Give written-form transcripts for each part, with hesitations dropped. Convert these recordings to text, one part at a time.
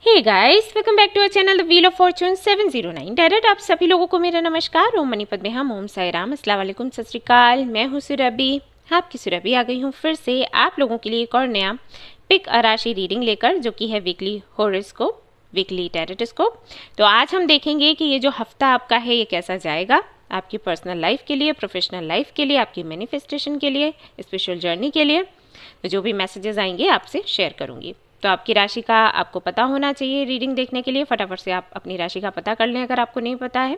Hey guys, welcome back to our channel the wheel of fortune 709। Direct आप सभी लोगों को मेरा नमस्कार। ओम मणिपत में हम ओम साई राम, अस्सलाम वालेकुम, सत श्री अकाल। मैं हूँ सुरभि, आपकी सुरभि आ गई हूँ फिर से आप लोगों के लिए एक और नया पिक राशि रीडिंग लेकर, जो कि है वीकली हॉरोस्कोप, वीकली टैरोस्कोप। तो आज हम देखेंगे कि ये जो हफ्ता आपका है ये कैसा जाएगा आपकी पर्सनल लाइफ के लिए, प्रोफेशनल लाइफ के लिए, आपकी मैनिफेस्टेशन के लिए, स्पिरिचुअल जर्नी के लिए। तो जो भी मैसेजेस आएंगे आपसे शेयर करूंगी। तो आपकी राशि का आपको पता होना चाहिए रीडिंग देखने के लिए। फटाफट से आप अपनी राशि का पता कर लें अगर आपको नहीं पता है।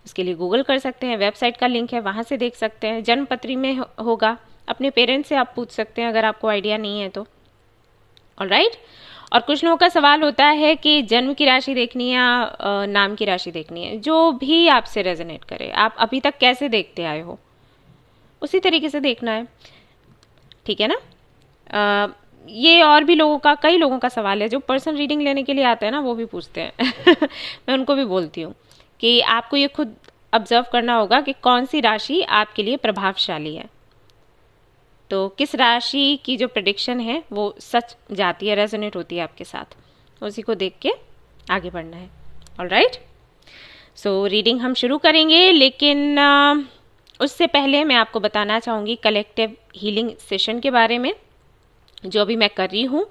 उसके लिए गूगल कर सकते हैं, वेबसाइट का लिंक है वहाँ से देख सकते हैं। जन्मपत्री में होगा, अपने पेरेंट्स से आप पूछ सकते हैं अगर आपको आइडिया नहीं है तो। ऑलराइट। और कुछ लोगों का सवाल होता है कि जन्म की राशि देखनी है या नाम की राशि देखनी है। जो भी आपसे रेजोनेट करे, आप अभी तक कैसे देखते आए हो उसी तरीके से देखना है, ठीक है ना। ये और भी लोगों का, कई लोगों का सवाल है जो पर्सनल रीडिंग लेने के लिए आते हैं ना, वो भी पूछते हैं मैं उनको भी बोलती हूँ कि आपको ये खुद ऑब्जर्व करना होगा कि कौन सी राशि आपके लिए प्रभावशाली है। तो किस राशि की जो प्रेडिक्शन है वो सच जाती है, रेजोनेट होती है आपके साथ, उसी को देख के आगे बढ़ना है। ऑलराइट। सो रीडिंग हम शुरू करेंगे, लेकिन उससे पहले मैं आपको बताना चाहूँगी कलेक्टिव हीलिंग सेशन के बारे में जो भी मैं कर रही हूँ।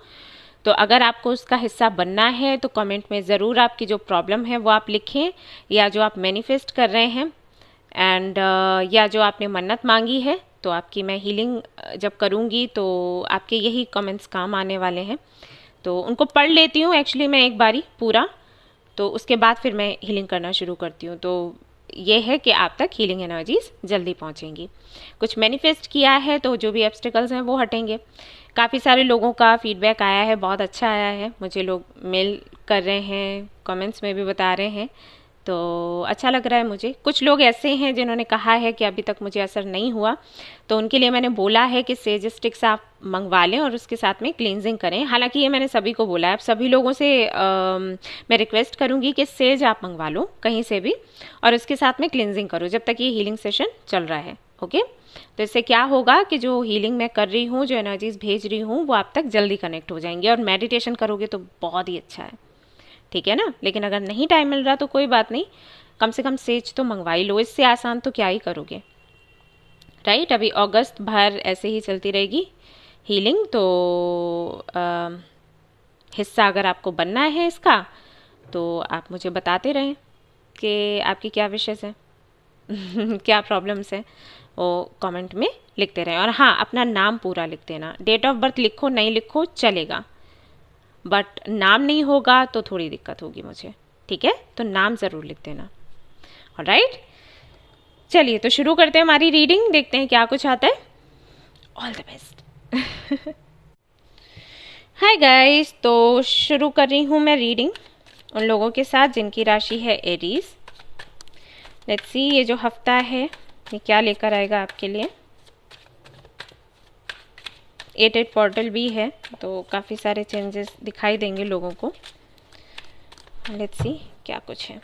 तो अगर आपको उसका हिस्सा बनना है तो कमेंट में ज़रूर आपकी जो प्रॉब्लम है वो आप लिखें, या जो आप मैनिफेस्ट कर रहे हैं एंड या जो आपने मन्नत मांगी है। तो आपकी मैं हीलिंग जब करूँगी तो आपके यही कमेंट्स काम आने वाले हैं। तो उनको पढ़ लेती हूँ एक्चुअली मैं एक बारी पूरा, तो उसके बाद फिर मैं हीलिंग करना शुरू करती हूँ। तो ये है कि आप तक हीलिंग एनर्जीज जल्दी पहुँचेंगी। कुछ मैनिफेस्ट किया है तो जो भी ऑब्स्टिकल्स हैं वो हटेंगे। काफ़ी सारे लोगों का फीडबैक आया है, बहुत अच्छा आया है, मुझे लोग मेल कर रहे हैं, कमेंट्स में भी बता रहे हैं, तो अच्छा लग रहा है मुझे। कुछ लोग ऐसे हैं जिन्होंने कहा है कि अभी तक मुझे असर नहीं हुआ, तो उनके लिए मैंने बोला है कि सेज स्टिक्स आप मंगवा लें और उसके साथ में क्लींजिंग करें। हालांकि ये मैंने सभी को बोला है, अब सभी लोगों से मैं रिक्वेस्ट करूंगी कि सेज आप मंगवा लो कहीं से भी और उसके साथ में क्लींजिंग करो जब तक ये हीलिंग सेशन चल रहा है। ओके। तो इससे क्या होगा कि जो हीलिंग मैं कर रही हूँ, जो एनर्जीज भेज रही हूँ, वो आप तक जल्दी कनेक्ट हो जाएंगे। और मेडिटेशन करोगे तो बहुत ही अच्छा है, ठीक है ना। लेकिन अगर नहीं टाइम मिल रहा तो कोई बात नहीं, कम से कम सेज तो मंगवा ही लो, इससे आसान तो क्या ही करोगे, राइट। अभी अगस्त भर ऐसे ही चलती रहेगी हीलिंग। तो हिस्सा अगर आपको बनना है इसका तो आप मुझे बताते रहें कि आपकी क्या विशेष है क्या प्रॉब्लम्स हैं, वो कमेंट में लिखते रहें। और हाँ, अपना नाम पूरा लिख देना। डेट ऑफ बर्थ लिखो नहीं लिखो चलेगा, बट नाम नहीं होगा तो थोड़ी दिक्कत होगी मुझे, ठीक है। तो नाम ज़रूर लिख देना। ऑलराइट। चलिए तो शुरू करते हैं हमारी रीडिंग, देखते हैं क्या कुछ आता है। All the best. Hi guys, तो शुरू कर रही हूँ मैं रीडिंग उन लोगों के साथ जिनकी राशि है एरीज। लेट्स सी ये जो हफ्ता है ये क्या लेकर आएगा आपके लिए। 8 पोर्टल भी है तो काफ़ी सारे चेंजेस दिखाई देंगे लोगों को। लेट्स सी क्या कुछ है।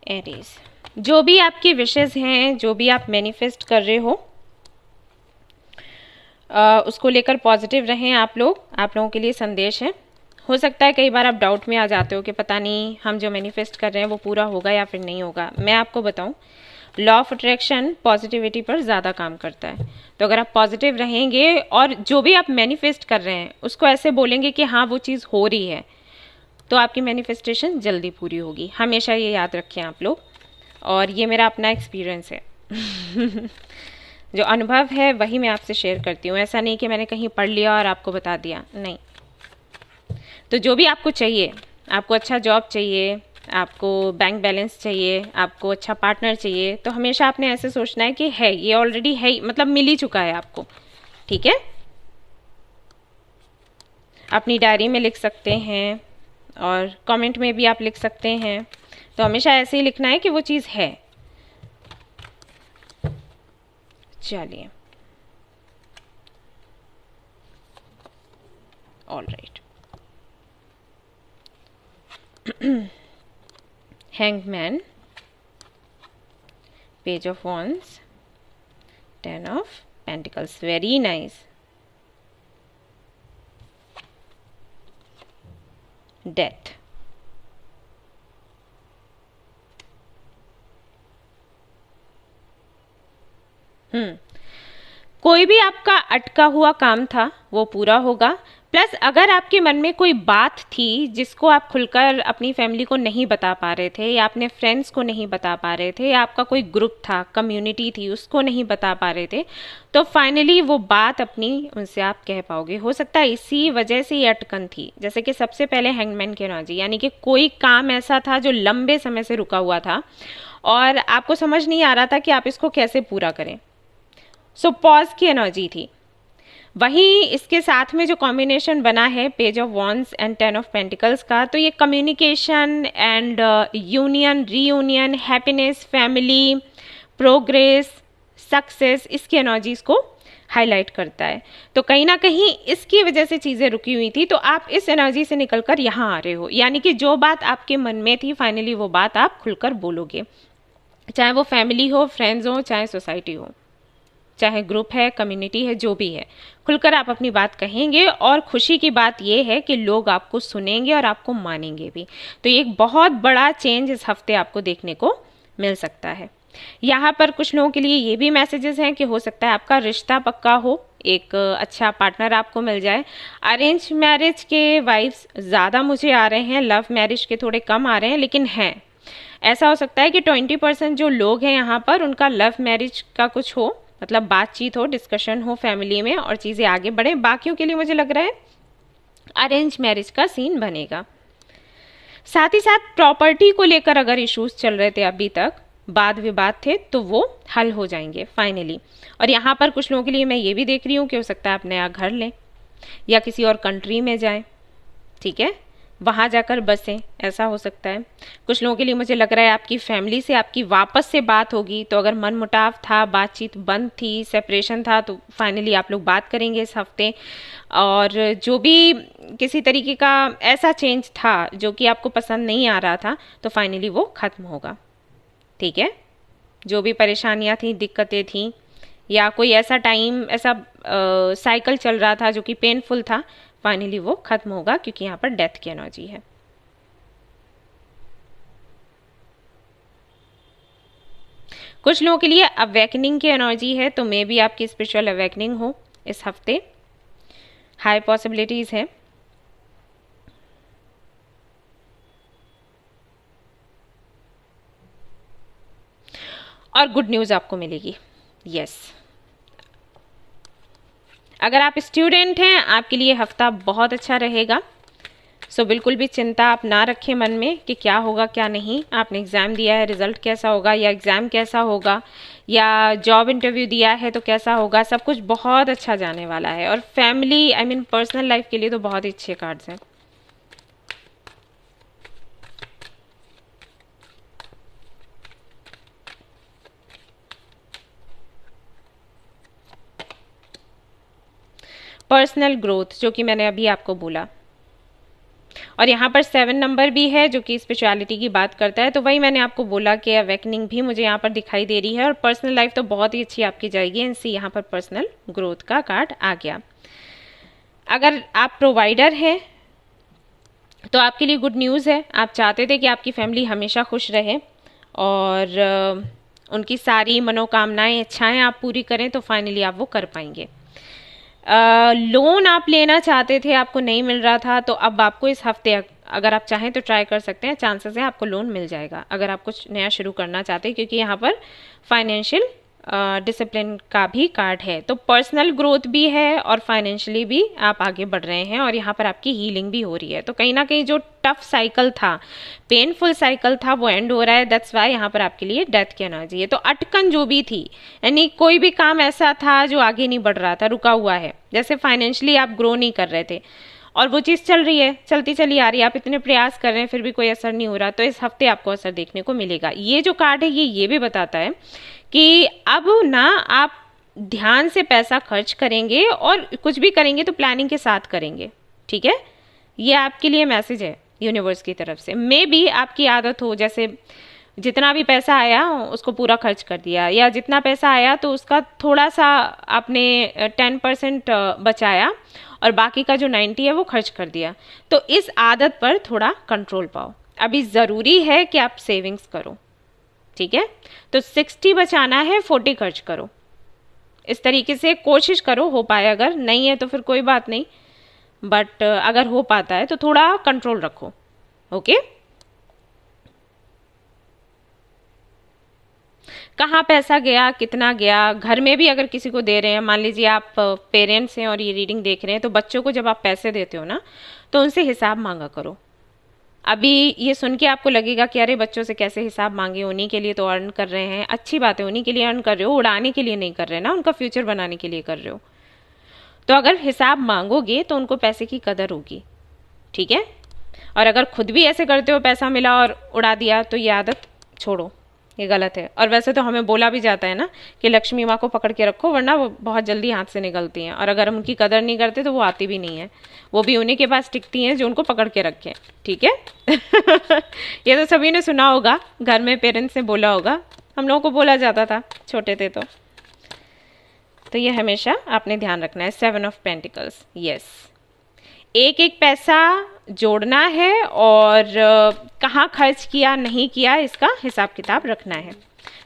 एरीज, जो भी आपकी विशेष हैं, जो भी आप मैनिफेस्ट कर रहे हो, उसको लेकर पॉजिटिव रहें आप लोग। आप लोगों के लिए संदेश है। हो सकता है कई बार आप डाउट में आ जाते हो कि पता नहीं हम जो मैनिफेस्ट कर रहे हैं वो पूरा होगा या फिर नहीं होगा। मैं आपको बताऊं, लॉ ऑफ अट्रैक्शन पॉजिटिविटी पर ज़्यादा काम करता है। तो अगर आप पॉजिटिव रहेंगे और जो भी आप मैनिफेस्ट कर रहे हैं उसको ऐसे बोलेंगे कि हाँ वो चीज़ हो रही है, तो आपकी मैनिफेस्टेशन जल्दी पूरी होगी। हमेशा ये याद रखें आप लोग, और ये मेरा अपना एक्सपीरियंस है जो अनुभव है वही मैं आपसे शेयर करती हूँ। ऐसा नहीं कि मैंने कहीं पढ़ लिया और आपको बता दिया, नहीं। तो जो भी आपको चाहिए, आपको अच्छा जॉब चाहिए, आपको बैंक बैलेंस चाहिए, आपको अच्छा पार्टनर चाहिए, तो हमेशा आपने ऐसे सोचना है कि है, ये ऑलरेडी है, मतलब मिल ही चुका है आपको, ठीक है। अपनी डायरी में लिख सकते हैं और कमेंट में भी आप लिख सकते हैं। तो हमेशा ऐसे ही लिखना है कि वो चीज़ है। चलिए, all right. Hangman, page of wands, 10 of pentacles, very nice. Death, कोई भी आपका अटका हुआ काम था वो पूरा होगा। प्लस अगर आपके मन में कोई बात थी जिसको आप खुलकर अपनी फैमिली को नहीं बता पा रहे थे, या अपने फ्रेंड्स को नहीं बता पा रहे थे, या आपका कोई ग्रुप था, कम्युनिटी थी, उसको नहीं बता पा रहे थे, तो फाइनली वो बात अपनी उनसे आप कह पाओगे। हो सकता है इसी वजह से ये अटकन थी। जैसे कि सबसे पहले हैंगमैन की एनर्जी, यानी कि कोई काम ऐसा था जो लंबे समय से रुका हुआ था और आपको समझ नहीं आ रहा था कि आप इसको कैसे पूरा करें। सो पॉज की एनर्जी थी। वहीं इसके साथ में जो कॉम्बिनेशन बना है page of wands and 10 of pentacles का, तो ये communication and union, reunion, happiness, family, progress, success, इसकी एनर्जीज को हाईलाइट करता है। तो कहीं ना कहीं इसकी वजह से चीज़ें रुकी हुई थी, तो आप इस एनर्जी से निकलकर यहाँ आ रहे हो, यानी कि जो बात आपके मन में थी फाइनली वो बात आप खुलकर बोलोगे, चाहे वो फैमिली हो, फ्रेंड्स हो, चाहे सोसाइटी हो, चाहे ग्रुप है, कम्युनिटी है, जो भी है, खुलकर आप अपनी बात कहेंगे। और खुशी की बात यह है कि लोग आपको सुनेंगे और आपको मानेंगे भी। तो एक बहुत बड़ा चेंज इस हफ्ते आपको देखने को मिल सकता है। यहाँ पर कुछ लोगों के लिए ये भी मैसेजेस हैं कि हो सकता है आपका रिश्ता पक्का हो, एक अच्छा पार्टनर आपको मिल जाए। अरेंज मैरिज के वाइब्स ज़्यादा मुझे आ रहे हैं, लव मैरिज के थोड़े कम आ रहे हैं, लेकिन हैं। ऐसा हो सकता है कि 20% जो लोग हैं यहाँ पर उनका लव मैरिज का कुछ हो, मतलब बातचीत हो, डिस्कशन हो फैमिली में और चीज़ें आगे बढ़े। बाकियों के लिए मुझे लग रहा है अरेंज मैरिज का सीन बनेगा। साथ ही साथ प्रॉपर्टी को लेकर अगर इश्यूज चल रहे थे अभी तक, वाद विवाद थे, तो वो हल हो जाएंगे फाइनली। और यहाँ पर कुछ लोगों के लिए मैं ये भी देख रही हूँ कि हो सकता है आप नया घर लें या किसी और कंट्री में जाएं, ठीक है, वहाँ जाकर बसें, ऐसा हो सकता है। कुछ लोगों के लिए मुझे लग रहा है आपकी फैमिली से आपकी वापस से बात होगी। तो अगर मन मुटाव था, बातचीत बंद थी, सेपरेशन था, तो फाइनली आप लोग बात करेंगे इस हफ्ते। और जो भी किसी तरीके का ऐसा चेंज था जो कि आपको पसंद नहीं आ रहा था, तो फाइनली वो ख़त्म होगा, ठीक है। जो भी परेशानियाँ थी, दिक्कतें थीं, या कोई ऐसा टाइम, ऐसा साइकिल चल रहा था जो कि पेनफुल था, फाइनली वो खत्म होगा, क्योंकि यहाँ पर डेथ की एनर्जी है। कुछ लोगों के लिए अवेकनिंग की एनर्जी है, तो मे बी आपकी स्पिरिचुअल अवेकनिंग हो इस हफ्ते, हाई पॉसिबिलिटीज है। और गुड न्यूज़ आपको मिलेगी, यस। अगर आप स्टूडेंट हैं, आपके लिए हफ्ता बहुत अच्छा रहेगा। सो बिल्कुल भी चिंता आप ना रखें मन में कि क्या होगा क्या नहीं। आपने एग्ज़ाम दिया है, रिजल्ट कैसा होगा, या एग्ज़ाम कैसा होगा, या जॉब इंटरव्यू दिया है तो कैसा होगा, सब कुछ बहुत अच्छा जाने वाला है। और family, I mean personal life के लिए तो बहुत ही अच्छे कार्ड्स हैं। पर्सनल ग्रोथ, जो कि मैंने अभी आपको बोला, और यहाँ पर 7 नंबर भी है जो कि स्पिरिचुअलिटी की बात करता है। तो वही मैंने आपको बोला कि अवेकनिंग भी मुझे यहाँ पर दिखाई दे रही है, और पर्सनल लाइफ तो बहुत ही अच्छी आपकी जाएगी। इनसे यहाँ पर पर्सनल ग्रोथ का कार्ड आ गया। अगर आप प्रोवाइडर हैं तो आपके लिए गुड न्यूज़ है। आप चाहते थे कि आपकी फैमिली हमेशा खुश रहे और उनकी सारी मनोकामनाएं, इच्छाएं आप पूरी करें, तो फाइनली आप वो कर पाएंगे। लोन आप लेना चाहते थे, आपको नहीं मिल रहा था, तो अब आपको इस हफ्ते अगर आप चाहें तो ट्राई कर सकते हैं, चांसेस है आपको लोन मिल जाएगा अगर आप कुछ नया शुरू करना चाहते हैं, क्योंकि यहाँ पर फाइनेंशियल डिसिप्लिन का भी कार्ड है। तो पर्सनल ग्रोथ भी है और फाइनेंशियली भी आप आगे बढ़ रहे हैं, और यहाँ पर आपकी हीलिंग भी हो रही है। तो कहीं ना कहीं जो टफ साइकिल था, पेनफुल साइकिल था, वो एंड हो रहा है। दैट्स वाई यहाँ पर आपके लिए डेथ की एनर्जी है। तो अटकन जो भी थी, यानी कोई भी काम ऐसा था जो आगे नहीं बढ़ रहा था, रुका हुआ है, जैसे फाइनेंशियली आप ग्रो नहीं कर रहे थे, और वो चीज़ चल रही है, चलती चली आ रही है, आप इतने प्रयास कर रहे हैं फिर भी कोई असर नहीं हो रहा, तो इस हफ्ते आपको असर देखने को मिलेगा। ये जो कार्ड है ये भी बताता है कि अब ना आप ध्यान से पैसा खर्च करेंगे और कुछ भी करेंगे तो प्लानिंग के साथ करेंगे, ठीक है। ये आपके लिए मैसेज है यूनिवर्स की तरफ से। मे बी आपकी आदत हो जैसे जितना भी पैसा आया उसको पूरा खर्च कर दिया, या जितना पैसा आया तो उसका थोड़ा सा आपने 10% बचाया और बाकी का जो 90 है वो खर्च कर दिया। तो इस आदत पर थोड़ा कंट्रोल पाओ। अभी ज़रूरी है कि आप सेविंग्स करो, ठीक है। तो 60 बचाना है, 40 खर्च करो। इस तरीके से कोशिश करो, हो पाए। अगर नहीं है तो फिर कोई बात नहीं, बट अगर हो पाता है तो थोड़ा कंट्रोल रखो, ओके। कहाँ पैसा गया, कितना गया, घर में भी अगर किसी को दे रहे हैं, मान लीजिए आप पेरेंट्स हैं और ये रीडिंग देख रहे हैं, तो बच्चों को जब आप पैसे देते हो ना तो उनसे हिसाब मांगा करो। अभी ये सुन के आपको लगेगा कि अरे बच्चों से कैसे हिसाब मांगे, उन्हीं के लिए तो अर्न कर रहे हैं। अच्छी बात है, उन्हीं के लिए अर्न कर रहे हो, उड़ाने के लिए नहीं कर रहे ना, उनका फ्यूचर बनाने के लिए कर रहे हो। तो अगर हिसाब मांगोगे तो उनको पैसे की कदर होगी, ठीक है। और अगर खुद भी ऐसे करते हो, पैसा मिला और उड़ा दिया, तो ये आदत छोड़ो, ये गलत है। और वैसे तो हमें बोला भी जाता है ना कि लक्ष्मी माँ को पकड़ के रखो वरना वो बहुत जल्दी हाथ से निकलती हैं, और अगर हम उनकी कदर नहीं करते तो वो आती भी नहीं है, वो भी उन्हीं के पास टिकती हैं जो उनको पकड़ के रखें, ठीक है। ये तो सभी ने सुना होगा, घर में पेरेंट्स ने बोला होगा, हम लोगों को बोला जाता था छोटे थे तो ये हमेशा आपने ध्यान रखना है। 7 ऑफ पेंटिकल्स, यस। एक एक पैसा जोड़ना है और कहाँ खर्च किया नहीं किया इसका हिसाब किताब रखना है।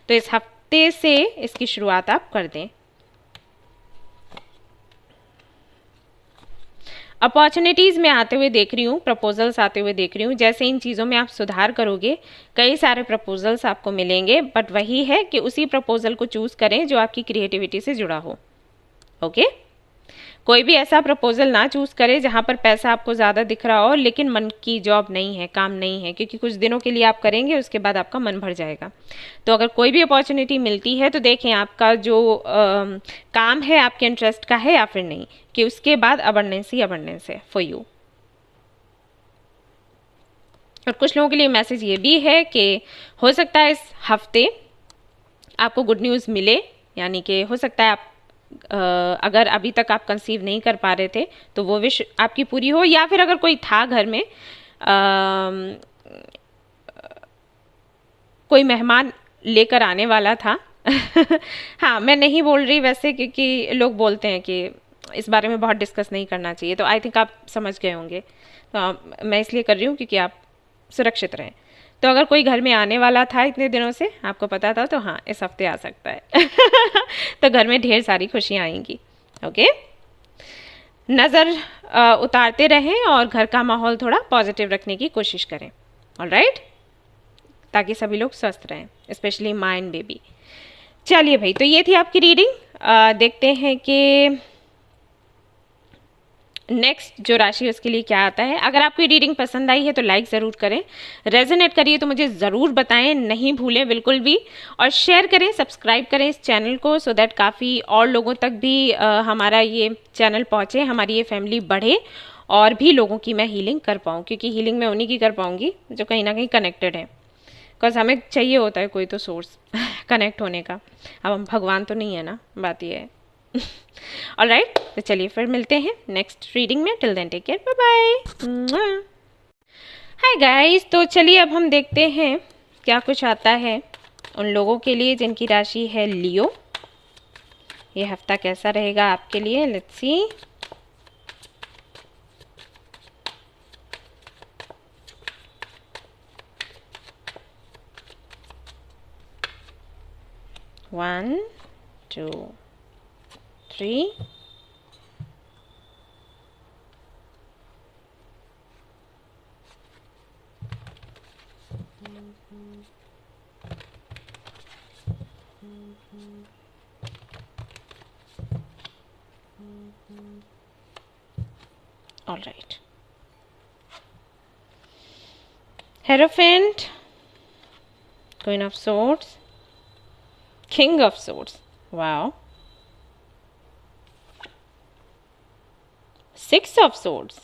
तो इस हफ्ते से इसकी शुरुआत आप कर दें। अपॉर्चुनिटीज़ में आते हुए देख रही हूँ, प्रपोजल्स आते हुए देख रही हूँ। जैसे इन चीज़ों में आप सुधार करोगे कई सारे प्रपोजल्स आपको मिलेंगे, बट वही है कि उसी प्रपोजल को चूज़ करें जो आपकी क्रिएटिविटी से जुड़ा हो, ओके। कोई भी ऐसा प्रपोजल ना चूज़ करे जहाँ पर पैसा आपको ज़्यादा दिख रहा हो लेकिन मन की जॉब नहीं है, काम नहीं है, क्योंकि कुछ दिनों के लिए आप करेंगे उसके बाद आपका मन भर जाएगा। तो अगर कोई भी अपॉर्चुनिटी मिलती है तो देखें आपका जो काम है आपके इंटरेस्ट का है या फिर नहीं, कि उसके बाद अबंडेंस ही अबंडेंस है फॉर यू। और कुछ लोगों के लिए मैसेज ये भी है कि हो सकता है इस हफ्ते आपको गुड न्यूज़ मिले, यानी कि हो सकता है आप अगर अभी तक आप कंसीव नहीं कर पा रहे थे तो वो विश आपकी पूरी हो, या फिर अगर कोई था घर में कोई मेहमान लेकर आने वाला था। हाँ, मैं नहीं बोल रही वैसे, क्योंकि लोग बोलते हैं कि इस बारे में बहुत डिस्कस नहीं करना चाहिए, तो आई थिंक आप समझ गए होंगे। तो मैं इसलिए कर रही हूँ क्योंकि आप सुरक्षित रहें। तो अगर कोई घर में आने वाला था इतने दिनों से, आपको पता था, तो हाँ इस हफ्ते आ सकता है। तो घर में ढेर सारी खुशियाँ आएंगी, ओके। नज़र उतारते रहें और घर का माहौल थोड़ा पॉजिटिव रखने की कोशिश करें, ऑलराइट, ताकि सभी लोग स्वस्थ रहें, स्पेशली माँ एंड बेबी। चलिए भाई, तो ये थी आपकी रीडिंग। देखते हैं कि नेक्स्ट जो राशि है उसके लिए क्या आता है। अगर आपको ये रीडिंग पसंद आई है तो लाइक ज़रूर करें, रेजोनेट करिए तो मुझे ज़रूर बताएं, नहीं भूलें बिल्कुल भी, और शेयर करें, सब्सक्राइब करें इस चैनल को, सो दैट काफ़ी और लोगों तक भी हमारा ये चैनल पहुँचे, हमारी ये फैमिली बढ़े और भी लोगों की मैं हीलिंग कर पाऊँ, क्योंकि हीलिंग मैं उन्हीं की कर पाऊँगी जो कहीं ना कहीं कनेक्टेड है। बिकॉज हमें चाहिए होता है कोई तो सोर्स कनेक्ट होने का। अब हम भगवान तो नहीं है ना, बात ये है। ऑलराइट, तो चलिए फिर मिलते हैं नेक्स्ट रीडिंग में। Till then take care, bye bye. Hi guys, तो चलिए अब हम देखते हैं क्या कुछ आता है उन लोगों के लिए जिनकी राशि है लियो। ये हफ्ता कैसा रहेगा आपके लिए, let's C. One, 2, 3. All right. Hierophant, Queen of Swords, King of Swords. Wow. 6 of Swords.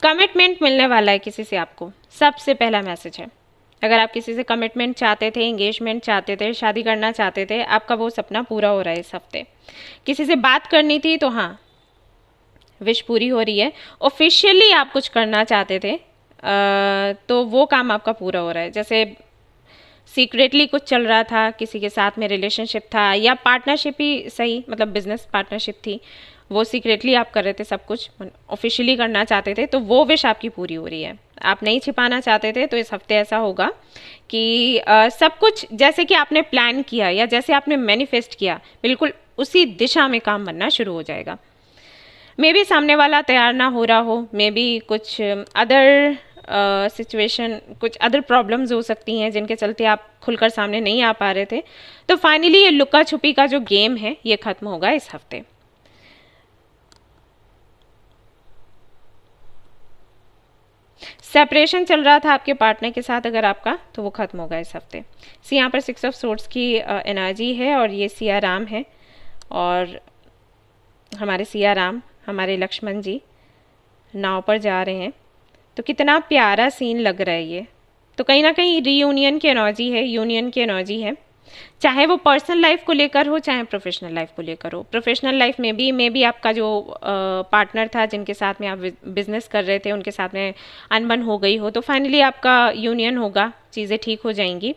Commitment मिलने वाला है किसी से आपको, सबसे पहला मैसेज है। अगर आप किसी से कमिटमेंट चाहते थे, एंगेजमेंट चाहते थे, शादी करना चाहते थे, आपका वो सपना पूरा हो रहा है इस हफ्ते। किसी से बात करनी थी तो हाँ, विश पूरी हो रही है। ऑफिशियली आप कुछ करना चाहते थे तो वो काम आपका पूरा हो रहा है। जैसे सीक्रेटली कुछ चल रहा था, किसी के साथ में रिलेशनशिप था या पार्टनरशिप ही सही, मतलब बिजनेस पार्टनरशिप थी, वो सीक्रेटली आप कर रहे थे सब कुछ, ऑफिशियली करना चाहते थे, तो वो विश आपकी पूरी हो रही है। आप नहीं छिपाना चाहते थे तो इस हफ्ते ऐसा होगा कि सब कुछ जैसे कि आपने प्लान किया या जैसे आपने मैनिफेस्ट किया, बिल्कुल उसी दिशा में काम बनना शुरू हो जाएगा। मे बी सामने वाला तैयार ना हो रहा हो, मे बी कुछ अदर सिचुएशन, कुछ अदर प्रॉब्लम्स हो सकती हैं जिनके चलते आप खुलकर सामने नहीं आ पा रहे थे। तो फाइनली ये लुका छुपी का जो गेम है ये खत्म होगा इस हफ्ते। सेपरेशन चल रहा था आपके पार्टनर के साथ अगर आपका, तो वो खत्म होगा इस हफ्ते। सी यहाँ पर 6 ऑफ सोर्ड्स की एनर्जी है और ये सिया राम है, और हमारे सिया राम, हमारे लक्ष्मण जी नाव पर जा रहे हैं। तो कितना प्यारा सीन लग रहा है ये। तो कहीं ना कहीं रीयूनियन की एनर्जी है, यूनियन की एनर्जी है, चाहे वो पर्सनल लाइफ को लेकर हो चाहे प्रोफेशनल लाइफ को लेकर हो। प्रोफेशनल लाइफ में भी मे बी आपका जो पार्टनर था जिनके साथ में आप बिजनेस कर रहे थे उनके साथ में अनबन हो गई हो, तो फाइनली आपका यूनियन होगा, चीज़ें ठीक हो जाएंगी।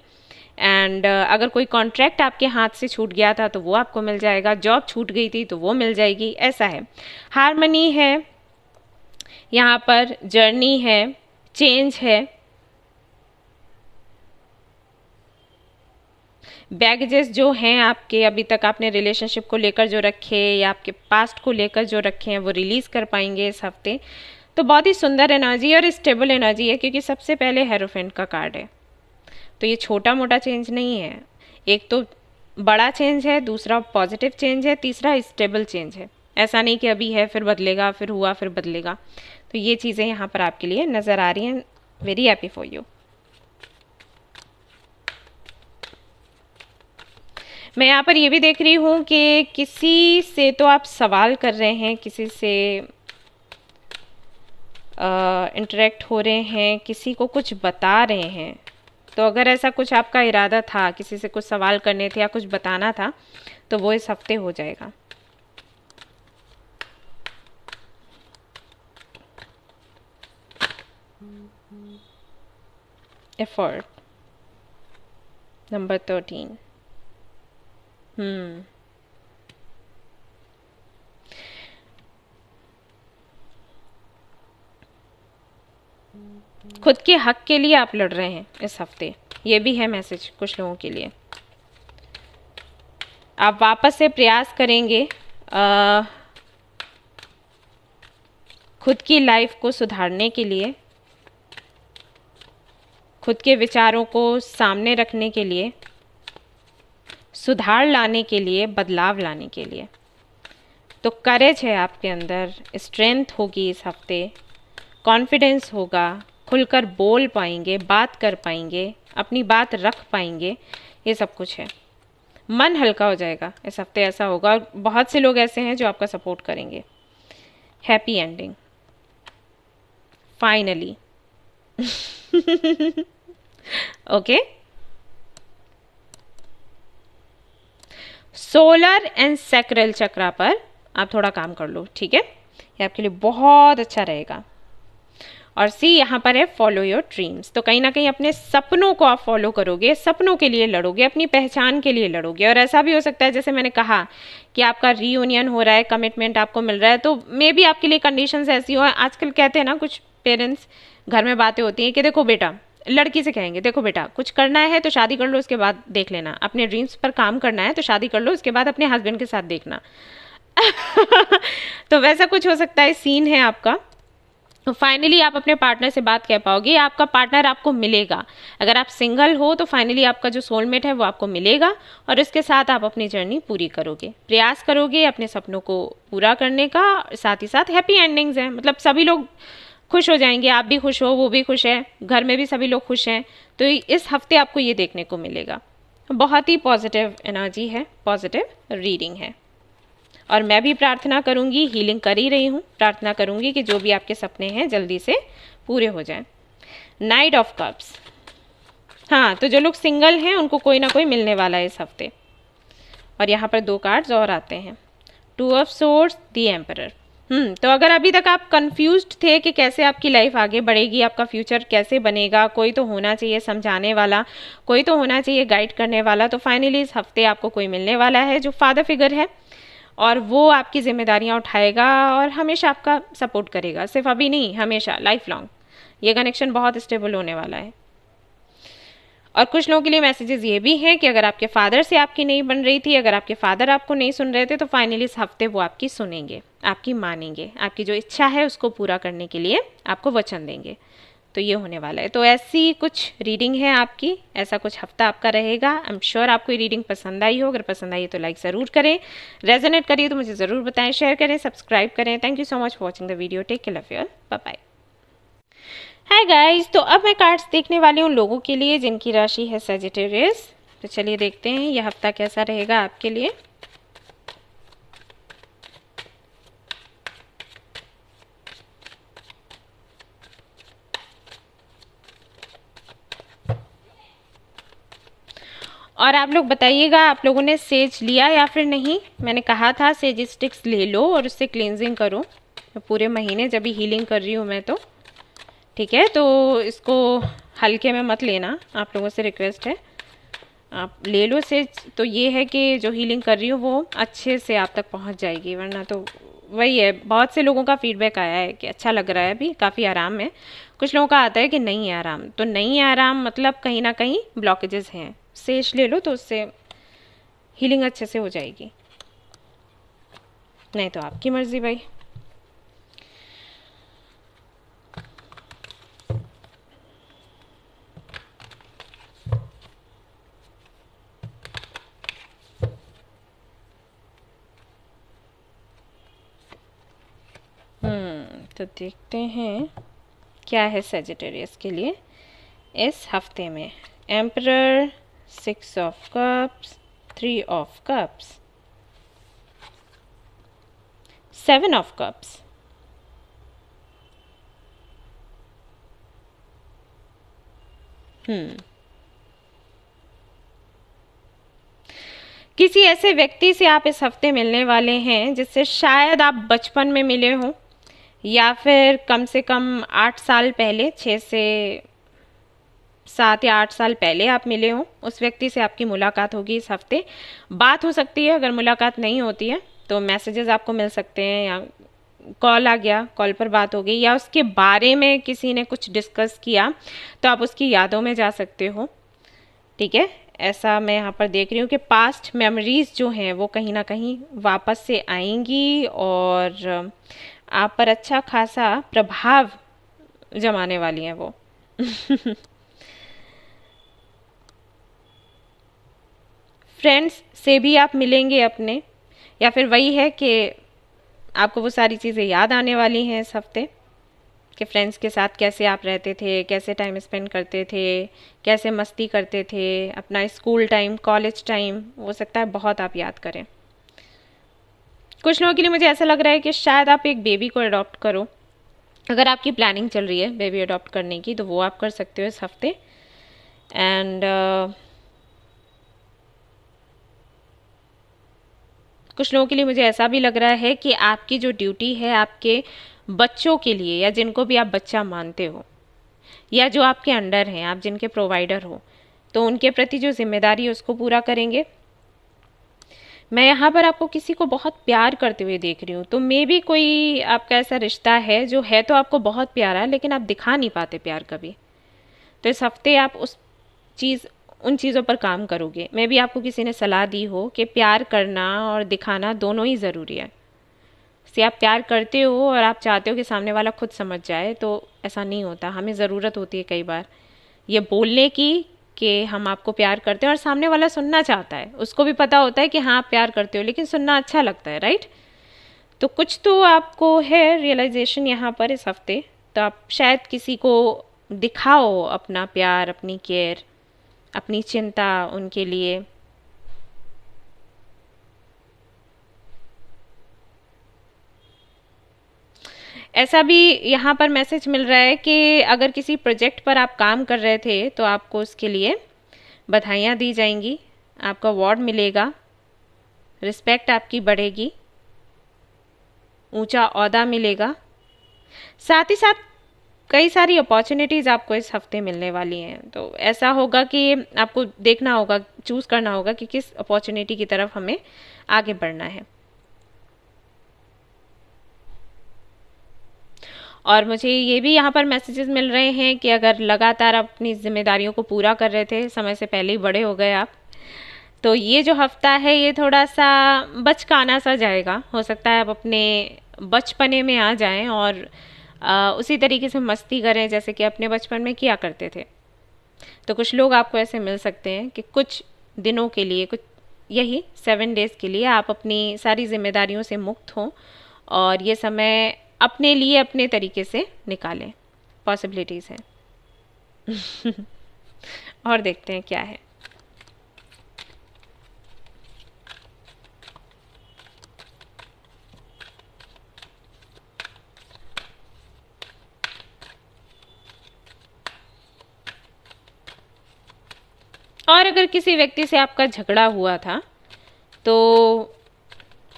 एंड अगर कोई कॉन्ट्रैक्ट आपके हाथ से छूट गया था तो वो आपको मिल जाएगा, जॉब छूट गई थी तो वो मिल जाएगी, ऐसा है। हारमनी है यहाँ पर, जर्नी है, चेंज है, बैगेजेस जो हैं आपके अभी तक आपने रिलेशनशिप को लेकर जो रखे या आपके पास्ट को लेकर जो रखे हैं वो रिलीज़ कर पाएंगे इस हफ्ते। तो बहुत ही सुंदर एनर्जी और स्टेबल एनर्जी है, क्योंकि सबसे पहले हेरोफेंट का कार्ड है। तो ये छोटा मोटा चेंज नहीं है, एक तो बड़ा चेंज है, दूसरा पॉजिटिव चेंज है, तीसरा स्टेबल चेंज है। ऐसा नहीं कि अभी है फिर बदलेगा, फिर हुआ फिर बदलेगा। तो ये चीज़ें यहाँ पर आपके लिए नज़र आ रही हैं। Very happy for you. मैं यहाँ पर ये भी देख रही हूँ कि किसी से तो आप सवाल कर रहे हैं, किसी से इंटरेक्ट हो रहे हैं, किसी को कुछ बता रहे हैं। तो अगर ऐसा कुछ आपका इरादा था, किसी से कुछ सवाल करने थे या कुछ बताना था, तो वो इस हफ्ते हो जाएगा। Effort number 13। खुद के हक के लिए आप लड़ रहे हैं इस हफ्ते, ये भी है मैसेज कुछ लोगों के लिए। आप वापस से प्रयास करेंगे खुद की लाइफ को सुधारने के लिए, खुद के विचारों को सामने रखने के लिए, सुधार लाने के लिए, बदलाव लाने के लिए। तो करेज है आपके अंदर, स्ट्रेंथ होगी इस हफ्ते, कॉन्फिडेंस होगा, खुलकर बोल पाएंगे, बात कर पाएंगे, अपनी बात रख पाएंगे, ये सब कुछ है। मन हल्का हो जाएगा इस हफ्ते, ऐसा होगा। और बहुत से लोग ऐसे हैं जो आपका सपोर्ट करेंगे। Happy ending finally. Okay. Solar and sacral chakra पर आप थोड़ा काम कर लो, ठीक है, ये आपके लिए बहुत अच्छा रहेगा। और सी यहाँ पर है फॉलो योर ड्रीम्स। तो कहीं ना कहीं अपने सपनों को आप फॉलो करोगे, सपनों के लिए लड़ोगे, अपनी पहचान के लिए लड़ोगे। और ऐसा भी हो सकता है, जैसे मैंने कहा कि आपका रीयूनियन हो रहा है, कमिटमेंट आपको मिल रहा है, तो मे बी आपके लिए कंडीशंस ऐसी हो। आजकल कहते हैं ना, कुछ पेरेंट्स घर में बातें होती हैं कि देखो बेटा, लड़की से कहेंगे देखो बेटा कुछ करना है तो शादी कर लो, उसके बाद देख लेना, अपने ड्रीम्स पर काम करना है तो शादी कर लो, उसके बाद अपने हस्बैंड के साथ देखना। तो वैसा कुछ हो सकता है, सीन है आपका। तो फाइनली आप अपने पार्टनर से बात कह पाओगे, आपका पार्टनर आपको मिलेगा। अगर आप सिंगल हो तो फाइनली आपका जो सोलमेट है वो आपको मिलेगा, और इसके साथ आप अपनी जर्नी पूरी करोगे, प्रयास करोगे अपने सपनों को पूरा करने का। साथ ही साथ हैप्पी एंडिंग्स हैं, मतलब सभी लोग खुश हो जाएंगे, आप भी खुश हो, वो भी खुश है, घर में भी सभी लोग खुश हैं। तो इस हफ्ते आपको ये देखने को मिलेगा। बहुत ही पॉजिटिव एनर्जी है, पॉजिटिव रीडिंग है। और मैं भी प्रार्थना करूंगी, हीलिंग कर ही रही हूँ, प्रार्थना करूंगी कि जो भी आपके सपने हैं जल्दी से पूरे हो जाएं। नाइट ऑफ कप्स, हाँ, तो जो लोग सिंगल हैं उनको कोई ना कोई मिलने वाला है इस हफ्ते। और यहाँ पर 2 कार्ड्स और आते हैं, 2 ऑफ सोर्ड्स, द एम्परर। तो अगर अभी तक आप कंफ्यूज्ड थे कि कैसे आपकी लाइफ आगे बढ़ेगी, आपका फ्यूचर कैसे बनेगा, कोई तो होना चाहिए समझाने वाला, कोई तो होना चाहिए गाइड करने वाला, तो फाइनली इस हफ्ते आपको कोई मिलने वाला है जो फादर फिगर है, और वो आपकी जिम्मेदारियां उठाएगा और हमेशा आपका सपोर्ट करेगा, सिर्फ अभी नहीं, हमेशा, लाइफ लॉन्ग। ये कनेक्शन बहुत स्टेबल होने वाला है। और कुछ लोगों के लिए मैसेजेस ये भी हैं कि अगर आपके फादर से आपकी नहीं बन रही थी, अगर आपके फादर आपको नहीं सुन रहे थे, तो फाइनली इस हफ्ते वो आपकी सुनेंगे, आपकी मानेंगे, आपकी जो इच्छा है उसको पूरा करने के लिए आपको वचन देंगे। तो ये होने वाला है। तो ऐसी कुछ रीडिंग है आपकी, ऐसा कुछ हफ्ता आपका रहेगा। आई एम श्योर आपको ये रीडिंग पसंद आई हो। अगर पसंद आई है तो लाइक ज़रूर करें, रेजोनेट करिए तो मुझे ज़रूर बताएं, शेयर करें, सब्सक्राइब करें। Thank you so much for watching the video. Take care of your, bye bye. Hi guys, तो अब मैं कार्ड्स देखने वाली हूँ लोगों के लिए जिनकी राशि है सजिटेरियस। तो चलिए देखते हैं यह हफ्ता कैसा रहेगा आपके लिए। और आप लोग बताइएगा आप लोगों ने सेज लिया या फिर नहीं। मैंने कहा था सेज स्टिक्स ले लो और उससे क्लींजिंग करो पूरे महीने, जब भी हीलिंग कर रही हूँ मैं तो, ठीक है। तो इसको हल्के में मत लेना, आप लोगों से रिक्वेस्ट है, आप ले लो सेज। तो ये है कि जो हीलिंग कर रही हूँ वो अच्छे से आप तक पहुँच जाएगी, वरना तो वही है, बहुत से लोगों का फीडबैक आया है कि अच्छा लग रहा है, अभी काफ़ी आराम है। कुछ लोगों का आता है कि नहीं है आराम, तो नहीं है आराम मतलब कहीं ना कहीं ब्लॉकेजेस हैं। सेज ले लो तो उससे हीलिंग अच्छे से हो जाएगी, नहीं तो आपकी मर्जी भाई। तो देखते हैं क्या है सजिटेरियस के लिए इस हफ्ते में। Emperor, 6 of cups, 3 of cups, 7 of cups, किसी ऐसे व्यक्ति से आप इस हफ्ते मिलने वाले हैं जिससे शायद आप बचपन में मिले हों, या फिर कम से कम 8 साल पहले, 6 से 7 या 8 साल पहले आप मिले हों। उस व्यक्ति से आपकी मुलाकात होगी इस हफ्ते। बात हो सकती है, अगर मुलाकात नहीं होती है तो मैसेजेस आपको मिल सकते हैं, या कॉल आ गया, कॉल पर बात हो गई, या उसके बारे में किसी ने कुछ डिस्कस किया तो आप उसकी यादों में जा सकते हो, ठीक है। ऐसा मैं यहाँ पर देख रही हूँ कि पास्ट मेमोरीज जो हैं वो कहीं ना कहीं वापस से आएंगी और आप पर अच्छा खासा प्रभाव जमाने वाली हैं वो। फ्रेंड्स से भी आप मिलेंगे अपने, या फिर वही है कि आपको वो सारी चीज़ें याद आने वाली हैं इस हफ्ते कि फ्रेंड्स के साथ कैसे आप रहते थे, कैसे टाइम स्पेंड करते थे, कैसे मस्ती करते थे, अपना स्कूल टाइम, कॉलेज टाइम, हो सकता है बहुत आप याद करें। कुछ लोगों के लिए मुझे ऐसा लग रहा है कि शायद आप एक बेबी को अडॉप्ट करो। अगर आपकी प्लानिंग चल रही है बेबी अडॉप्ट करने की तो वो आप कर सकते हो इस हफ्ते। एंड कुछ लोगों के लिए मुझे ऐसा भी लग रहा है कि आपकी जो ड्यूटी है आपके बच्चों के लिए, या जिनको भी आप बच्चा मानते हो, या जो आपके अंडर हैं, आप जिनके प्रोवाइडर हो, तो उनके प्रति जो जिम्मेदारी है उसको पूरा करेंगे। मैं यहाँ पर आपको किसी को बहुत प्यार करते हुए देख रही हूँ, तो मे भी कोई आपका ऐसा रिश्ता है जो है तो आपको बहुत प्यारा, लेकिन आप दिखा नहीं पाते प्यार कभी। तो इस हफ्ते आप उन चीज़ों पर काम करोगे। मे भी आपको किसी ने सलाह दी हो कि प्यार करना और दिखाना दोनों ही ज़रूरी है। से आप प्यार करते हो और आप चाहते हो कि सामने वाला खुद समझ जाए, तो ऐसा नहीं होता। हमें ज़रूरत होती है कई बार ये बोलने की कि हम आपको प्यार करते हैं, और सामने वाला सुनना चाहता है, उसको भी पता होता है कि हाँ आप प्यार करते हो, लेकिन सुनना अच्छा लगता है, राइट। तो कुछ तो आपको है रियलाइजेशन यहाँ पर इस हफ्ते, तो आप शायद किसी को दिखाओ अपना प्यार, अपनी केयर, अपनी चिंता उनके लिए। ऐसा भी यहाँ पर मैसेज मिल रहा है कि अगर किसी प्रोजेक्ट पर आप काम कर रहे थे तो आपको उसके लिए बधाइयाँ दी जाएंगी, आपको अवार्ड मिलेगा, रिस्पेक्ट आपकी बढ़ेगी, ऊंचा ओहदा मिलेगा। साथ ही साथ कई सारी अपॉर्चुनिटीज़ आपको इस हफ्ते मिलने वाली हैं। तो ऐसा होगा कि आपको देखना होगा, चूज़ करना होगा कि किस अपॉर्चुनिटी की तरफ हमें आगे बढ़ना है। और मुझे ये भी यहाँ पर मैसेजेस मिल रहे हैं कि अगर लगातार आप अपनी जिम्मेदारियों को पूरा कर रहे थे, समय से पहले ही बड़े हो गए आप, तो ये जो हफ्ता है ये थोड़ा सा बचकाना सा जाएगा। हो सकता है आप अपने बचपने में आ जाएं और उसी तरीके से मस्ती करें जैसे कि अपने बचपन में किया करते थे। तो कुछ लोग आपको ऐसे मिल सकते हैं कि कुछ दिनों के लिए, कुछ यही 7 डेज़ के लिए आप अपनी सारी जिम्मेदारियों से मुक्त हों और ये समय अपने लिए अपने तरीके से निकालें। पॉसिबिलिटीज़ हैं। और देखते हैं क्या है। और अगर किसी व्यक्ति से आपका झगड़ा हुआ था तो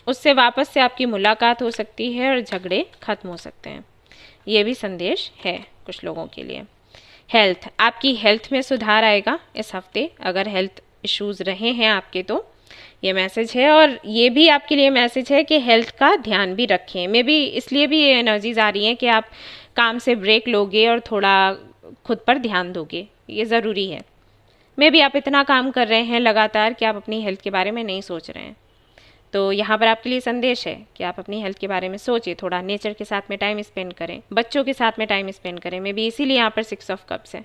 उससे वापस से आपकी मुलाकात हो सकती है और झगड़े खत्म हो सकते हैं। ये भी संदेश है कुछ लोगों के लिए। हेल्थ, आपकी हेल्थ में सुधार आएगा इस हफ्ते। अगर हेल्थ इश्यूज़ रहे हैं आपके तो ये मैसेज है। और ये भी आपके लिए मैसेज है कि हेल्थ का ध्यान भी रखें। मे बी इसलिए भी ये एनर्जीज आ रही हैं कि आप काम से ब्रेक लोगे और थोड़ा खुद पर ध्यान दोगे, ये ज़रूरी है। मे बी आप इतना काम कर रहे हैं लगातार कि आप अपनी हेल्थ के बारे में नहीं सोच रहे हैं। तो यहाँ पर आपके लिए संदेश है कि आप अपनी हेल्थ के बारे में सोचिए, थोड़ा नेचर के साथ में टाइम स्पेंड करें, बच्चों के साथ में टाइम स्पेंड करें। मे बी इसीलिए यहाँ पर 6 ऑफ कप्स है।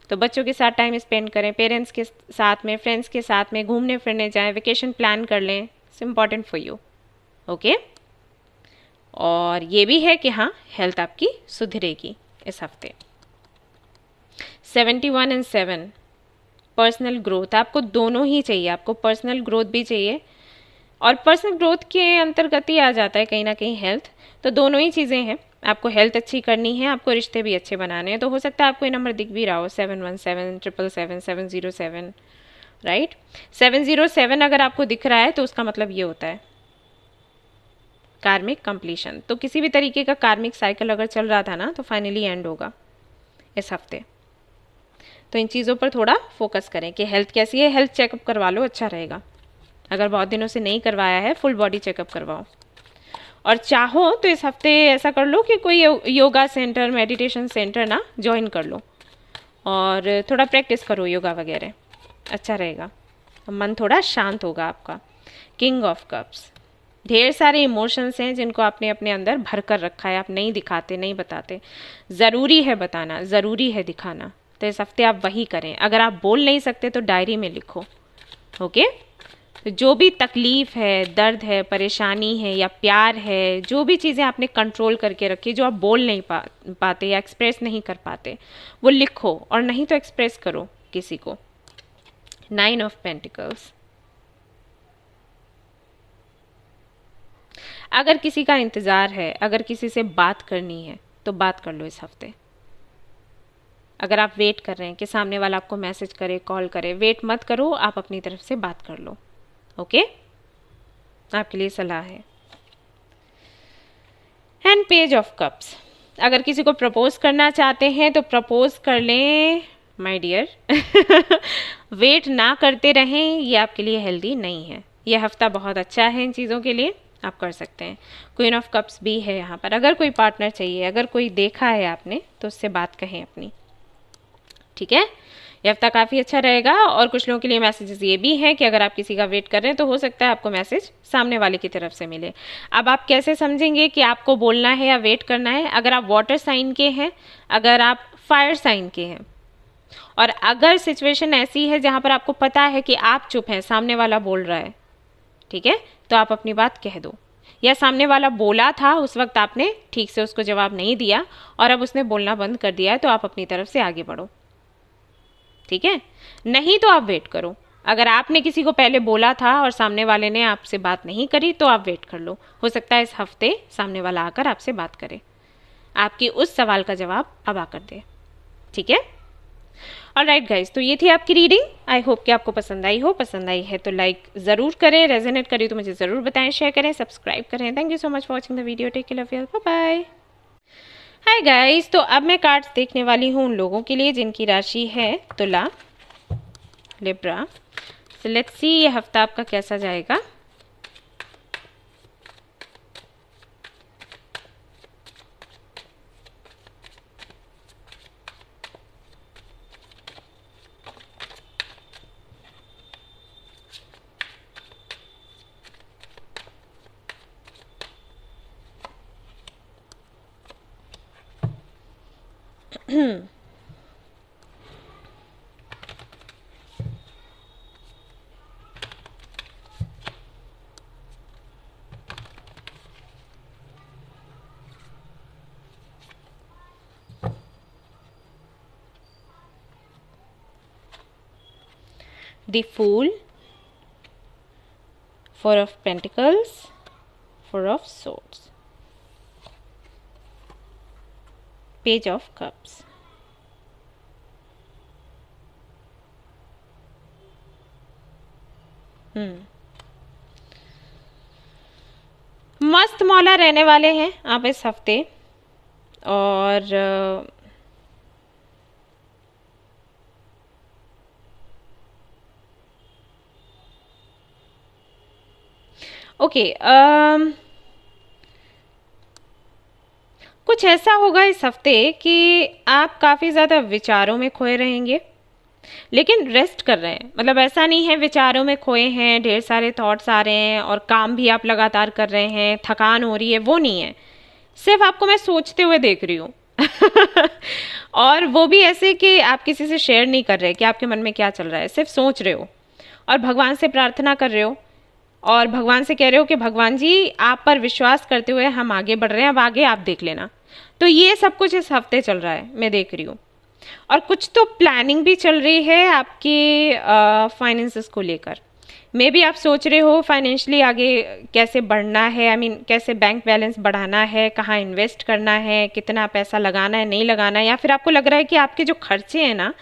तो बच्चों के साथ टाइम स्पेंड करें, पेरेंट्स के साथ में, फ्रेंड्स के साथ में घूमने फिरने जाएं, वेकेशन प्लान कर लें। It's important for you. Okay. और ये भी है कि हाँ, हेल्थ आपकी सुधरेगी इस हफ्ते। 71 और 7 पर्सनल ग्रोथ, आपको दोनों ही चाहिए। आपको पर्सनल ग्रोथ भी चाहिए और पर्सनल ग्रोथ के अंतर्गत ही आ जाता है कहीं ना कहीं हेल्थ। तो दोनों ही चीज़ें हैं। आपको हेल्थ अच्छी करनी है, आपको रिश्ते भी अच्छे बनाने हैं। तो हो सकता है आपको ये नंबर दिख भी रहा हो, 717, 777, 707, राइट। 707 अगर आपको दिख रहा है तो उसका मतलब ये होता है कार्मिक कंप्लीशन। तो किसी भी तरीके का कार्मिक साइकिल अगर चल रहा था ना तो फाइनली एंड होगा इस हफ्ते। तो इन चीज़ों पर थोड़ा फोकस करें कि हेल्थ कैसी है। हेल्थ चेकअप करवा लो, अच्छा रहेगा। अगर बहुत दिनों से नहीं करवाया है, फुल बॉडी चेकअप करवाओ। और चाहो तो इस हफ्ते ऐसा कर लो कि कोई योगा सेंटर, मेडिटेशन सेंटर ना ज्वाइन कर लो और थोड़ा प्रैक्टिस करो योगा वगैरह, अच्छा रहेगा। मन थोड़ा शांत होगा आपका। किंग ऑफ कप्स, ढेर सारे इमोशंस हैं जिनको आपने अपने अंदर भर कर रखा है, आप नहीं दिखाते, नहीं बताते। ज़रूरी है बताना, ज़रूरी है दिखाना। तो इस हफ्ते आप वही करें। अगर आप बोल नहीं सकते तो डायरी में लिखो। ओके। तो जो भी तकलीफ़ है, दर्द है, परेशानी है या प्यार है, जो भी चीज़ें आपने कंट्रोल करके रखी, जो आप बोल नहीं पाते या एक्सप्रेस नहीं कर पाते, वो लिखो। और नहीं तो एक्सप्रेस करो किसी को। 9 ऑफ पेंटिकल्स, अगर किसी का इंतज़ार है, अगर किसी से बात करनी है तो बात कर लो इस हफ्ते। अगर आप वेट कर रहे हैं कि सामने वाला आपको मैसेज करे, कॉल करे, वेट मत करो, आप अपनी तरफ से बात कर लो। ओके, आपके लिए सलाह है। एंड पेज ऑफ कप्स, अगर किसी को प्रपोज करना चाहते हैं तो प्रपोज कर लें माय डियर। वेट ना करते रहें, ये आपके लिए हेल्दी नहीं है। ये हफ्ता बहुत अच्छा है इन चीज़ों के लिए, आप कर सकते हैं। क्वीन ऑफ कप्स भी है यहाँ पर। अगर कोई पार्टनर चाहिए, अगर कोई देखा है आपने तो उससे बात कहें अपनी, ठीक है। ये हफ्ता काफ़ी अच्छा रहेगा। और कुछ लोगों के लिए मैसेजेस ये भी हैं कि अगर आप किसी का वेट कर रहे हैं तो हो सकता है आपको मैसेज सामने वाले की तरफ से मिले। अब आप कैसे समझेंगे कि आपको बोलना है या वेट करना है? अगर आप वाटर साइन के हैं, अगर आप फायर साइन के हैं, और अगर सिचुएशन ऐसी है जहाँ पर आपको पता है कि आप चुप हैं, सामने वाला बोल रहा है, ठीक है, तो आप अपनी बात कह दो। या सामने वाला बोला था, उस वक्त आपने ठीक से उसको जवाब नहीं दिया और अब उसने बोलना बंद कर दिया है, तो आप अपनी तरफ से आगे बढ़ो, ठीक है। नहीं तो आप वेट करो। अगर आपने किसी को पहले बोला था और सामने वाले ने आपसे बात नहीं करी तो आप वेट कर लो। हो सकता है इस हफ्ते सामने वाला आकर आपसे बात करे। आपके उस सवाल का जवाब अब आकर दे। ठीक है, ऑलराइट गाइज, तो ये थी आपकी रीडिंग। आई होप कि आपको पसंद आई हो। पसंद आई है तो लाइक ज़रूर करें, रेजोनेट करें तो मुझे ज़रूर बताएं, शेयर करें, सब्सक्राइब करें। Thank you so much for watching the video. Take care, love you, bye bye. Hi guys, तो अब मैं कार्ड्स देखने वाली हूँ उन लोगों के लिए जिनकी राशि है तुला, लिब्रा। सो लेट्स सी ये हफ्ता आपका कैसा जाएगा। The Fool, Four of Pentacles, Four of Swords, Page of Cups। मस्त मौला रहने वाले हैं आप इस हफ्ते। और ओके, कुछ ऐसा होगा इस हफ्ते कि आप काफ़ी ज़्यादा विचारों में खोए रहेंगे, लेकिन रेस्ट कर रहे हैं। मतलब ऐसा नहीं है विचारों में खोए हैं, ढेर सारे थॉट्स आ रहे हैं और काम भी आप लगातार कर रहे हैं, थकान हो रही है, वो नहीं है। सिर्फ आपको मैं सोचते हुए देख रही हूँ और वो भी ऐसे कि आप किसी से शेयर नहीं कर रहे कि आपके मन में क्या चल रहा है, सिर्फ सोच रहे हो और भगवान से प्रार्थना कर रहे हो और भगवान से कह रहे हो कि भगवान जी आप पर विश्वास करते हुए हम आगे बढ़ रहे हैं, अब आगे आप देख लेना। तो ये सब कुछ इस हफ्ते चल रहा है, मैं देख रही हूँ। और कुछ तो प्लानिंग भी चल रही है आपके फाइनेंसेस को लेकर। मे बी आप सोच रहे हो फाइनेंशियली आगे कैसे बढ़ना है, आई मीन कैसे बैंक बैलेंस बढ़ाना है, कहाँ इन्वेस्ट करना है, कितना पैसा लगाना है, नहीं लगाना है, या फिर आपको लग रहा है कि आपके जो खर्चे हैं ना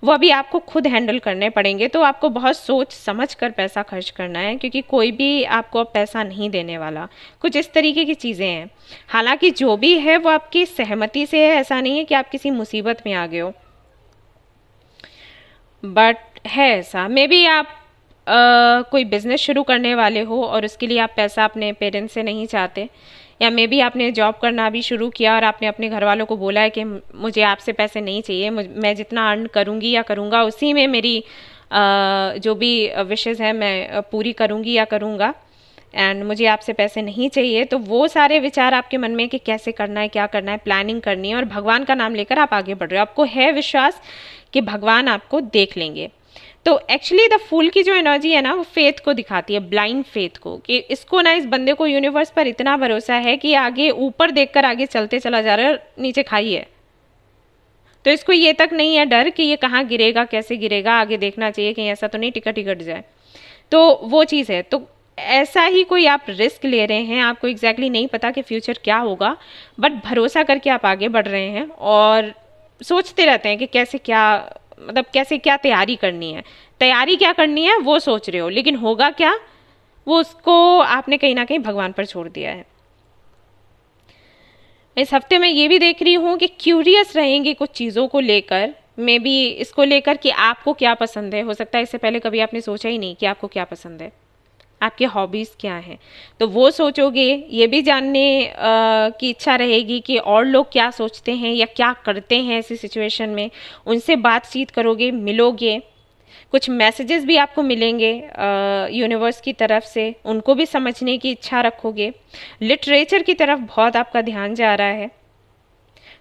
वो अभी आपको खुद हैंडल करने पड़ेंगे। तो आपको बहुत सोच समझ कर पैसा खर्च करना है, क्योंकि कोई भी आपको अब पैसा नहीं देने वाला। कुछ इस तरीके की चीज़ें हैं। हालांकि जो भी है वो आपकी सहमति से है, ऐसा नहीं है कि आप किसी मुसीबत में आ गए हो, बट है ऐसा। मे बी आप कोई बिज़नेस शुरू करने वाले हो और उसके लिए आप पैसा अपने पेरेंट्स से नहीं चाहते, या मे बी आपने जॉब करना भी शुरू किया और आपने अपने घर वालों को बोला है कि मुझे आपसे पैसे नहीं चाहिए, मैं जितना अर्न करूँगी या करूँगा उसी में मेरी जो भी विशेज़ हैं मैं पूरी करूँगी या करूँगा, एंड मुझे आपसे पैसे नहीं चाहिए। तो वो सारे विचार आपके मन में कि कैसे करना है, क्या करना है, प्लानिंग करनी है, और भगवान का नाम लेकर आप आगे बढ़ रहे हो। आपको है विश्वास कि भगवान आपको देख लेंगे। तो एक्चुअली द फूल की जो एनर्जी है ना वो फेथ को दिखाती है, ब्लाइंड फेथ को, कि इसको ना, इस बंदे को यूनिवर्स पर इतना भरोसा है कि आगे ऊपर देखकर आगे चलते चला जा रहा है, नीचे खाई है। तो इसको ये तक नहीं है डर कि ये कहाँ गिरेगा, कैसे गिरेगा, आगे देखना चाहिए कहीं ऐसा तो नहीं टिकट जाए। तो वो चीज़ है। तो ऐसा ही कोई आप रिस्क ले रहे हैं, आपको एग्जैक्टली नहीं पता कि फ्यूचर क्या होगा, बट भरोसा करके आप आगे बढ़ रहे हैं और सोचते रहते हैं कि कैसे क्या, मतलब कैसे क्या तैयारी करनी है, तैयारी क्या करनी है वो सोच रहे हो, लेकिन होगा क्या वो उसको आपने कहीं ना कहीं भगवान पर छोड़ दिया है। इस हफ्ते मैं ये भी देख रही हूँ कि क्यूरियस रहेंगी कुछ चीज़ों को लेकर, मे बी इसको लेकर कि आपको क्या पसंद है। हो सकता है इससे पहले कभी आपने सोचा ही नहीं कि आपको क्या पसंद है, आपके हॉबीज़ क्या हैं, तो वो सोचोगे। ये भी जानने की इच्छा रहेगी कि और लोग क्या सोचते हैं या क्या करते हैं ऐसी सिचुएशन में, उनसे बातचीत करोगे, मिलोगे। कुछ मैसेजेस भी आपको मिलेंगे यूनिवर्स की तरफ से, उनको भी समझने की इच्छा रखोगे। लिटरेचर की तरफ बहुत आपका ध्यान जा रहा है,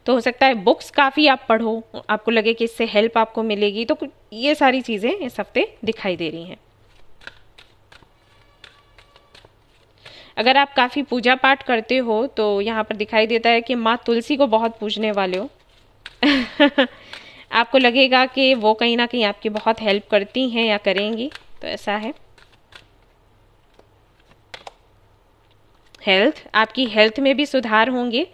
तो हो सकता है बुक्स काफ़ी आप पढ़ो, आपको लगे कि इससे हेल्प आपको मिलेगी। तो ये सारी चीज़ें इस हफ्ते दिखाई दे रही हैं। अगर आप काफ़ी पूजा पाठ करते हो तो यहाँ पर दिखाई देता है कि माँ तुलसी को बहुत पूजने वाले हो आपको लगेगा कि वो कहीं ना कहीं आपकी बहुत हेल्प करती हैं या करेंगी, तो ऐसा है। हेल्थ, आपकी हेल्थ में भी सुधार होंगे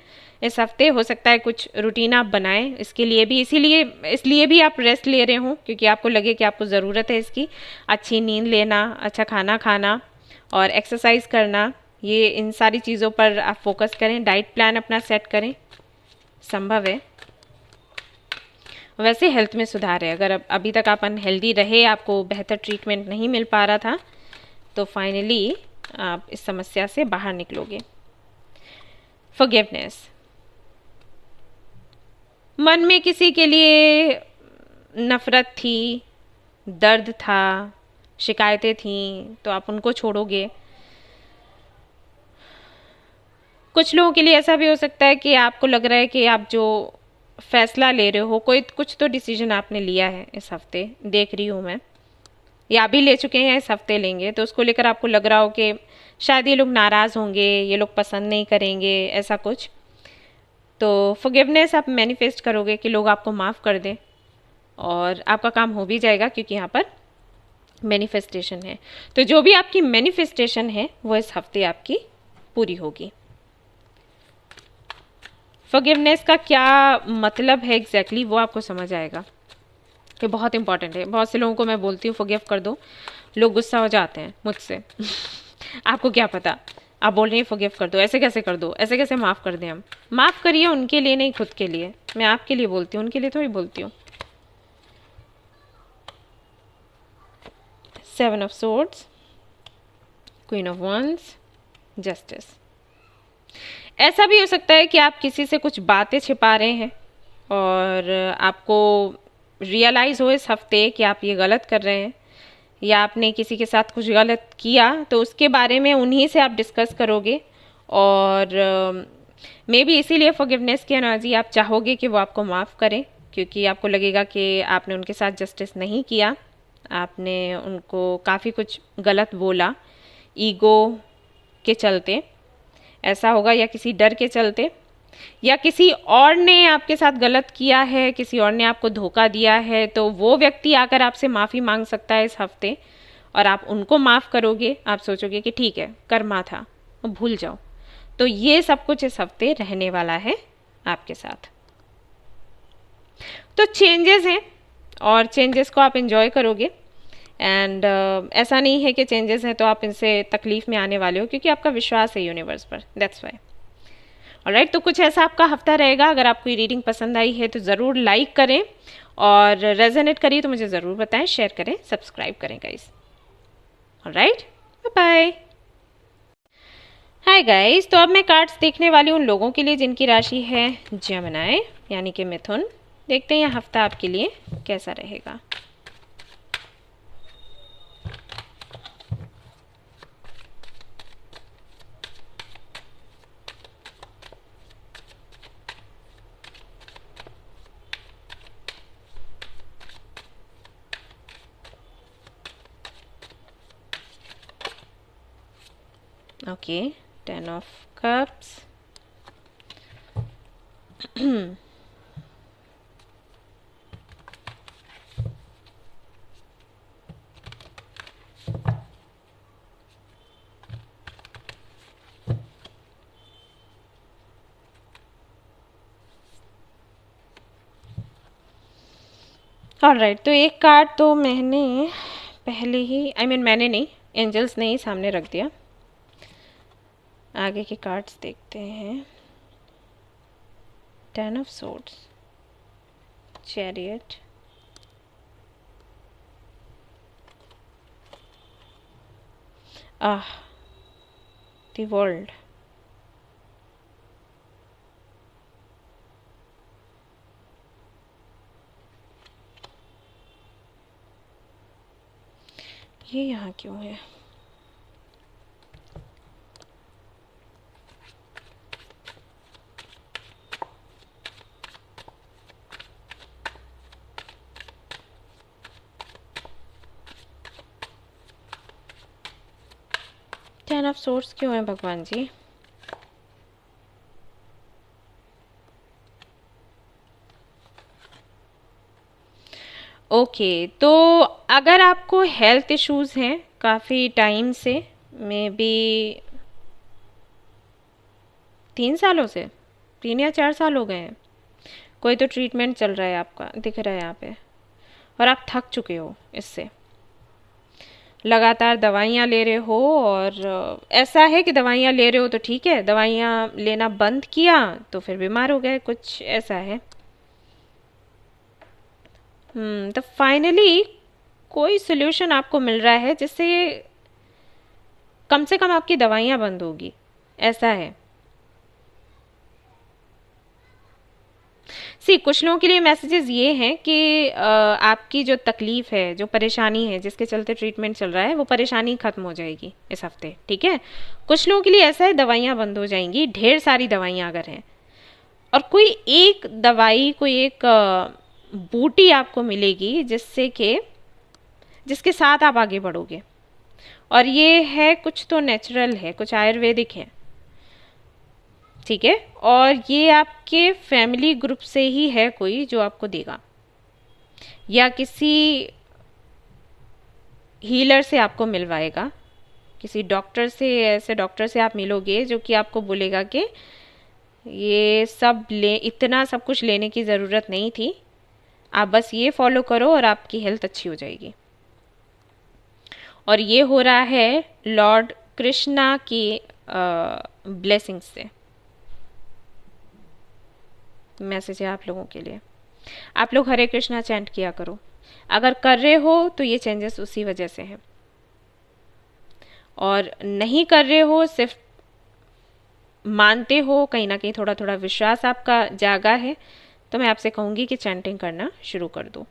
इस हफ्ते हो सकता है कुछ रूटीन आप बनाएं, इसके लिए भी इसलिए भी आप रेस्ट ले रहे हो क्योंकि आपको लगे कि आपको ज़रूरत है इसकी। अच्छी नींद लेना, अच्छा खाना खाना और एक्सरसाइज करना, ये इन सारी चीज़ों पर आप फोकस करें। डाइट प्लान अपना सेट करें, संभव है। वैसे हेल्थ में सुधार है। अगर अभी तक आप अनहेल्दी रहे, आपको बेहतर ट्रीटमेंट नहीं मिल पा रहा था, तो फाइनली आप इस समस्या से बाहर निकलोगे। फॉरगिवनेस, मन में किसी के लिए नफरत थी, दर्द था, शिकायतें थीं, तो आप उनको छोड़ोगे। कुछ लोगों के लिए ऐसा भी हो सकता है कि आपको लग रहा है कि आप जो फैसला ले रहे हो, कुछ तो डिसीजन आपने लिया है इस हफ्ते, देख रही हूँ मैं, या अभी ले चुके हैं, इस हफ्ते लेंगे, तो उसको लेकर आपको लग रहा हो कि शायद ये लोग नाराज़ होंगे, ये लोग पसंद नहीं करेंगे, ऐसा कुछ। तो फॉरगिवनेस आप मैनिफेस्ट करोगे कि लोग आपको माफ़ कर दें और आपका काम हो भी जाएगा, क्योंकि यहाँ पर मैनिफेस्टेशन है। तो जो भी आपकी मैनिफेस्टेशन है वो इस हफ्ते आपकी पूरी होगी। फॉरगिवनेस का क्या मतलब है एग्जैक्टली वो आपको समझ आएगा कि बहुत इंपॉर्टेंट है। बहुत से लोगों को मैं बोलती हूँ फॉरगिव कर दो, लोग गुस्सा हो जाते हैं मुझसे आपको क्या पता, आप बोल रही हैं फॉरगिव कर दो, ऐसे कैसे कर दो, ऐसे कैसे माफ़ कर दें हम। माफ़ करिए उनके लिए नहीं, खुद के लिए। मैं आपके लिए बोलती हूँ, उनके लिए थोड़ी बोलती हूँ। 7 of swords, queen of wands, justice. ऐसा भी हो सकता है कि आप किसी से कुछ बातें छिपा रहे हैं और आपको रियलाइज़ हो इस हफ्ते कि आप ये गलत कर रहे हैं, या आपने किसी के साथ कुछ गलत किया, तो उसके बारे में उन्हीं से आप डिस्कस करोगे। और मे बी इसीलिए फॉरगिवनेस की एनर्जी आप चाहोगे कि वो आपको माफ़ करें, क्योंकि आपको लगेगा कि आपने उनके साथ जस्टिस नहीं किया, आपने उनको काफ़ी कुछ गलत बोला, ईगो के चलते ऐसा होगा, या किसी डर के चलते, या किसी और ने आपके साथ गलत किया है, किसी और ने आपको धोखा दिया है, तो वो व्यक्ति आकर आपसे माफ़ी मांग सकता है इस हफ्ते और आप उनको माफ़ करोगे। आप सोचोगे कि ठीक है, कर्मा था, भूल जाओ। तो ये सब कुछ इस हफ्ते रहने वाला है आपके साथ। तो चेंजेस हैं और चेंजेस को आप एंजॉय करोगे। एंड ऐसा नहीं है कि चेंजेस हैं तो आप इनसे तकलीफ़ में आने वाले हो, क्योंकि आपका विश्वास है यूनिवर्स पर, दैट्स वाई। ऑलराइट, तो कुछ ऐसा आपका हफ्ता रहेगा। अगर आपको ये रीडिंग पसंद आई है तो ज़रूर लाइक करें, और रेजोनेट करिए तो मुझे ज़रूर बताएं, शेयर करें, सब्सक्राइब करें guys. Alright, bye. Hi guys, तो अब मैं कार्ड्स देखने वाली हूँ उन लोगों के लिए जिनकी राशि है जेमिनी, यानी कि मिथुन। देखते हैं यह हफ्ता आपके लिए कैसा रहेगा। ओके, 10 ऑफ कप्स, ऑलराइट, तो एक कार्ड तो मैंने पहले ही, मैंने नहीं, एंजल्स ने ही सामने रख दिया। आगे के कार्ड्स देखते हैं। 10 of swords, chariot, the world, ये यहाँ क्यों है? टेन ऑफ सोर्ड्स क्यों है भगवान जी? ओके, तो अगर आपको हेल्थ इश्यूज़ हैं काफ़ी टाइम से, मे बी 3 सालों से, 3 या 4 साल हो गए हैं। कोई तो ट्रीटमेंट चल रहा है आपका, दिख रहा है यहाँ पे, और आप थक चुके हो इससे, लगातार दवाइयाँ ले रहे हो। और ऐसा है कि दवाइयाँ ले रहे हो तो ठीक है, दवाइयाँ लेना बंद किया तो फिर बीमार हो गए, कुछ ऐसा है। तो फाइनली कोई सोल्यूशन आपको मिल रहा है जिससे कम से कम आपकी दवाइयाँ बंद होगी, ऐसा है। कुछ लोगों के लिए मैसेजेस ये हैं कि आपकी जो तकलीफ है, जो परेशानी है, जिसके चलते ट्रीटमेंट चल रहा है, वो परेशानी खत्म हो जाएगी इस हफ्ते, ठीक है। कुछ लोगों के लिए ऐसा है दवाइयाँ बंद हो जाएंगी, ढेर सारी दवाइयाँ अगर हैं, और कोई एक दवाई, कोई एक बूटी आपको मिलेगी जिसके साथ आप आगे बढ़ोगे। और ये है कुछ तो नेचुरल है, कुछ आयुर्वेदिक है, ठीक है। और ये आपके फैमिली ग्रुप से ही है कोई जो आपको देगा, या किसी हीलर से आपको मिलवाएगा, किसी डॉक्टर से, ऐसे डॉक्टर से आप मिलोगे जो कि आपको बोलेगा कि ये सब इतना सब कुछ लेने की ज़रूरत नहीं थी, आप बस ये फॉलो करो और आपकी हेल्थ अच्छी हो जाएगी। और ये हो रहा है लॉर्ड कृष्णा की ब्लेसिंग्स से। मैसेज है आप लोगों के लिए, आप लोग हरे कृष्णा चैंट किया करो। अगर कर रहे हो तो ये चेंजेस उसी वजह से हैं, और नहीं कर रहे हो, सिर्फ मानते हो, कहीं ना कहीं थोड़ा थोड़ा विश्वास आपका जागा है, तो मैं आपसे कहूँगी कि चैंटिंग करना शुरू कर दो।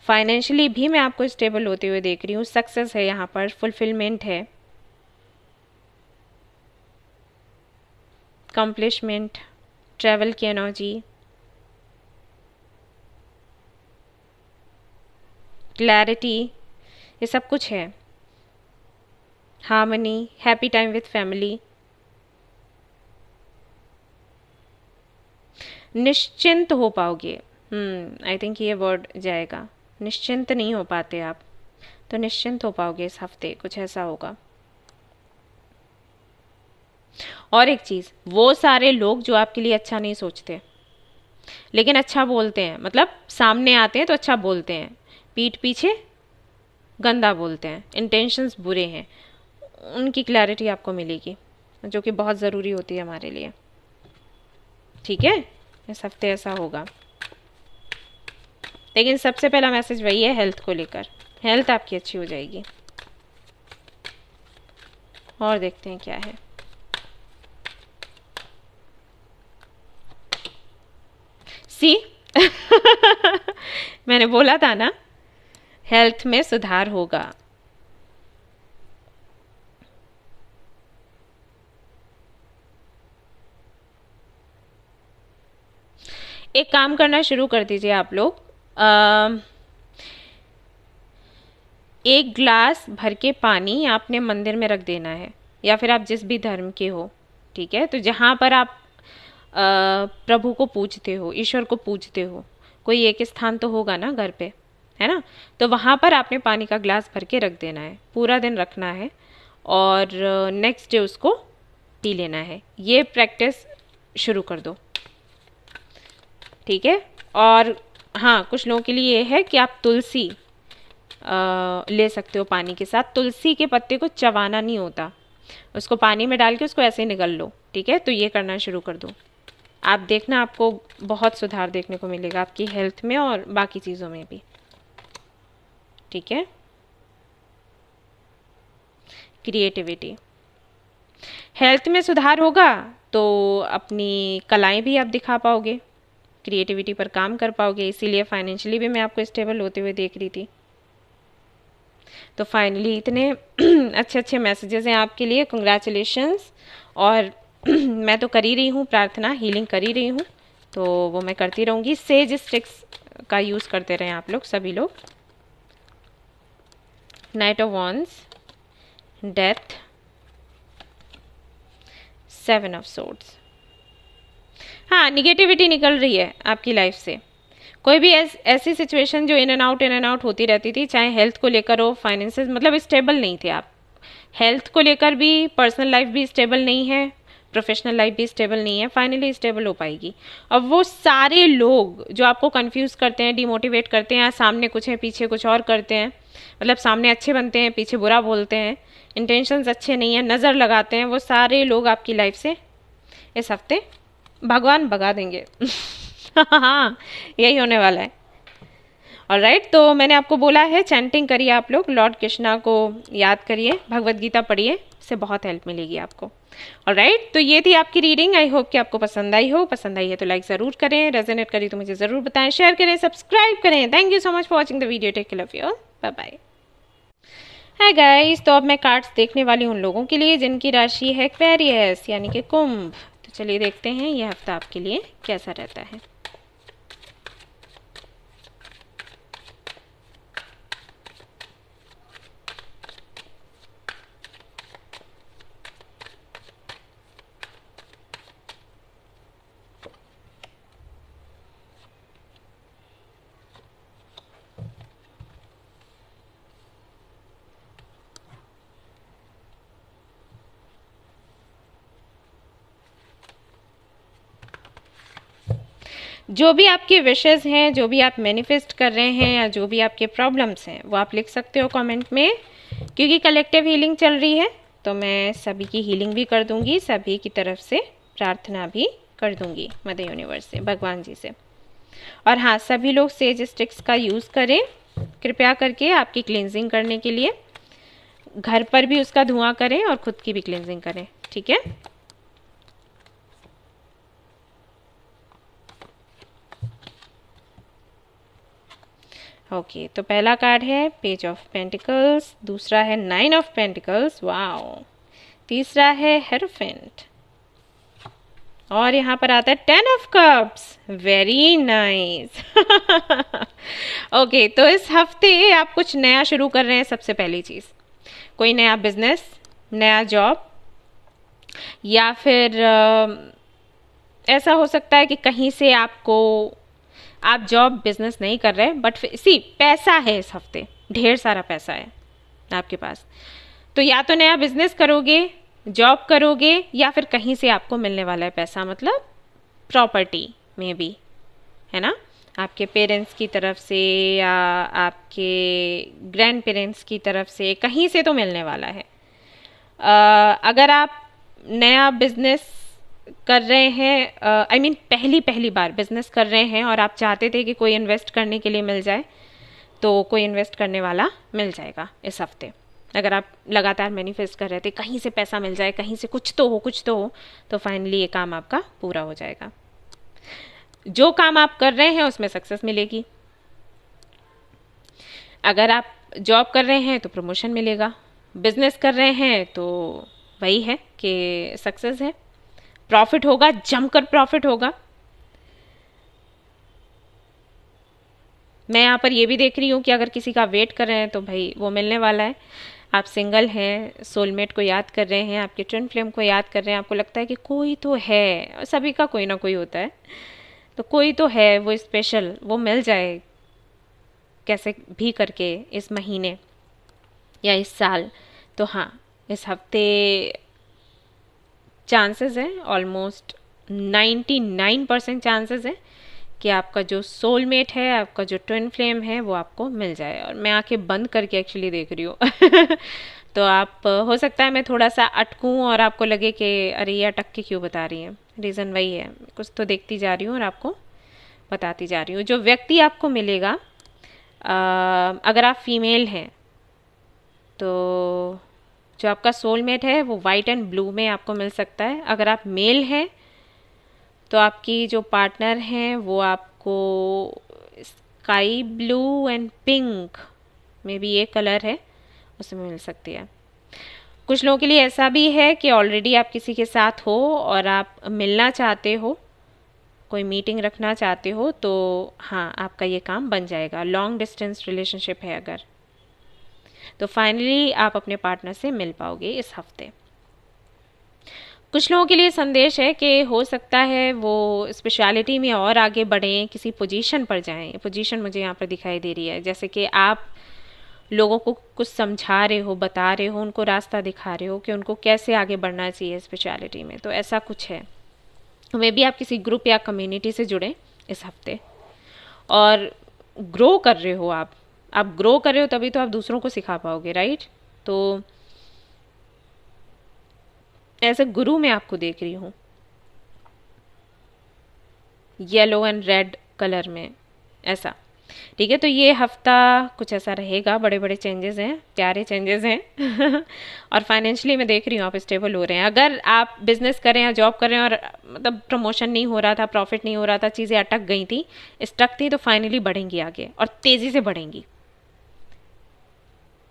फाइनेंशियली भी मैं आपको स्टेबल होते हुए देख रही हूँ, सक्सेस है यहाँ पर, फुलफिलमेंट है, कंप्लिशमेंट, ट्रैवल की एनर्जी, क्लैरिटी, ये सब कुछ है, harmony, happy time with family, निश्चिंत हो पाओगे। आई थिंक ये वर्ड जाएगा, निश्चिंत नहीं हो पाते आप, तो निश्चिंत हो पाओगे इस हफ्ते, कुछ ऐसा होगा। और एक चीज़, वो सारे लोग जो आपके लिए अच्छा नहीं सोचते लेकिन अच्छा बोलते हैं, मतलब सामने आते हैं तो अच्छा बोलते हैं, पीठ पीछे गंदा बोलते हैं, इंटेंशंस बुरे हैं, उनकी क्लैरिटी आपको मिलेगी, जो कि बहुत ज़रूरी होती है हमारे लिए, ठीक है। इस हफ्ते ऐसा होगा। लेकिन सबसे पहला मैसेज वही है, हेल्थ को लेकर, हेल्थ आपकी अच्छी हो जाएगी। और देखते हैं क्या है। मैंने बोला था ना, हेल्थ में सुधार होगा। एक काम करना शुरू कर दीजिए आप लोग, एक ग्लास भर के पानी आपने मंदिर में रख देना है, या फिर आप जिस भी धर्म के हो, ठीक है। तो जहाँ पर आप प्रभु को पूजते हो, ईश्वर को पूजते हो, कोई एक स्थान तो होगा ना घर पे, है ना, तो वहाँ पर आपने पानी का ग्लास भर के रख देना है, पूरा दिन रखना है, और नेक्स्ट डे उसको पी लेना है। ये प्रैक्टिस शुरू कर दो, ठीक है। और हाँ, कुछ लोगों के लिए ये है कि आप तुलसी ले सकते हो पानी के साथ। तुलसी के पत्ते को चबाना नहीं होता, उसको पानी में डाल के उसको ऐसे निगल लो, ठीक है। तो ये करना शुरू कर दो, आप देखना आपको बहुत सुधार देखने को मिलेगा आपकी हेल्थ में और बाकी चीज़ों में भी, ठीक है। क्रिएटिविटी, हेल्थ में सुधार होगा तो अपनी कलाएं भी आप दिखा पाओगे, क्रिएटिविटी पर काम कर पाओगे, इसीलिए फाइनेंशियली भी मैं आपको स्टेबल होते हुए देख रही थी। तो फाइनली इतने अच्छे अच्छे मैसेजेस हैं आपके लिए, कंग्रेचुलेशंस। और मैं तो कर ही रही हूँ प्रार्थना, हीलिंग कर ही रही हूँ, तो वो मैं करती रहूँगी। सेज स्टिक्स का यूज़ करते रहें आप लोग, सभी लोग। Night of wands, death, 7 of swords. हाँ, निगेटिविटी निकल रही है आपकी लाइफ से, कोई भी ऐसी सिचुएशन जो इन एंड आउट होती रहती थी, चाहे हेल्थ को लेकर हो, फाइनेंसेस, मतलब स्टेबल नहीं थे आप, हेल्थ को लेकर भी पर्सनल लाइफ भी स्टेबल नहीं है, प्रोफेशनल लाइफ भी स्टेबल नहीं है, फाइनली स्टेबल हो पाएगी। अब वो सारे लोग जो आपको कंफ्यूज करते हैं, डिमोटिवेट करते हैं, सामने कुछ है पीछे कुछ और करते हैं, मतलब सामने अच्छे बनते हैं पीछे बुरा बोलते हैं, इंटेंशंस अच्छे नहीं है, नज़र लगाते हैं, वो सारे लोग आपकी लाइफ से इस हफ्ते भगवान भगा देंगे। हाँ, यही होने वाला है। ऑलराइट, तो मैंने आपको बोला है चैंटिंग करिए, आप लोग लॉर्ड कृष्णा को याद करिए, भगवत गीता पढ़िए, इससे बहुत हेल्प मिलेगी आपको। ऑलराइट, तो ये थी आपकी रीडिंग। आई होप कि आपको पसंद आई हो। पसंद आई है तो लाइक ज़रूर करें, रेजोनेट करी तो मुझे ज़रूर बताएं, शेयर करें, सब्सक्राइब करें। Thank you so much for watching the video. Take care of you, bye bye. Hi guys, तो अब मैं कार्ड्स देखने वाली हूँ उन लोगों के लिए जिनकी राशि है एक्वेरियस यानी कि कुंभ। तो चलिए देखते हैं ये हफ्ता आपके लिए कैसा रहता है। जो भी आपकी विशेस हैं, जो भी आप मैनिफेस्ट कर रहे हैं या जो भी आपके प्रॉब्लम्स हैं वो आप लिख सकते हो कमेंट में, क्योंकि कलेक्टिव हीलिंग चल रही है तो मैं सभी की हीलिंग भी कर दूंगी, सभी की तरफ से प्रार्थना भी कर दूंगी मदर यूनिवर्स से, भगवान जी से। और हाँ, सभी लोग सेज स्टिक्स का यूज़ करें कृपया करके आपकी क्लींजिंग करने के लिए। घर पर भी उसका धुआं करें और ख़ुद की भी क्लींजिंग करें, ठीक है। ओके, तो पहला कार्ड है पेज ऑफ पेंटिकल्स, दूसरा है 9 ऑफ पेंटिकल्स, वाओ, तीसरा है हेरोफेंट, और यहाँ पर आता है 10 of cups, very nice. Okay, तो इस हफ्ते आप कुछ नया शुरू कर रहे हैं। सबसे पहली चीज़, कोई नया बिजनेस, नया जॉब, या फिर ऐसा हो सकता है कि कहीं से आप जॉब बिजनेस नहीं कर रहे, बट सी पैसा है इस हफ्ते, ढेर सारा पैसा है आपके पास। तो या तो नया बिजनेस करोगे, जॉब करोगे, या फिर कहीं से आपको मिलने वाला है पैसा, मतलब प्रॉपर्टी में भी, है ना, आपके पेरेंट्स की तरफ से या आपके ग्रैंड पेरेंट्स की तरफ से, कहीं से तो मिलने वाला है। अगर आप नया बिजनेस कर रहे हैं, आई मीन पहली बार बिजनेस कर रहे हैं और आप चाहते थे कि कोई इन्वेस्ट करने के लिए मिल जाए, तो कोई इन्वेस्ट करने वाला मिल जाएगा इस हफ्ते। अगर आप लगातार मैनिफेस्ट कर रहे थे कहीं से पैसा मिल जाए, कहीं से कुछ तो हो, तो फाइनली ये काम आपका पूरा हो जाएगा। जो काम आप कर रहे हैं उसमें सक्सेस मिलेगी। अगर आप जॉब कर रहे हैं तो प्रमोशन मिलेगा, बिजनेस कर रहे हैं तो वही है कि सक्सेस है, प्रॉफिट होगा, जमकर प्रॉफिट होगा। मैं यहाँ पर ये भी देख रही हूँ कि अगर किसी का वेट कर रहे हैं तो भाई वो मिलने वाला है। आप सिंगल हैं, सोलमेट को याद कर रहे हैं, आपके ट्विन फ्लेम को याद कर रहे हैं, आपको लगता है कि कोई तो है, सभी का कोई ना कोई होता है, तो कोई तो है वो स्पेशल, वो मिल जाए कैसे भी करके इस महीने या इस साल। तो हाँ, इस हफ्ते चांसेस है, ऑलमोस्ट 99% चांसेस है कि आपका जो सोलमेट है, आपका जो ट्विन फ्लेम है, वो आपको मिल जाए। और मैं आंखें बंद करके एक्चुअली देख रही हूँ। तो आप, हो सकता है मैं थोड़ा सा अटकूँ और आपको लगे कि अरे ये अटक के क्यों बता रही है, रीज़न वही है, कुछ तो देखती जा रही हूँ और आपको बताती जा रही हूँ। जो व्यक्ति आपको मिलेगा, अगर आप फीमेल हैं तो जो आपका सोलमेट है वो वाइट एंड ब्लू में आपको मिल सकता है। अगर आप मेल हैं तो आपकी जो पार्टनर हैं वो आपको स्काई ब्लू एंड पिंक में भी ये कलर है उसमें मिल सकती है। कुछ लोगों के लिए ऐसा भी है कि ऑलरेडी आप किसी के साथ हो और आप मिलना चाहते हो, कोई मीटिंग रखना चाहते हो, तो हाँ, आपका ये काम बन जाएगा। लॉन्ग डिस्टेंस रिलेशनशिप है अगर, तो फाइनली आप अपने पार्टनर से मिल पाओगे इस हफ्ते। कुछ लोगों के लिए संदेश है कि हो सकता है वो स्पेशलिटी में और आगे बढ़ें, किसी पोजीशन पर जाएं। पोजीशन मुझे यहाँ पर दिखाई दे रही है, जैसे कि आप लोगों को कुछ समझा रहे हो, बता रहे हो, उनको रास्ता दिखा रहे हो कि उनको कैसे आगे बढ़ना चाहिए स्पिरिचुअलिटी में। तो ऐसा कुछ है। मे भी आप किसी ग्रुप या कम्युनिटी से जुड़े इस हफ्ते और ग्रो कर रहे हो। आप ग्रो कर रहे हो तभी तो आप दूसरों को सिखा पाओगे, राइट। तो एज अ गुरु मैं आपको देख रही हूँ येलो एंड रेड कलर में, ऐसा। ठीक है, तो ये हफ्ता कुछ ऐसा रहेगा, बड़े बड़े चेंजेस हैं, प्यारे चेंजेस हैं और फाइनेंशियली मैं देख रही हूँ आप स्टेबल हो रहे हैं। अगर आप बिजनेस कर रहे हैं, जॉब कर रहे हैं और मतलब प्रमोशन नहीं हो रहा था, प्रॉफिट नहीं हो रहा था, चीज़ें अटक गई थी, स्टक थी, तो फाइनली बढ़ेंगी आगे और तेज़ी से बढ़ेंगी।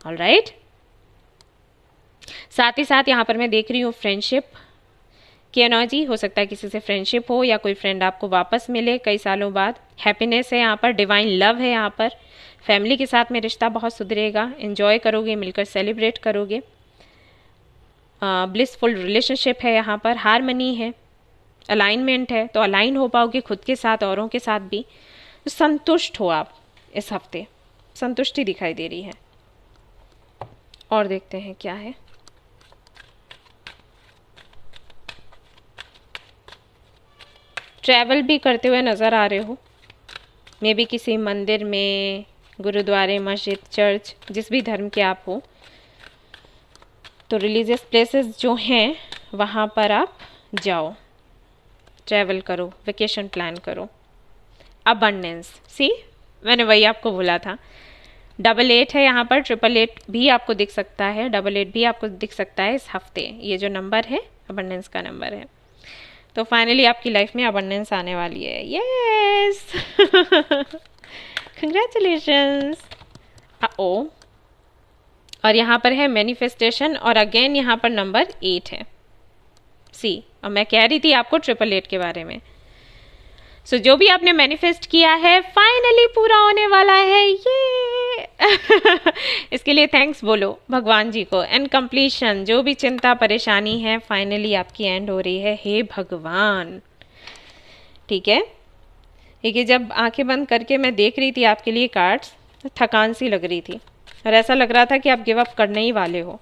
ऑलराइट। साथ ही साथ यहाँ पर मैं देख रही हूँ फ्रेंडशिप की एनर्जी। हो सकता है किसी से फ्रेंडशिप हो या कोई फ्रेंड आपको वापस मिले कई सालों बाद। हैप्पीनेस है यहाँ पर, डिवाइन लव है यहाँ पर। फैमिली के साथ में रिश्ता बहुत सुधरेगा, एंजॉय करोगे, मिलकर सेलिब्रेट करोगे। ब्लिसफुल रिलेशनशिप है यहाँ पर, हारमनी है, अलाइनमेंट है, तो अलाइन हो पाओगे खुद के साथ, औरों के साथ भी। तो संतुष्ट हो आप इस हफ्ते, संतुष्टि दिखाई दे रही है। और देखते हैं क्या है। ट्रैवल भी करते हुए नज़र आ रहे हो, मे बी किसी मंदिर में, गुरुद्वारे, मस्जिद, चर्च, जिस भी धर्म के आप हो। तो रिलीजियस प्लेसेस जो हैं वहाँ पर आप जाओ, ट्रैवल करो, वेकेशन प्लान करो। अबंडेंस, सी मैंने वही आपको बोला था। 88 है यहाँ पर, 888 भी आपको दिख सकता है, 88 भी आपको दिख सकता है इस हफ्ते। ये जो नंबर है अबंडेंस का नंबर है। तो फाइनली आपकी लाइफ में अबंडेंस आने वाली है। Yes congratulations. ओ, और यहाँ पर है मैनिफेस्टेशन और अगेन यहाँ पर नंबर 8 है। सी, और मैं कह रही थी आपको 888 के बारे में। सो जो भी आपने मैनिफेस्ट किया है फाइनली पूरा होने वाला है ये इसके लिए थैंक्स बोलो भगवान जी को। एंड कंप्लीशन, जो भी चिंता परेशानी है फाइनली आपकी एंड हो रही है। हे भगवान, ठीक है। देखिए, जब आंखें बंद करके मैं देख रही थी आपके लिए कार्ड्स, तो थकान सी लग रही थी और ऐसा लग रहा था कि आप गिव अप करने ही वाले हो।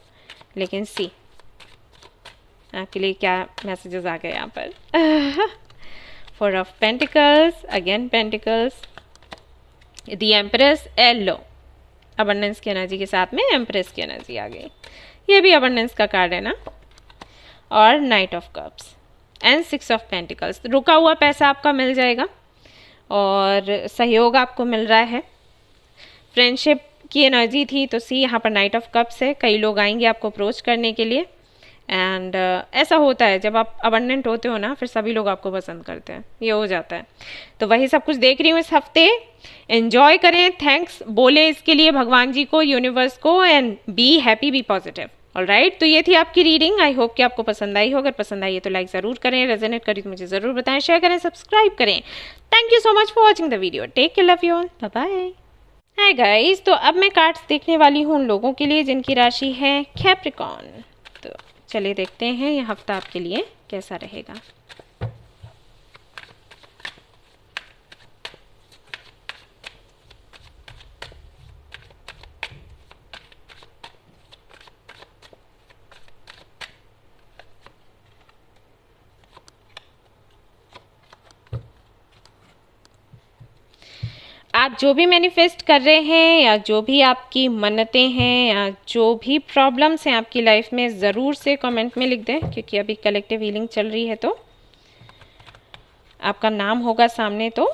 लेकिन सी, आपके लिए क्या मैसेजेस आ गए यहाँ पर four of pentacles, again pentacles, the empress, yellow, abundance की एनर्जी के साथ में एम्प्रेस की एनर्जी आ गई। ये भी अबंडेंस का कार्ड है ना। और night of cups and 6 of pentacles. रुका हुआ पैसा आपका मिल जाएगा और सहयोग आपको मिल रहा है। फ्रेंडशिप की एनर्जी थी तो सी, यहाँ पर नाइट ऑफ कप्स है। कई लोग आएंगे आपको अप्रोच करने के लिए। एंड ऐसा होता है जब आप अबंडेंट होते हो ना, फिर सभी लोग आपको पसंद करते हैं, ये हो जाता है। तो वही सब कुछ देख रही हूँ इस हफ्ते। एंजॉय करें, थैंक्स बोले इसके लिए भगवान जी को, यूनिवर्स को, and be happy, be positive. Alright, तो ये थी आपकी रीडिंग। आई होप कि आपको पसंद आई हो। अगर पसंद आई है तो लाइक ज़रूर करें, रेजोनेट करी तो मुझे ज़रूर बताएं, शेयर करें, सब्सक्राइब करें। Thank you so much for watching the video. Take care, love you all, bye bye. Hi guys, तो अब मैं कार्ड्स देखने वाली हूँ उन लोगों के लिए जिनकी राशि है कैप्रिकॉर्न। तो चलिए देखते हैं ये हफ्ता आपके लिए कैसा रहेगा। आप जो भी मैनिफेस्ट कर रहे हैं या जो भी आपकी मन्नतें हैं या जो भी प्रॉब्लम्स हैं आपकी लाइफ में, ज़रूर से कमेंट में लिख दें, क्योंकि अभी कलेक्टिव हीलिंग चल रही है तो आपका नाम होगा सामने तो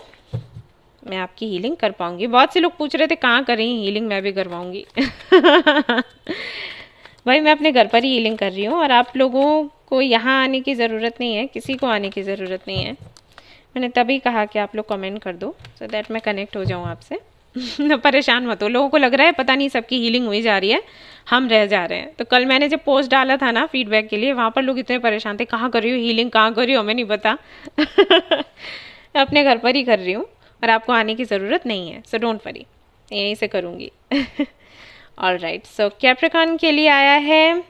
मैं आपकी हीलिंग कर पाऊंगी। बहुत से लोग पूछ रहे थे कहाँ करें हीलिंग, मैं भी करवाऊंगी भाई मैं अपने घर पर ही हीलिंग कर रही हूँ और आप लोगों को यहाँ आने की ज़रूरत नहीं है, किसी को आने की ज़रूरत नहीं है। मैंने तभी कहा कि आप लोग कमेंट कर दो सो दैट मैं कनेक्ट हो जाऊँ आपसे परेशान मत हो। लोगों को लग रहा है पता नहीं सबकी हीलिंग हुई जा रही है, हम रह जा रहे हैं। तो कल मैंने जब पोस्ट डाला था ना फीडबैक के लिए, वहाँ पर लोग इतने परेशान थे, कहाँ कर रही हो हीलिंग, कहाँ कर रही हो, हमें नहीं पता मैं अपने घर पर ही कर रही हूँ और आपको आने की ज़रूरत नहीं है, सो डोंट वरी, यहीं से करूँगी ऑलराइट। सो कैप्रिकॉर्न के लिए आया है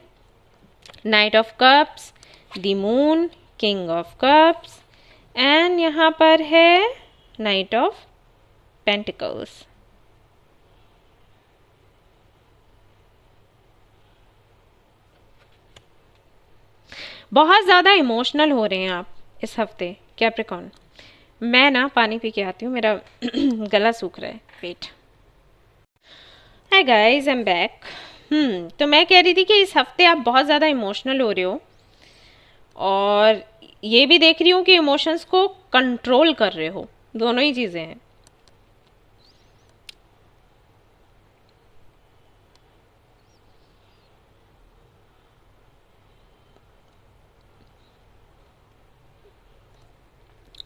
knight of cups, the moon, king of cups and यहाँ पर है नाइट ऑफ पेंटिकल्स। बहुत ज़्यादा इमोशनल हो रहे हैं आप इस हफ्ते कैप्रिकॉर्न। मैं ना पानी पी के आती हूँ, मेरा गला सूख रहा है, wait. Hi guys, I am back. तो मैं कह रही थी कि इस हफ्ते आप बहुत ज़्यादा इमोशनल हो रहे हो और ये भी देख रही हूँ कि इमोशंस को कंट्रोल कर रहे हो, दोनों ही चीज़ें हैं।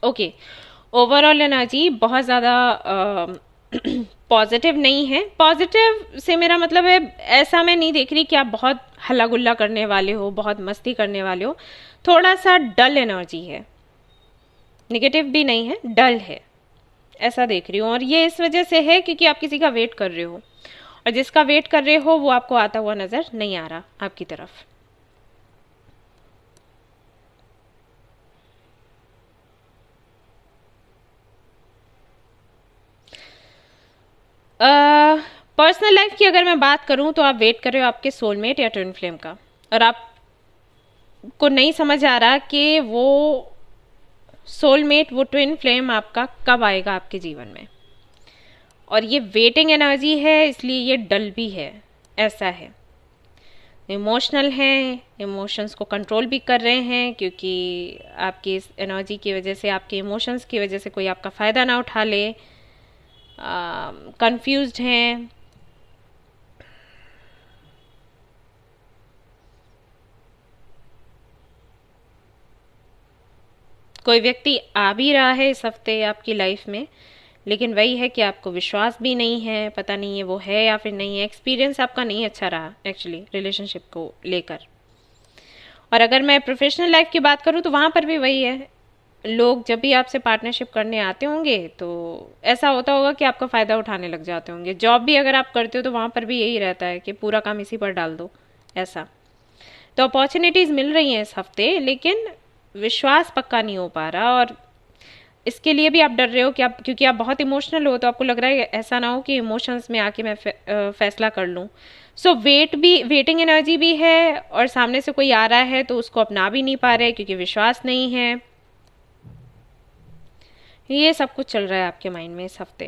ओके, ओवरऑल एनर्जी बहुत ज़्यादा पॉजिटिव नहीं है। पॉजिटिव से मेरा मतलब है, ऐसा मैं नहीं देख रही कि आप बहुत हल्ला गुल्ला करने वाले हो, बहुत मस्ती करने वाले हो। थोड़ा सा डल एनर्जी है, नेगेटिव भी नहीं है, डल है, ऐसा देख रही हूँ। और ये इस वजह से है क्योंकि आप किसी का वेट कर रहे हो और जिसका वेट कर रहे हो वो आपको आता हुआ नज़र नहीं आ रहा आपकी तरफ। पर्सनल लाइफ की अगर मैं बात करूं तो आप वेट कर रहे हो आपके सोलमेट या ट्विन फ्लेम का, और आपको नहीं समझ आ रहा कि वो सोलमेट, वो ट्विन फ्लेम आपका कब आएगा आपके जीवन में। और ये वेटिंग एनर्जी है, इसलिए ये डल भी है, ऐसा है। इमोशनल हैं, इमोशंस को कंट्रोल भी कर रहे हैं क्योंकि आपकी इस एनर्जी की वजह से, आपके इमोशंस की वजह से कोई आपका फ़ायदा ना उठा ले। कंफ्यूज्ड हैं। कोई व्यक्ति आ भी रहा है इस हफ्ते आपकी लाइफ में, लेकिन वही है कि आपको विश्वास भी नहीं है, पता नहीं है वो है या फिर नहीं है। एक्सपीरियंस आपका नहीं अच्छा रहा एक्चुअली रिलेशनशिप को लेकर। और अगर मैं प्रोफेशनल लाइफ की बात करूँ तो वहाँ पर भी वही है। लोग जब भी आपसे पार्टनरशिप करने आते होंगे तो ऐसा होता होगा कि आपका फ़ायदा उठाने लग जाते होंगे। जॉब भी अगर आप करते हो तो वहाँ पर भी यही रहता है कि पूरा काम इसी पर डाल दो, ऐसा। तो अपॉर्चुनिटीज़ मिल रही हैं इस हफ्ते, लेकिन विश्वास पक्का नहीं हो पा रहा। और इसके लिए भी आप डर रहे हो कि आप, क्योंकि आप बहुत इमोशनल हो तो आपको लग रहा है ऐसा ना हो कि इमोशंस में आके मैं फैसला कर लूँ। सो वेटिंग एनर्जी भी है और सामने से कोई आ रहा है तो उसको अपना भी नहीं पा रहे क्योंकि विश्वास नहीं है। ये सब कुछ चल रहा है आपके माइंड में इस हफ्ते।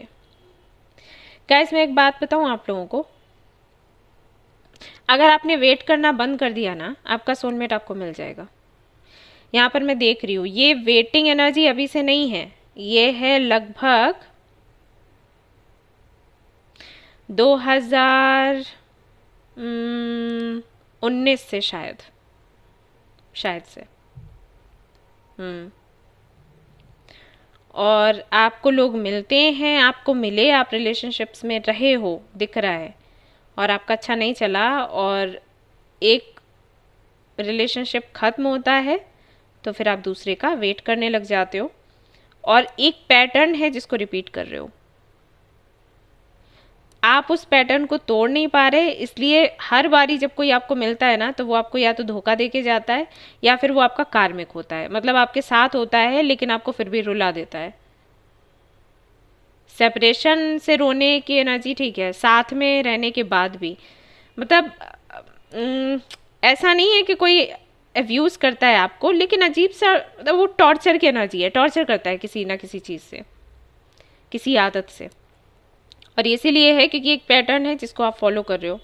गाइस, मैं एक बात बताऊँ आप लोगों को, अगर आपने वेट करना बंद कर दिया ना, आपका सोलमेट आपको मिल जाएगा। यहाँ पर मैं देख रही हूँ ये वेटिंग एनर्जी अभी से नहीं है, ये है लगभग 2019 से, शायद से। और आपको लोग मिलते हैं, आपको मिले, आप रिलेशनशिप्स में रहे हो, दिख रहा है, और आपका अच्छा नहीं चला और एक रिलेशनशिप ख़त्म होता है तो फिर आप दूसरे का वेट करने लग जाते हो और एक पैटर्न है जिसको रिपीट कर रहे हो। आप उस पैटर्न को तोड़ नहीं पा रहे, इसलिए हर बारी जब कोई आपको मिलता है ना तो वो आपको या तो धोखा दे के जाता है या फिर वो आपका कार्मिक होता है। मतलब आपके साथ होता है लेकिन आपको फिर भी रुला देता है। सेपरेशन से रोने की एनर्जी ठीक है, साथ में रहने के बाद भी मतलब ऐसा नहीं है कि कोई अब्यूज़ करता है आपको, लेकिन अजीब सा मतलब वो टॉर्चर की एनर्जी है, टॉर्चर करता है किसी ना किसी चीज़ से, किसी आदत से। और इसीलिए है क्योंकि एक पैटर्न है जिसको आप फॉलो कर रहे हो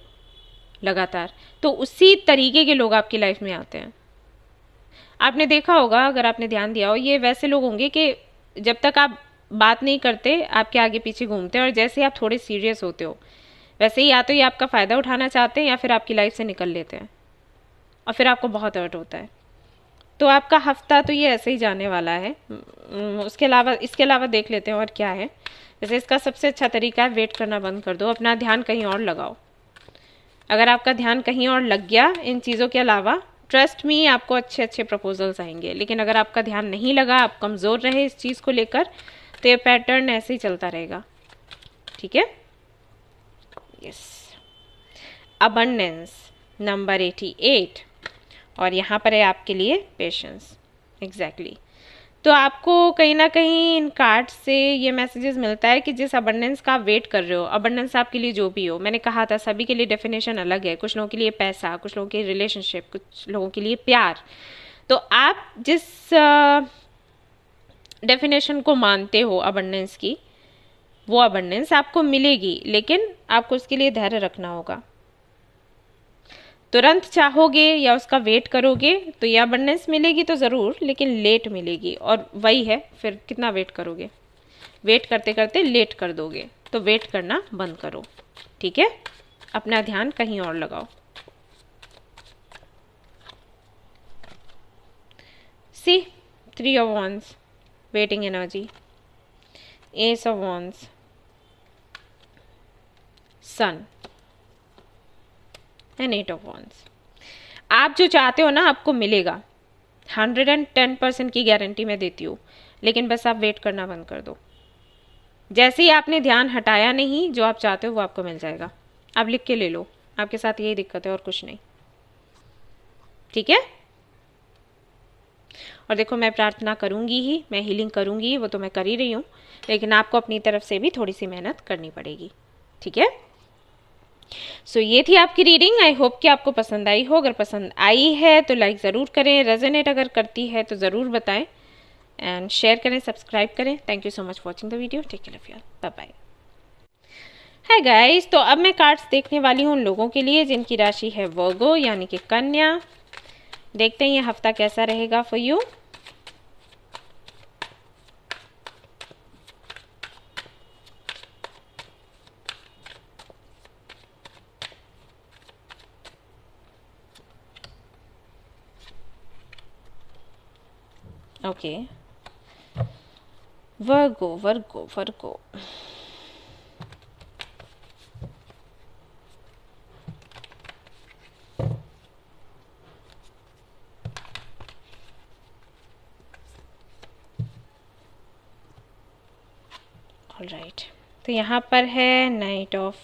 लगातार, तो उसी तरीके के लोग आपकी लाइफ में आते हैं। आपने देखा होगा, अगर आपने ध्यान दिया हो, ये वैसे लोग होंगे कि जब तक आप बात नहीं करते आपके आगे पीछे घूमते हैं, और जैसे ही आप थोड़े सीरियस होते हो वैसे ही या तो ये आपका फ़ायदा उठाना चाहते हैं या फिर आपकी लाइफ से निकल लेते हैं और फिर आपको बहुत हर्ट होता है। तो आपका हफ्ता तो ये ऐसे ही जाने वाला है। इसके अलावा देख लेते हैं और क्या है। जैसे इसका सबसे अच्छा तरीका है वेट करना बंद कर दो, अपना ध्यान कहीं और लगाओ। अगर आपका ध्यान कहीं और लग गया इन चीज़ों के अलावा, ट्रस्ट मी, आपको अच्छे अच्छे प्रपोजल्स आएंगे। लेकिन अगर आपका ध्यान नहीं लगा, आप कमज़ोर रहे इस चीज़ को लेकर, तो ये पैटर्न ऐसे ही चलता रहेगा। ठीक है? यस। अबंडेंस नंबर 88, और यहाँ पर है आपके लिए पेशेंस। एग्जैक्टली। तो आपको कहीं ना कहीं इन कार्ड्स से ये मैसेजेस मिलता है कि जिस अबंडेंस का आप वेट कर रहे हो, अबंडेंस आपके लिए जो भी हो, मैंने कहा था सभी के लिए डेफिनेशन अलग है। कुछ लोगों के लिए पैसा, कुछ लोगों के रिलेशनशिप, कुछ लोगों के लिए प्यार। तो आप जिस डेफिनेशन को मानते हो अबंडेंस की, वो अबंडेंस आपको मिलेगी, लेकिन आपको उसके लिए धैर्य रखना होगा। तुरंत चाहोगे या उसका वेट करोगे तो ये अबंडेंस मिलेगी तो ज़रूर, लेकिन लेट मिलेगी। और वही है, फिर कितना वेट करोगे, वेट करते करते लेट कर दोगे। तो वेट करना बंद करो, ठीक है? अपना ध्यान कहीं और लगाओ। See 3 of Wands, waiting energy, Ace of Wands, sun and 8 of Wands। आप जो चाहते हो ना आपको मिलेगा, 110% की गारंटी मैं देती हूँ, लेकिन बस आप वेट करना बंद कर दो। जैसे ही आपने ध्यान हटाया नहीं, जो आप चाहते हो वो आपको मिल जाएगा। आप लिख के ले लो, आपके साथ यही दिक्कत है और कुछ नहीं, ठीक है? और देखो, मैं प्रार्थना करूँगी ही, मैं हीलिंग करूँगी, वो तो मैं कर ही रही हूँ, लेकिन आपको अपनी तरफ से भी थोड़ी सी मेहनत करनी पड़ेगी, ठीक है? सो ये थी आपकी रीडिंग। आई होप कि आपको पसंद आई हो। अगर पसंद आई है तो लाइक ज़रूर करें, रेजोनेट अगर करती है तो ज़रूर बताएं, एंड शेयर करें, सब्सक्राइब करें। Thank you so much for watching the video. Take care of your, bye bye. Hi guys, तो अब मैं कार्ड्स देखने वाली हूँ उन लोगों के लिए जिनकी राशि है वर्गो यानी कि कन्या। देखते हैं ये हफ्ता कैसा रहेगा for you. Okay, Virgo Virgo Virgo, alright. तो यहाँ पर है knight of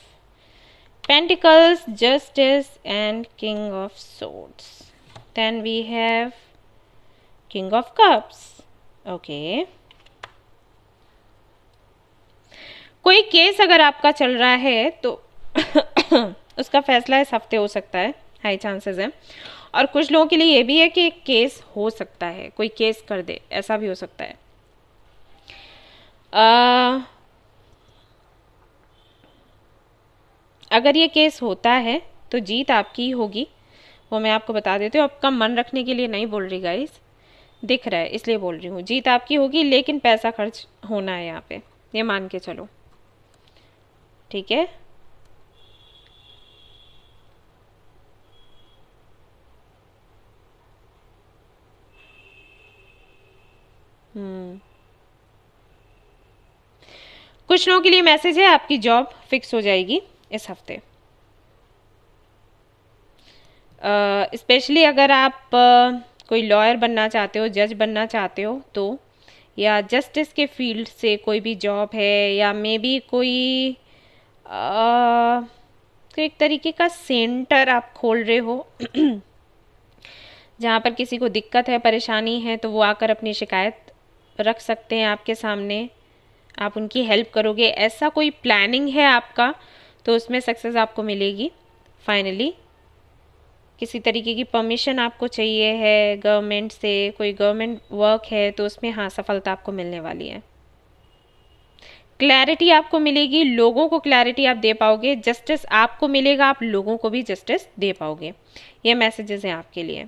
pentacles, justice and king of swords. Then we have king of cups. Okay, कोई केस अगर आपका चल रहा है तो उसका फैसला इस हफ्ते हो सकता है, हाई चांसेस है। और कुछ लोगों के लिए ये भी है कि एक केस हो सकता है, कोई केस कर दे, ऐसा भी हो सकता है। अगर ये केस होता है तो जीत आपकी ही होगी, वो मैं आपको बता देती हूँ। आपका मन रखने के लिए नहीं बोल रही गाइस, दिख रहा है इसलिए बोल रही हूँ। जीत आपकी होगी, लेकिन पैसा खर्च होना है यहाँ पे, ये मान के चलो, ठीक है? कुछ लोगों के लिए मैसेज है, आपकी जॉब फिक्स हो जाएगी इस हफ्ते। स्पेशली अगर आप कोई लॉयर बनना चाहते हो, जज बनना चाहते हो तो, या जस्टिस के फील्ड से कोई भी जॉब है, या मे बी कोई तो एक तरीके का सेंटर आप खोल रहे हो जहाँ पर किसी को दिक्कत है, परेशानी है, तो वो आकर अपनी शिकायत रख सकते हैं आपके सामने, आप उनकी हेल्प करोगे। ऐसा कोई प्लानिंग है आपका तो उसमें सक्सेस आपको मिलेगी फाइनली। किसी तरीके की परमिशन आपको चाहिए है गवर्नमेंट से, कोई गवर्नमेंट वर्क है तो उसमें हाँ सफलता आपको मिलने वाली है। क्लैरिटी आपको मिलेगी, लोगों को क्लैरिटी आप दे पाओगे, जस्टिस आपको मिलेगा, आप लोगों को भी जस्टिस दे पाओगे। ये मैसेजेस हैं आपके लिए।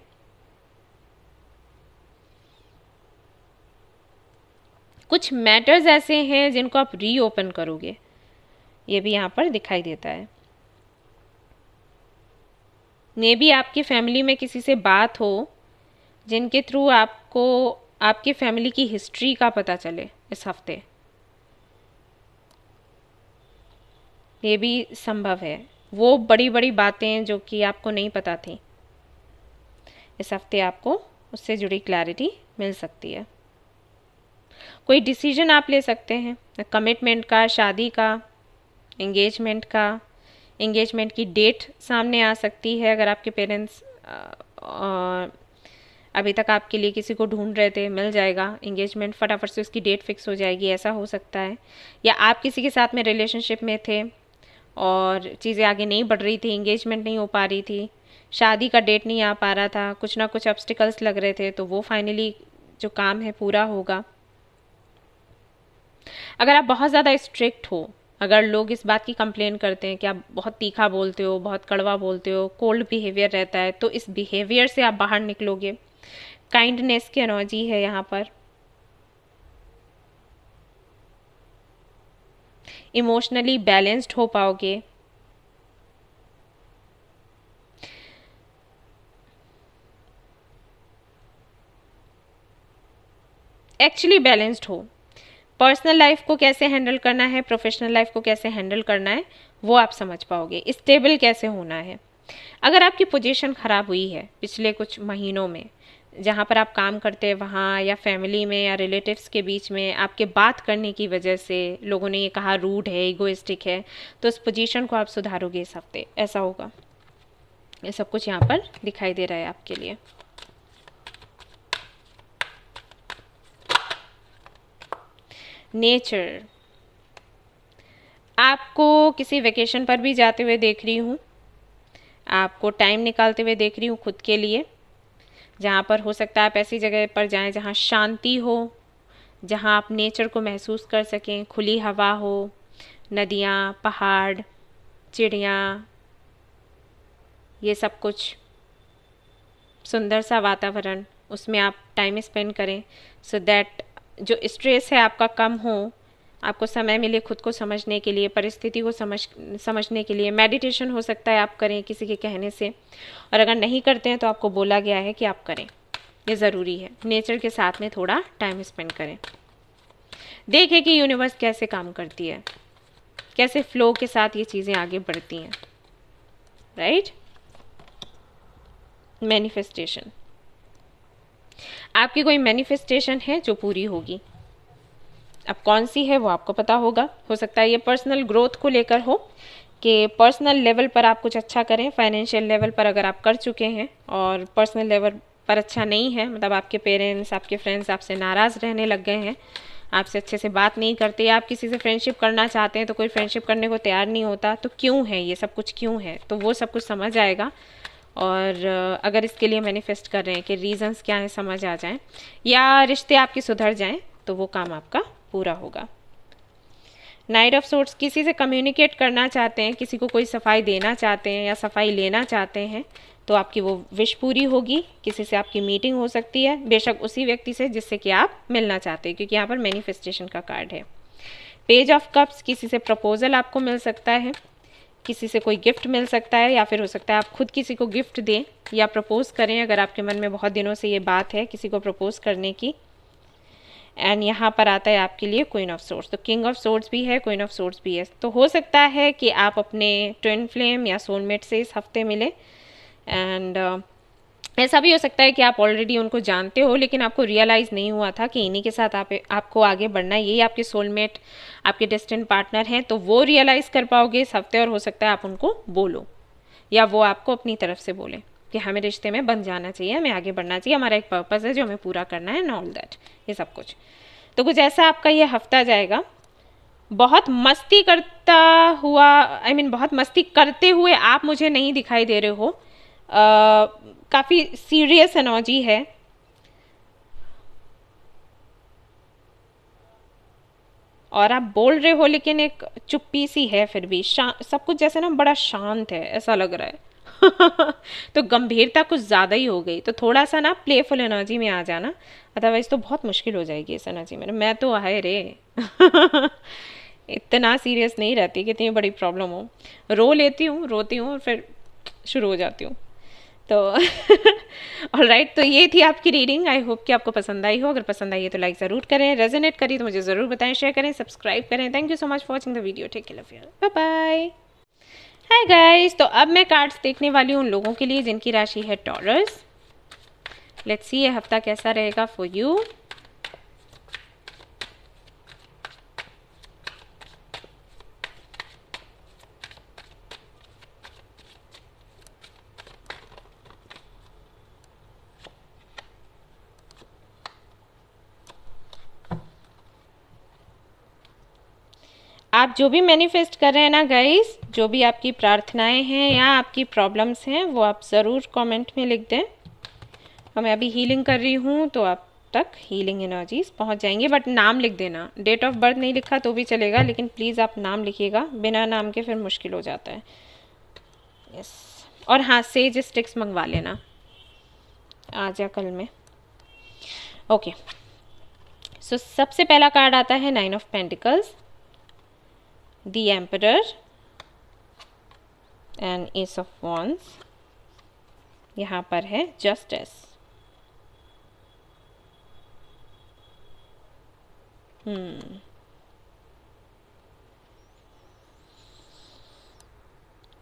कुछ मैटर्स ऐसे हैं जिनको आप रीओपन करोगे, ये भी यहाँ पर दिखाई देता है। मे बी आपकी फैमिली में किसी से बात हो जिनके थ्रू आपको आपकी फैमिली की हिस्ट्री का पता चले इस हफ्ते, ये भी संभव है। वो बड़ी बड़ी बातें जो कि आपको नहीं पता थी, इस हफ्ते आपको उससे जुड़ी क्लैरिटी मिल सकती है। कोई डिसीजन आप ले सकते हैं, कमिटमेंट का, शादी का, एंगेजमेंट का। एंगेजमेंट की डेट सामने आ सकती है अगर आपके पेरेंट्स अभी तक आपके लिए किसी को ढूंढ रहे थे, मिल जाएगा एंगेजमेंट, फटाफट से उसकी डेट फिक्स हो जाएगी, ऐसा हो सकता है। या आप किसी के साथ में रिलेशनशिप में थे और चीज़ें आगे नहीं बढ़ रही थी, एंगेजमेंट नहीं हो पा रही थी, शादी का डेट नहीं आ पा रहा था, कुछ ना कुछ ऑब्स्टिकल्स लग रहे थे, तो वो फाइनली जो काम है पूरा होगा। अगर आप बहुत ज़्यादा स्ट्रिक्ट हो, अगर लोग इस बात की कंप्लेन करते हैं कि आप बहुत तीखा बोलते हो, बहुत कड़वा बोलते हो, कोल्ड बिहेवियर रहता है, तो इस बिहेवियर से आप बाहर निकलोगे। काइंडनेस की एनर्जी है यहाँ पर। इमोशनली बैलेंस्ड हो पाओगे। एक्चुअली बैलेंस्ड हो। पर्सनल लाइफ को कैसे हैंडल करना है, प्रोफेशनल लाइफ को कैसे हैंडल करना है, वो आप समझ पाओगे। स्टेबल कैसे होना है। अगर आपकी पोजीशन ख़राब हुई है पिछले कुछ महीनों में, जहाँ पर आप काम करते हैं वहाँ, या फैमिली में या रिलेटिव्स के बीच में आपके बात करने की वजह से लोगों ने ये कहा रूड है, इगोइस्टिक है, तो उस पोजीशन को आप सुधारोगे इस हफ्ते, ऐसा होगा। ये सब कुछ यहाँ पर दिखाई दे रहा है आपके लिए। नेचर, आपको किसी वेकेशन पर भी जाते हुए देख रही हूँ, आपको टाइम निकालते हुए देख रही हूँ खुद के लिए, जहाँ पर हो सकता है आप ऐसी जगह पर जाएं जहाँ शांति हो, जहाँ आप नेचर को महसूस कर सकें, खुली हवा हो, नदियाँ, पहाड़, चिड़ियाँ, ये सब कुछ सुंदर सा वातावरण, उसमें आप टाइम स्पेंड करें, सो दैट जो स्ट्रेस है आपका कम हो, आपको समय मिले खुद को समझने के लिए, परिस्थिति को समझने के लिए। मेडिटेशन हो सकता है आप करें किसी के कहने से, और अगर नहीं करते हैं तो आपको बोला गया है कि आप करें, ये ज़रूरी है। नेचर के साथ में थोड़ा टाइम स्पेंड करें, देखें कि यूनिवर्स कैसे काम करती है, कैसे फ्लो के साथ ये चीज़ें आगे बढ़ती हैं, राइट। मैनिफेस्टेशन, आपकी कोई मैनिफेस्टेशन है जो पूरी होगी। अब कौन सी है वो आपको पता होगा। हो सकता है ये पर्सनल ग्रोथ को लेकर हो, कि पर्सनल लेवल पर आप कुछ अच्छा करें। फाइनेंशियल लेवल पर अगर आप कर चुके हैं और पर्सनल लेवल पर अच्छा नहीं है, मतलब आपके पेरेंट्स, आपके फ्रेंड्स आपसे नाराज़ रहने लग गए हैं, आपसे अच्छे से बात नहीं करते, आप किसी से फ्रेंडशिप करना चाहते हैं तो कोई फ्रेंडशिप करने को तैयार नहीं होता, तो क्यों है ये सब कुछ, क्यों है, तो वो सब कुछ समझ आएगा। और अगर इसके लिए मैनिफेस्ट कर रहे हैं कि रीजंस क्या है समझ आ जाएं, या रिश्ते आपके सुधर जाएं, तो वो काम आपका पूरा होगा। नाइट ऑफ सोर्ट्स, किसी से कम्युनिकेट करना चाहते हैं, किसी को कोई सफाई देना चाहते हैं या सफाई लेना चाहते हैं, तो आपकी वो विश पूरी होगी। किसी से आपकी मीटिंग हो सकती है, बेशक उसी व्यक्ति से जिससे कि आप मिलना चाहते हैं, क्योंकि यहाँ पर मैनिफेस्टेशन का कार्ड है। पेज ऑफ कप्स, किसी से प्रपोजल आपको मिल सकता है, किसी से कोई गिफ्ट मिल सकता है, या फिर हो सकता है आप खुद किसी को गिफ्ट दें या प्रपोज करें, अगर आपके मन में बहुत दिनों से ये बात है किसी को प्रपोज करने की। एंड यहाँ पर आता है आपके लिए क्वीन ऑफ सोर्ड्स, तो किंग ऑफ सोर्ड्स भी है, क्वीन ऑफ सोर्ड्स भी है। तो हो सकता है कि आप अपने ट्विन फ्लेम या सोलमेट से इस हफ्ते मिले। एंड ऐसा भी हो सकता है कि आप ऑलरेडी उनको जानते हो, लेकिन आपको रियलाइज़ नहीं हुआ था कि इन्हीं के साथ आपको आगे बढ़ना है, यही आपके सोलमेट, आपके डेस्टिन्ड पार्टनर हैं, तो वो रियलाइज़ कर पाओगे इस हफ्ते। और हो सकता है आप उनको बोलो, या वो आपको अपनी तरफ से बोले कि हमें रिश्ते में बन जाना चाहिए, हमें आगे बढ़ना चाहिए, हमारा एक पर्पज़ है जो हमें पूरा करना है, एंड ऑल दैट, ये सब कुछ। तो कुछ ऐसा आपका ये हफ्ता जाएगा। बहुत मस्ती करता हुआ, बहुत मस्ती करते हुए आप मुझे नहीं दिखाई दे रहे हो, काफ़ी सीरियस एनर्जी है। और आप बोल रहे हो लेकिन एक चुप्पी सी है, फिर भी सब कुछ जैसे ना बड़ा शांत है ऐसा लग रहा है। तो गंभीरता कुछ ज़्यादा ही हो गई, तो थोड़ा सा ना प्लेफुल एनर्जी में आ जाना, अदरवाइज तो बहुत मुश्किल हो जाएगी इस एनर्जी में। मैं तो आए रे। इतना सीरियस नहीं रहती कि इतनी बड़ी प्रॉब्लम हो, रो लेती हूँ, रोती हूँ और फिर शुरू हो जाती हूँ। तो ऑलराइट, तो ये थी आपकी रीडिंग। आई होप कि आपको पसंद आई हो। अगर पसंद आई है तो लाइक ज़रूर करें, रेजोनेट करी तो मुझे ज़रूर बताएं, शेयर करें, सब्सक्राइब करें। Thank you so much for watching the video. Take care, love you, bye bye. Hi guys, तो अब मैं कार्ड्स देखने वाली हूँ उन लोगों के लिए जिनकी राशि है टॉरस। लेट्स सी ये हफ्ता कैसा रहेगा फॉर यू। आप जो भी मैनिफेस्ट कर रहे हैं ना गाइस, जो भी आपकी प्रार्थनाएं हैं या आपकी प्रॉब्लम्स हैं, वो आप ज़रूर कमेंट में लिख दें। और मैं अभी हीलिंग कर रही हूँ तो आप तक हीलिंग एनर्जीज पहुँच जाएंगे। बट नाम लिख देना, डेट ऑफ बर्थ नहीं लिखा तो भी चलेगा, लेकिन प्लीज़ आप नाम लिखिएगा, बिना नाम के फिर मुश्किल हो जाता है। यस। और हाँ, सेज स्टिक्स मंगवा लेना आज या कल में। ओके, सो सबसे पहला कार्ड आता है 9 of pentacles, the emperor and S of wands. यहाँ पर है जस्टिस।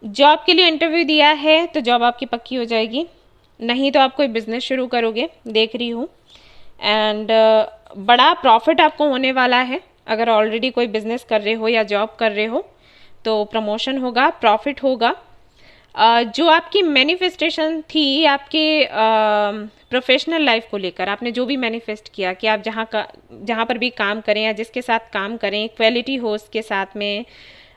जॉब के लिए इंटरव्यू दिया है तो जॉब आपकी पक्की हो जाएगी, नहीं तो आप कोई बिजनेस शुरू करोगे, देख रही हूँ। एंड बड़ा प्रॉफिट आपको होने वाला है। अगर ऑलरेडी कोई बिजनेस कर रहे हो या जॉब कर रहे हो तो प्रमोशन होगा, प्रॉफिट होगा। जो आपकी मैनिफेस्टेशन थी आपके प्रोफेशनल लाइफ को लेकर, आपने जो भी मैनिफेस्ट किया कि आप जहाँ पर भी काम करें या जिसके साथ काम करें, इक्वेलिटी हो उसके साथ में,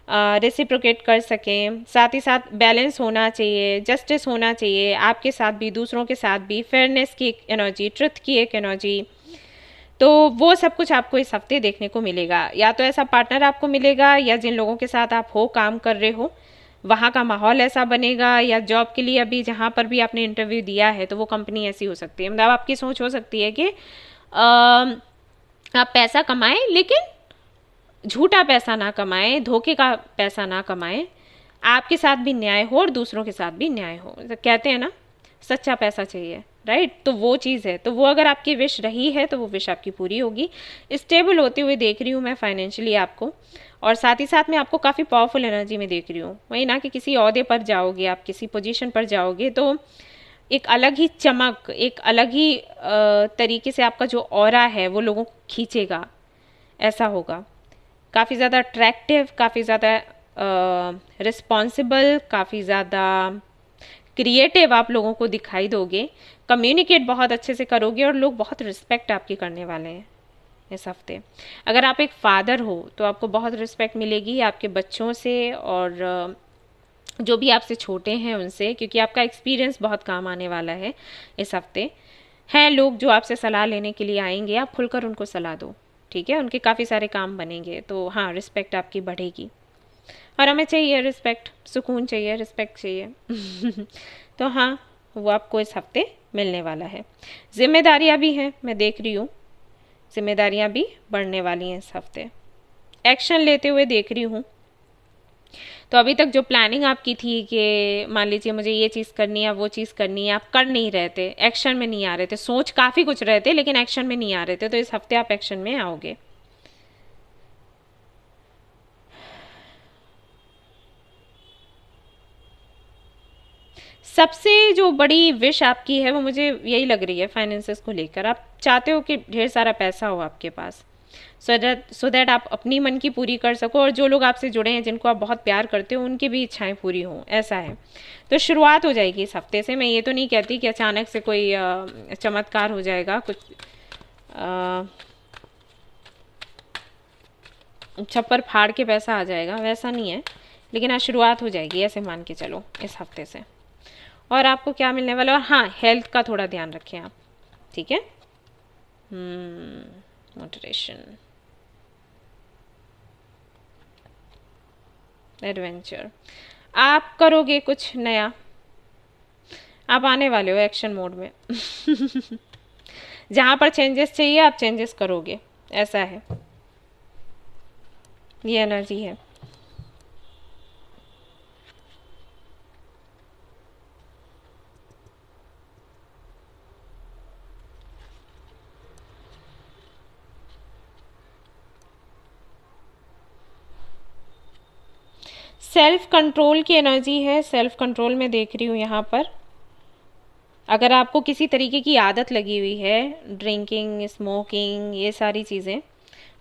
रेसिप्रोकेट कर सकें, साथ ही साथ बैलेंस होना चाहिए, जस्टिस होना चाहिए आपके साथ भी, दूसरों के साथ भी, फेयरनेस की एक एनर्जी, ट्रुथ की एक एनर्जी। तो वो सब कुछ आपको इस हफ्ते देखने को मिलेगा। या तो ऐसा पार्टनर आपको मिलेगा, या जिन लोगों के साथ आप काम कर रहे हो वहाँ का माहौल ऐसा बनेगा, या जॉब के लिए अभी जहाँ पर भी आपने इंटरव्यू दिया है तो वो कंपनी ऐसी हो सकती है। मतलब आपकी सोच हो सकती है कि आप पैसा कमाएं, लेकिन झूठा पैसा ना कमाएं, धोखे का पैसा ना कमाएं, आपके साथ भी न्याय हो और दूसरों के साथ भी न्याय हो। तो कहते हैं ना, सच्चा पैसा चाहिए, राइट? तो वो चीज़ है। तो वो अगर आपकी विश रही है तो वो विश आपकी पूरी होगी। स्टेबल होते हुए देख रही हूँ मैं फाइनेंशियली आपको, और साथ ही साथ मैं आपको काफ़ी पावरफुल एनर्जी में देख रही हूँ। वही ना कि किसी ओहदे पर जाओगे, आप किसी पोजीशन पर जाओगे तो एक अलग ही चमक, एक अलग ही तरीके से आपका जो ऑरा है वो लोगों को खींचेगा, ऐसा होगा। काफ़ी ज़्यादा अट्रैक्टिव, काफ़ी ज़्यादा रिस्पॉन्सिबल, काफ़ी ज़्यादा क्रिएटिव आप लोगों को दिखाई दोगे। कम्युनिकेट बहुत अच्छे से करोगे और लोग बहुत रिस्पेक्ट आपकी करने वाले हैं इस हफ्ते। अगर आप एक फादर हो तो आपको बहुत रिस्पेक्ट मिलेगी आपके बच्चों से और जो भी आपसे छोटे हैं उनसे, क्योंकि आपका एक्सपीरियंस बहुत काम आने वाला है इस हफ्ते। हैं लोग जो आपसे सलाह लेने के लिए आएंगे, आप खुलकर उनको सलाह दो, ठीक है? उनके काफ़ी सारे काम बनेंगे, तो हाँ, रिस्पेक्ट आपकी बढ़ेगी। और हमें चाहिए रिस्पेक्ट, सुकून चाहिए, रिस्पेक्ट चाहिए। तो हाँ, वो आपको इस हफ्ते मिलने वाला है। जिम्मेदारियाँ भी हैं, मैं देख रही हूँ, जिम्मेदारियाँ भी बढ़ने वाली हैं इस हफ्ते। एक्शन लेते हुए देख रही हूँ। तो अभी तक जो प्लानिंग आपकी थी कि मान लीजिए मुझे ये चीज़ करनी है, वो चीज़ करनी है, आप कर नहीं रहे थे, एक्शन में नहीं आ रहे थे, सोच काफ़ी कुछ रहे थे लेकिन एक्शन में नहीं आ रहे थे, तो इस हफ्ते आप एक्शन में आओगे। सबसे जो बड़ी विश आपकी है वो मुझे यही लग रही है फाइनेंसेस को लेकर। आप चाहते हो कि ढेर सारा पैसा हो आपके पास, सो दैट आप अपनी मन की पूरी कर सको, और जो लोग आपसे जुड़े हैं, जिनको आप बहुत प्यार करते हो, उनकी भी इच्छाएं पूरी हों, ऐसा है। तो शुरुआत हो जाएगी इस हफ्ते से। मैं ये तो नहीं कहती कि अचानक से कोई चमत्कार हो जाएगा, कुछ छप्पर फाड़ के पैसा आ जाएगा, वैसा नहीं है, लेकिन आज शुरुआत हो जाएगी, ऐसे मान के चलो इस हफ्ते से। और आपको क्या मिलने वाला है? और हाँ, हेल्थ का थोड़ा ध्यान रखें आप, ठीक है? मोटिवेशन, एडवेंचर, आप करोगे कुछ नया, आप आने वाले हो एक्शन मोड में। जहाँ पर चेंजेस चाहिए आप चेंजेस करोगे, ऐसा है, ये एनर्जी है। सेल्फ कंट्रोल की एनर्जी है, सेल्फ कंट्रोल में देख रही हूँ यहाँ पर। अगर आपको किसी तरीके की आदत लगी हुई है, ड्रिंकिंग, स्मोकिंग, ये सारी चीज़ें,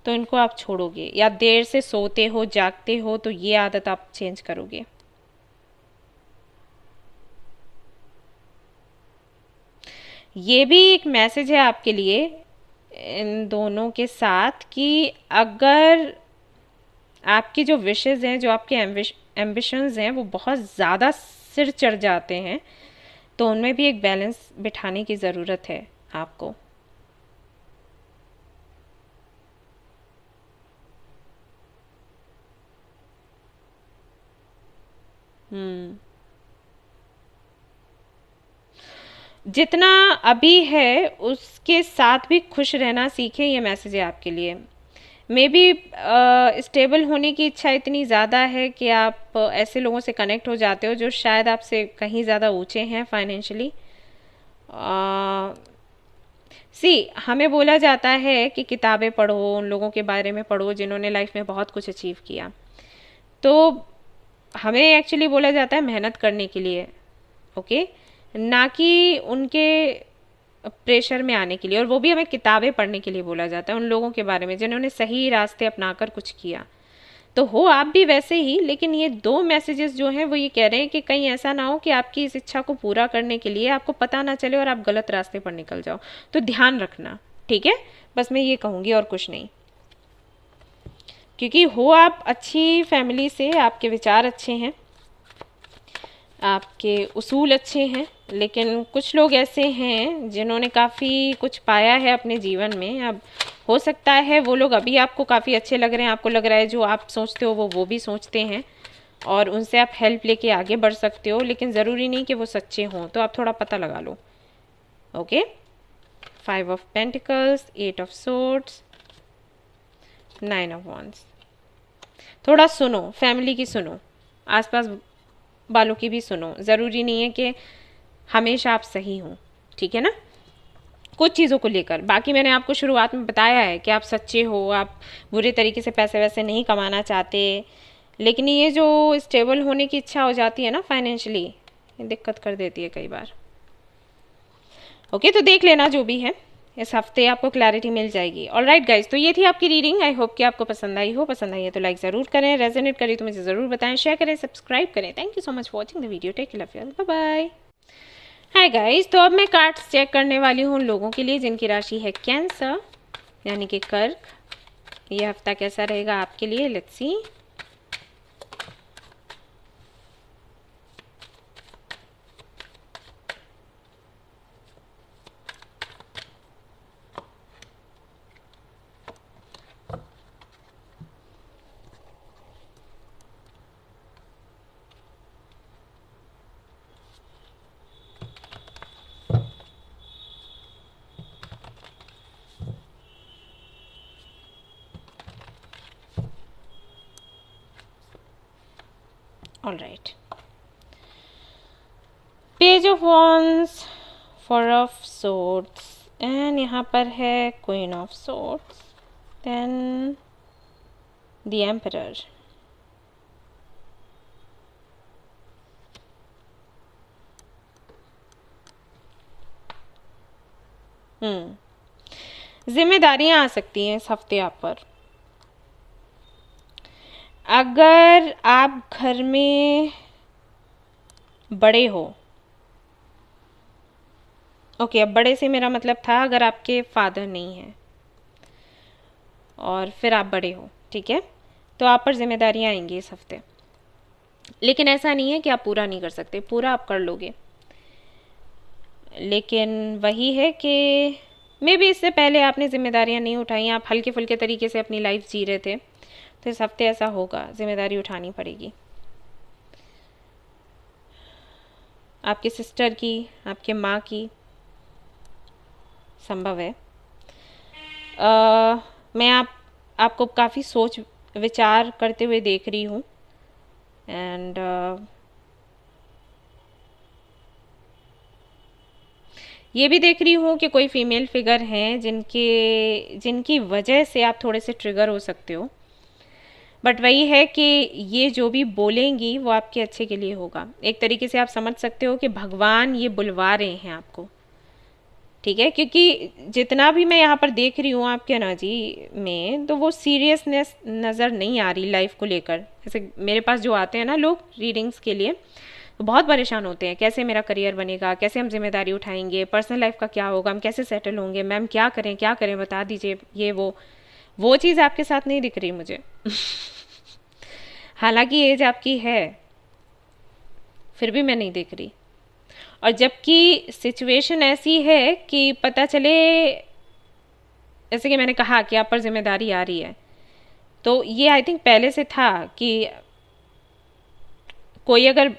तो इनको आप छोड़ोगे, या देर से सोते हो, जागते हो, तो ये आदत आप चेंज करोगे। ये भी एक मैसेज है आपके लिए इन दोनों के साथ कि अगर आपकी जो विशेज़ हैं, जो आपके एम्बिशंस हैं, वो बहुत ज़्यादा सिर चढ़ जाते हैं, तो उनमें भी एक बैलेंस बिठाने की ज़रूरत है आपको। हम्म। जितना अभी है उसके साथ भी खुश रहना सीखें, ये मैसेज है आपके लिए। मे बी स्टेबल होने की इच्छा इतनी ज़्यादा है कि आप ऐसे लोगों से कनेक्ट हो जाते हो जो शायद आपसे कहीं ज़्यादा ऊंचे हैं फाइनेंशियली। सी, हमें बोला जाता है कि किताबें पढ़ो, उन लोगों के बारे में पढ़ो जिन्होंने लाइफ में बहुत कुछ अचीव किया। तो हमें एक्चुअली बोला जाता है मेहनत करने के लिए, ओके, ना कि उनके प्रेशर में आने के लिए। और वो भी हमें किताबें पढ़ने के लिए बोला जाता है उन लोगों के बारे में जिन्होंने सही रास्ते अपनाकर कुछ किया। तो हो आप भी वैसे ही, लेकिन ये दो मैसेजेस जो हैं वो ये कह रहे हैं कि कहीं ऐसा ना हो कि आपकी इस इच्छा को पूरा करने के लिए आपको पता ना चले और आप गलत रास्ते पर निकल जाओ। तो ध्यान रखना, ठीक है, बस मैं ये कहूँगी और कुछ नहीं। क्योंकि हो आप अच्छी फैमिली से, आपके विचार अच्छे हैं, आपके उसूल अच्छे हैं, लेकिन कुछ लोग ऐसे हैं जिन्होंने काफ़ी कुछ पाया है अपने जीवन में। अब हो सकता है वो लोग अभी आपको काफ़ी अच्छे लग रहे हैं, आपको लग रहा है जो आप सोचते हो वो भी सोचते हैं, और उनसे आप हेल्प लेके आगे बढ़ सकते हो, लेकिन ज़रूरी नहीं कि वो सच्चे हों। तो आप थोड़ा पता लगा लो, okay. 5 of pentacles, 8 of swords, 9 of wands. थोड़ा सुनो, फैमिली की सुनो, आसपास वालों की भी सुनो। ज़रूरी नहीं है कि हमेशा आप सही हों, ठीक है ना, कुछ चीज़ों को लेकर। बाकी मैंने आपको शुरुआत में बताया है कि आप सच्चे हो, आप बुरे तरीके से पैसे वैसे नहीं कमाना चाहते, लेकिन ये जो स्टेबल होने की इच्छा हो जाती है ना फाइनेंशियली, ये दिक्कत कर देती है कई बार। ओके, तो देख लेना जो भी है, इस हफ्ते आपको क्लैरिटी मिल जाएगी। ऑलराइट गाइज, तो ये थी आपकी रीडिंग। आई होप कि आपको पसंद आई हो। पसंद आई है तो लाइक ज़रूर करें, रेजोनेट करें तो मुझे ज़रूर बताएं, शेयर करें, सब्सक्राइब करें। Thank you so much for watching the video. Take care, love you, bye bye. Hi guys, तो अब मैं कार्ड्स चेक करने वाली हूँ उन लोगों के लिए जिनकी राशि है कैंसर, यानी कि कर्क। ये हफ्ता कैसा रहेगा आपके लिए, let's see. All right, page of wands, 4 of swords, and यहाँ पर है queen of swords, then the emperor. जिम्मेदारियां आ सकती हैं इस हफ्ते आप पर। अगर आप घर में बड़े हो, ओके, अब बड़े से मेरा मतलब था अगर आपके फादर नहीं है और फिर आप बड़े हो, ठीक है, तो आप पर जिम्मेदारियां आएंगी इस हफ्ते। लेकिन ऐसा नहीं है कि आप पूरा नहीं कर सकते, पूरा आप कर लोगे, लेकिन वही है कि मे बी इससे पहले आपने जिम्मेदारियां नहीं उठाई, आप हल्के फुल्के तरीके से अपनी लाइफ जी रहे थे, तो इस हफ्ते ऐसा होगा, जिम्मेदारी उठानी पड़ेगी। आपके सिस्टर की, आपके माँ की, संभव है। मैं आपको काफ़ी सोच विचार करते हुए देख रही हूँ, एंड ये भी देख रही हूँ कि कोई फीमेल फिगर हैं जिनकी वजह से आप थोड़े से ट्रिगर हो सकते हो। बट वही है कि ये जो भी बोलेंगी वो आपके अच्छे के लिए होगा। एक तरीके से आप समझ सकते हो कि भगवान ये बुलवा रहे हैं आपको, ठीक है, क्योंकि जितना भी मैं यहाँ पर देख रही हूँ आपके एनर्जी में, तो वो सीरियसनेस नज़र नहीं आ रही लाइफ को लेकर। जैसे मेरे पास जो आते हैं ना लोग रीडिंग्स के लिए, तो बहुत परेशान होते हैं, कैसे मेरा करियर बनेगा, कैसे हम जिम्मेदारी उठाएंगे, पर्सनल लाइफ का क्या होगा, हम कैसे सेटल होंगे, मैम क्या करें बता दीजिए, ये वो चीज़ आपके साथ नहीं दिख रही मुझे। हालांकि एज आपकी है, फिर भी मैं नहीं देख रही। और जबकि सिचुएशन ऐसी है कि पता चले, जैसे कि मैंने कहा कि आप पर जिम्मेदारी आ रही है, तो ये आई थिंक पहले से था कि कोई अगर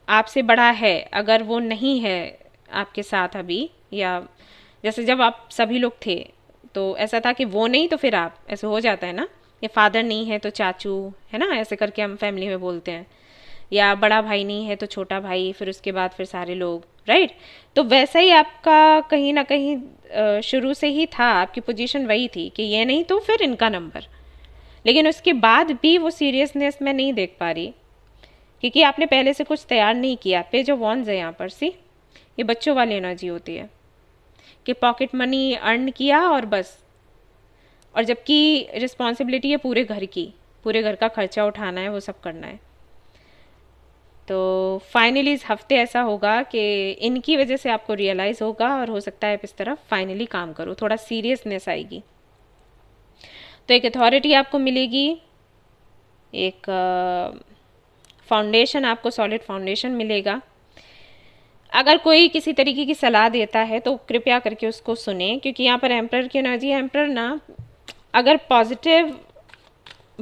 आपसे बड़ा है, अगर वो नहीं है आपके साथ अभी, या जैसे जब आप सभी लोग थे तो ऐसा था कि वो नहीं तो फिर आप, ऐसे हो जाता है ना, या फादर नहीं है तो चाचू, है ना, ऐसे करके हम फैमिली में बोलते हैं, या बड़ा भाई नहीं है तो छोटा भाई, फिर उसके बाद फिर सारे लोग, राइट। तो वैसा ही आपका कहीं ना कहीं शुरू से ही था, आपकी पोजीशन वही थी कि ये नहीं तो फिर इनका नंबर। लेकिन उसके बाद भी वो सीरियसनेस मैं नहीं देख पा रही, क्योंकि आपने पहले से कुछ तैयार नहीं किया। पे जो वॉन्स है यहाँ पर, सी ये बच्चों वाली एनर्जी होती है कि पॉकेट मनी अर्न किया और बस, और जबकि रिस्पॉन्सिबिलिटी है पूरे घर की, पूरे घर का खर्चा उठाना है, वो सब करना है। तो फाइनली इस हफ्ते ऐसा होगा कि इनकी वजह से आपको रियलाइज़ होगा, और हो सकता है इस तरफ फाइनली काम करो, थोड़ा सीरियसनेस आएगी। तो एक अथॉरिटी आपको मिलेगी, एक फाउंडेशन, आपको सॉलिड फाउंडेशन मिलेगा। अगर कोई किसी तरीके की सलाह देता है तो कृपया करके उसको सुने, क्योंकि यहाँ पर एम्प्रर की एनर्जी है। एम्प्रर ना अगर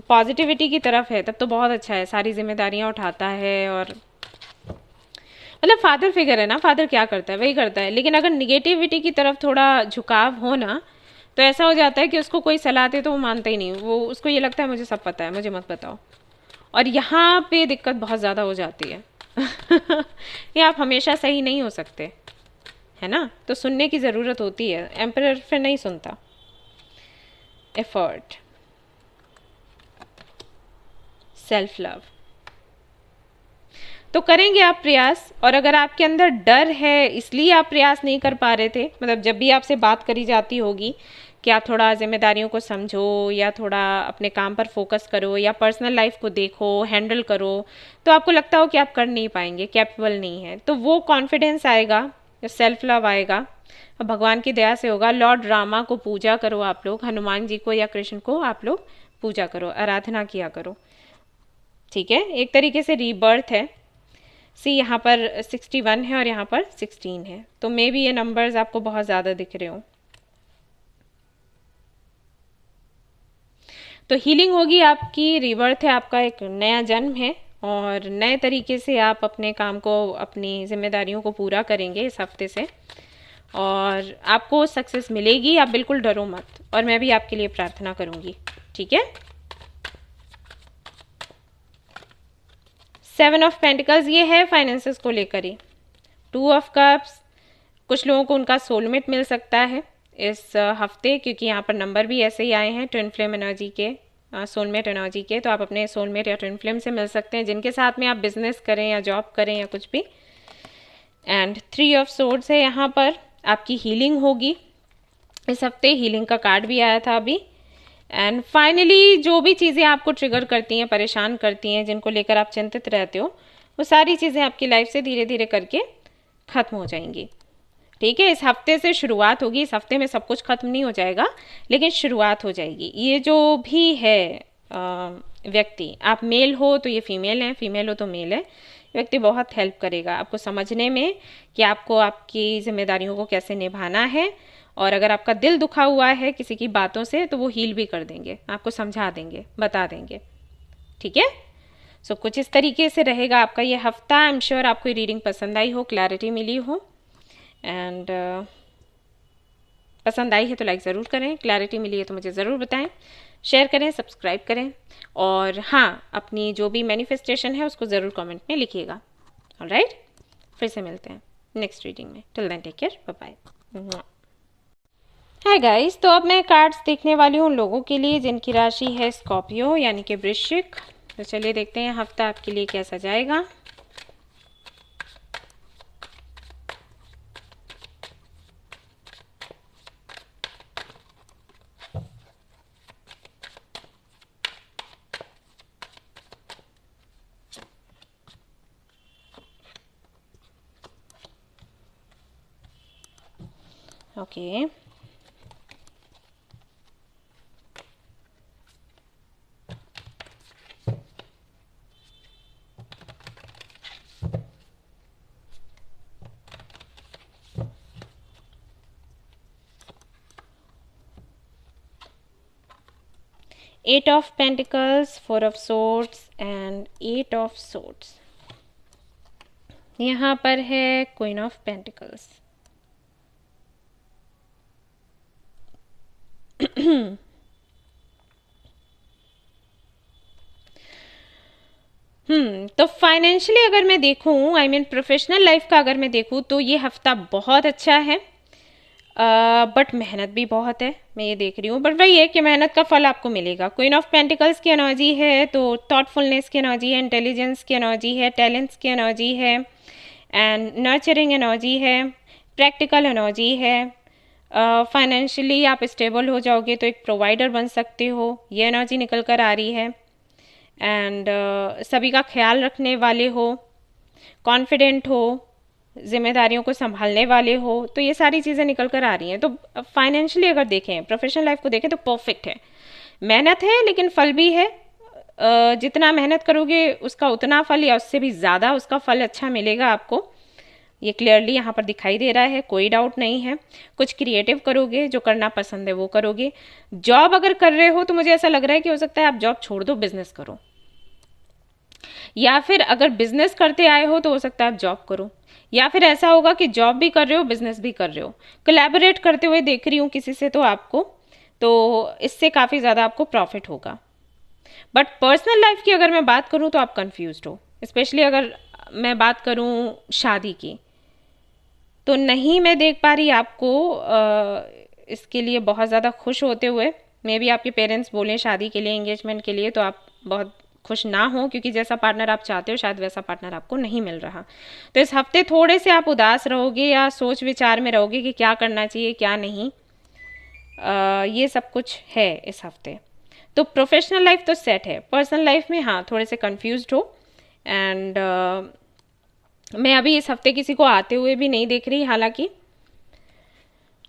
पॉजिटिविटी की तरफ है तब तो बहुत अच्छा है, सारी जिम्मेदारियाँ उठाता है, और मतलब फादर फिगर है ना, फादर क्या करता है वही करता है। लेकिन अगर निगेटिविटी की तरफ थोड़ा झुकाव हो ना, तो ऐसा हो जाता है कि उसको कोई सलाह दे तो वो मानता ही नहीं, वो उसको ये लगता है मुझे सब पता है, मुझे मत बताओ। और यहाँ पे दिक्कत बहुत ज़्यादा हो जाती है। ये आप हमेशा सही नहीं हो सकते, है ना, तो सुनने की ज़रूरत होती है। एम्परर फिर नहीं सुनता। एफर्ट, सेल्फ लव, तो करेंगे आप प्रयास। और अगर आपके अंदर डर है इसलिए आप प्रयास नहीं कर पा रहे थे, मतलब जब भी आपसे बात करी जाती होगी कि आप थोड़ा जिम्मेदारियों को समझो, या थोड़ा अपने काम पर फोकस करो, या पर्सनल लाइफ को देखो, हैंडल करो, तो आपको लगता हो कि आप कर नहीं पाएंगे, कैपेबल नहीं है, तो वो कॉन्फिडेंस आएगा, सेल्फ लव आएगा, अब भगवान की दया से होगा। लॉर्ड रामा को पूजा करो आप लोग, हनुमान जी को या कृष्ण को आप लोग पूजा करो, आराधना किया करो, ठीक है। एक तरीके से रीबर्थ है। सी यहाँ पर 61 है और यहाँ पर 16 है, तो मे भी ये नंबर्स आपको बहुत ज़्यादा दिख रहे हो। तो हीलिंग होगी आपकी, रीबर्थ है, आपका एक नया जन्म है, और नए तरीके से आप अपने काम को, अपनी जिम्मेदारियों को पूरा करेंगे इस हफ्ते से, और आपको सक्सेस मिलेगी। आप बिल्कुल डरो मत, और मैं भी आपके लिए प्रार्थना करूँगी, ठीक है। 7 ऑफ पेंटिकल्स ये है फाइनेंसेस को लेकर ही। 2 ऑफ कप्स, कुछ लोगों को उनका सोलमेट मिल सकता है इस हफ्ते, क्योंकि यहाँ पर नंबर भी ऐसे ही आए हैं ट्विन फ्लेम एनर्जी के, सोलमेट एनर्जी के। तो आप अपने सोलमेट या ट्विन फ्लेम से मिल सकते हैं, जिनके साथ में आप बिजनेस करें या जॉब करें या कुछ भी। एंड 3 ऑफ सोर्ड्स है यहाँ पर, आपकी हीलिंग होगी इस हफ्ते, हीलिंग का कार्ड भी आया था अभी। एंड फाइनली जो भी चीज़ें आपको ट्रिगर करती हैं, परेशान करती हैं, जिनको लेकर आप चिंतित रहते हो, वो सारी चीज़ें आपकी लाइफ से धीरे धीरे करके ख़त्म हो जाएंगी, ठीक है। इस हफ्ते से शुरुआत होगी, इस हफ्ते में सब कुछ खत्म नहीं हो जाएगा, लेकिन शुरुआत हो जाएगी। ये जो भी है व्यक्ति, आप मेल हो तो ये फीमेल है, फीमेल हो तो मेल है, व्यक्ति बहुत हेल्प करेगा आपको समझने में कि आपको आपकी जिम्मेदारियों को कैसे निभाना है। और अगर आपका दिल दुखा हुआ है किसी की बातों से, तो वो हील भी कर देंगे, आपको समझा देंगे, बता देंगे, ठीक है। सो कुछ इस तरीके से रहेगा आपका ये हफ्ता। आई एम श्योर आपको ये रीडिंग पसंद आई हो, क्लैरिटी मिली हो, एंड पसंद आई है तो लाइक ज़रूर करें, क्लैरिटी मिली है तो मुझे ज़रूर बताएं, शेयर करें, सब्सक्राइब करें, और हाँ, अपनी जो भी मैनिफेस्टेशन है उसको ज़रूर कमेंट में लिखिएगा। ऑलराइट, फिर से मिलते हैं नेक्स्ट रीडिंग में। Till then take care, bye bye. Hi guys, तो अब मैं कार्ड्स देखने वाली हूँ उन लोगों के लिए जिनकी राशि है स्कॉर्पियो यानी कि वृश्चिक। तो चलिए देखते हैं हफ्ता आपके लिए कैसा जाएगा। Okay, 8 of pentacles, 4 of swords and 8 of swords. यहाँ पर है क्वीन ऑफ पेंटिकल्स। तो फाइनेंशियली अगर मैं देखूं, आई मीन प्रोफेशनल लाइफ का अगर मैं देखूं, तो ये हफ्ता बहुत अच्छा है। बट मेहनत भी बहुत है, मैं ये देख रही हूँ। बट वही है कि मेहनत का फल आपको मिलेगा। क्वीन ऑफ पेंटिकल्स की एनर्जी है, तो थॉटफुलनेस की एनर्जी है, इंटेलिजेंस की एनर्जी है, टैलेंट्स की एनर्जी है, एंड नर्चरिंग एनर्जी है, प्रैक्टिकल एनर्जी है। फाइनेंशियली आप स्टेबल हो जाओगे तो एक प्रोवाइडर बन सकते हो, ये एनर्जी निकल कर आ रही है। एंड सभी का ख्याल रखने वाले हो, कॉन्फिडेंट हो, जिम्मेदारियों को संभालने वाले हो, तो ये सारी चीज़ें निकल कर आ रही हैं। तो फाइनेंशियली अगर देखें, प्रोफेशनल लाइफ को देखें तो परफेक्ट है। मेहनत है लेकिन फल भी है। जितना मेहनत करोगे उसका उतना फल या उससे भी ज़्यादा उसका फल अच्छा मिलेगा आपको, ये क्लियरली यहाँ पर दिखाई दे रहा है, कोई डाउट नहीं है। कुछ क्रिएटिव करोगे, जो करना पसंद है वो करोगे। जॉब अगर कर रहे हो तो मुझे ऐसा लग रहा है कि हो सकता है आप जॉब छोड़ दो, बिजनेस करो, या फिर अगर बिजनेस करते आए हो तो हो सकता है आप जॉब करो, या फिर ऐसा होगा कि जॉब भी कर रहे हो, बिजनेस भी कर रहे हो, कोलैबोरेट करते हुए देख रही हूँ किसी से, तो आपको तो इससे काफ़ी ज़्यादा आपको प्रॉफिट होगा। बट पर्सनल लाइफ की अगर मैं बात करूँ तो आप कंफ्यूज हो, स्पेशली अगर मैं बात करूँ शादी की, तो नहीं मैं देख पा रही आपको इसके लिए बहुत ज़्यादा खुश होते हुए। मे बी आपके पेरेंट्स बोलें शादी के लिए, एंगेजमेंट के लिए, तो आप बहुत खुश ना हो, क्योंकि जैसा पार्टनर आप चाहते हो शायद वैसा पार्टनर आपको नहीं मिल रहा। तो इस हफ्ते थोड़े से आप उदास रहोगे या सोच विचार में रहोगे कि क्या करना चाहिए क्या नहीं। ये सब कुछ है इस हफ्ते। तो प्रोफेशनल लाइफ तो सेट है, पर्सनल लाइफ में हाँ थोड़े से कंफ्यूज्ड हो। एंड मैं अभी इस हफ्ते किसी को आते हुए भी नहीं देख रही हालांकि,